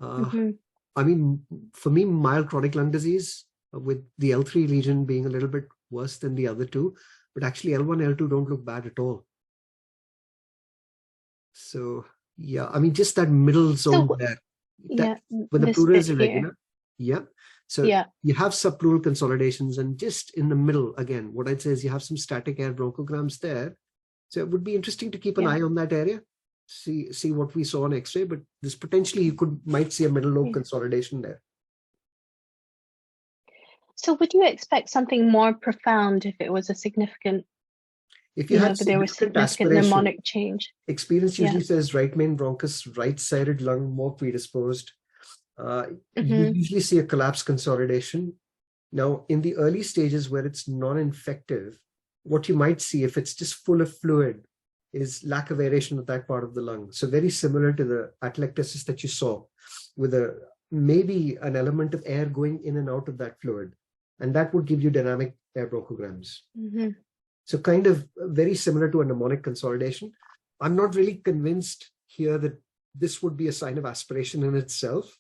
I mean, for me, mild chronic lung disease with the L3 lesion being a little bit worse than the other two, but actually L1, L2 don't look bad at all. So yeah, I mean, just that middle zone there, when the pleura is irregular. Yeah. So you have subpleural consolidations, and just in the middle, again, what I'd say is you have some static air bronchograms there. So it would be interesting to keep an eye on that area, see what we saw on X-ray, but this potentially you might see a middle lobe consolidation there. So would you expect something more profound if it was a significant, if you had there was significant mnemonic change? Experience usually says right main bronchus, right-sided lung, more predisposed. You usually see a collapse consolidation. Now, in the early stages where it's non-infective, what you might see if it's just full of fluid is lack of aeration of that part of the lung. So very similar to the atelectasis that you saw, with maybe an element of air going in and out of that fluid. And that would give you dynamic air bronchograms. So kind of very similar to a mnemonic consolidation. I'm not really convinced here that this would be a sign of aspiration in itself.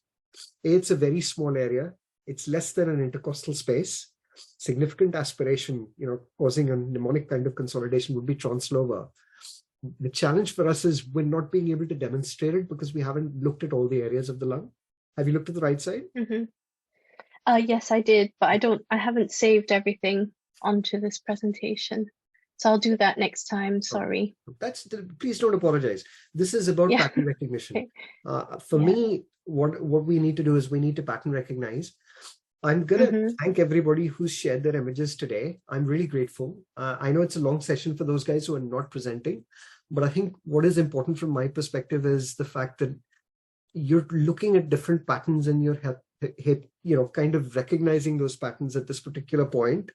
It's a very small area. It's less than an intercostal space. Significant aspiration, causing a mnemonic kind of consolidation would be translobar. The challenge for us is we're not being able to demonstrate it because we haven't looked at all the areas of the lung. Have you looked at the right side? Yes, I did, but I haven't saved everything onto this presentation. So I'll do that next time. Sorry. Please don't apologize. This is about pattern recognition. For me, what we need to do is we need to pattern recognize. I'm going to thank everybody who's shared their images today. I'm really grateful. I know it's a long session for those guys who are not presenting, but I think what is important from my perspective is the fact that you're looking at different patterns in your hip, kind of recognizing those patterns at this particular point.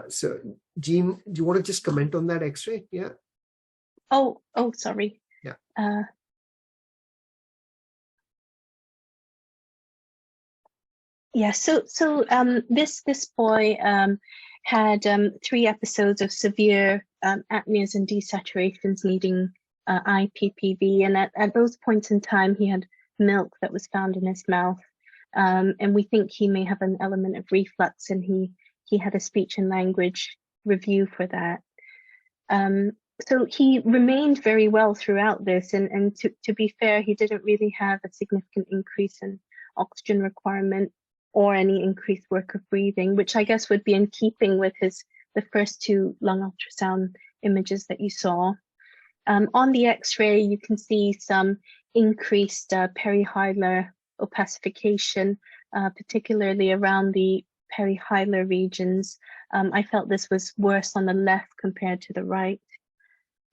So Jean, do you want to just comment on that X-ray? Yeah. Oh, sorry. Yeah. Yeah. So this boy had 3 episodes of severe apneas and desaturations needing IPPV, and at those points in time he had milk that was found in his mouth, and we think he may have an element of reflux, and he had a speech and language review for that. So he remained very well throughout this, and to be fair, he didn't really have a significant increase in oxygen requirement or any increased work of breathing, which I guess would be in keeping with the first 2 lung ultrasound images that you saw. On the X-ray, you can see some increased perihilar opacification, particularly around the perihilar regions. I felt this was worse on the left compared to the right.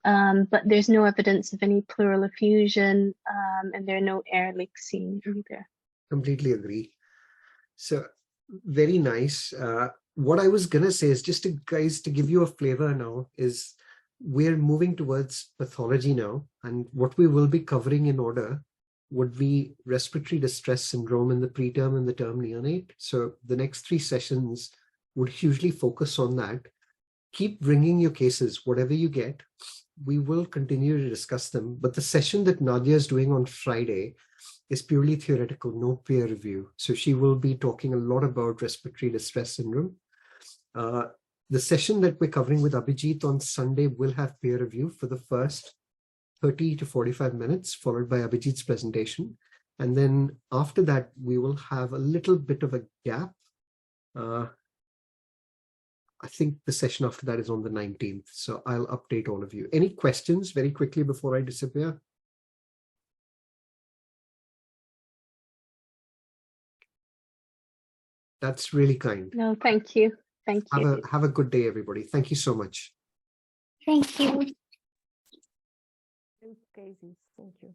But there's no evidence of any pleural effusion, and there are no air leaks seen either. Completely agree. So very nice. What I was going to say is just to give you a flavor now is we're moving towards pathology now. And what we will be covering in order would be respiratory distress syndrome in the preterm and the term neonate. So the next 3 sessions would hugely focus on that keep bringing your cases, whatever you get. We will continue to discuss them. But the session that Nadia is doing on Friday is purely theoretical, no peer review. So she will be talking a lot about respiratory distress syndrome. The session that we're covering with Abhijit on Sunday will have peer review for the first 30 to 45 minutes, followed by Abhijit's presentation. And then after that, we will have a little bit of a gap. I think the session after that is on the 19th. So I'll update all of you. Any questions very quickly before I disappear? That's really kind. No, thank you. Thank you. Have a good day, everybody. Thank you so much. Thank you. Thank you.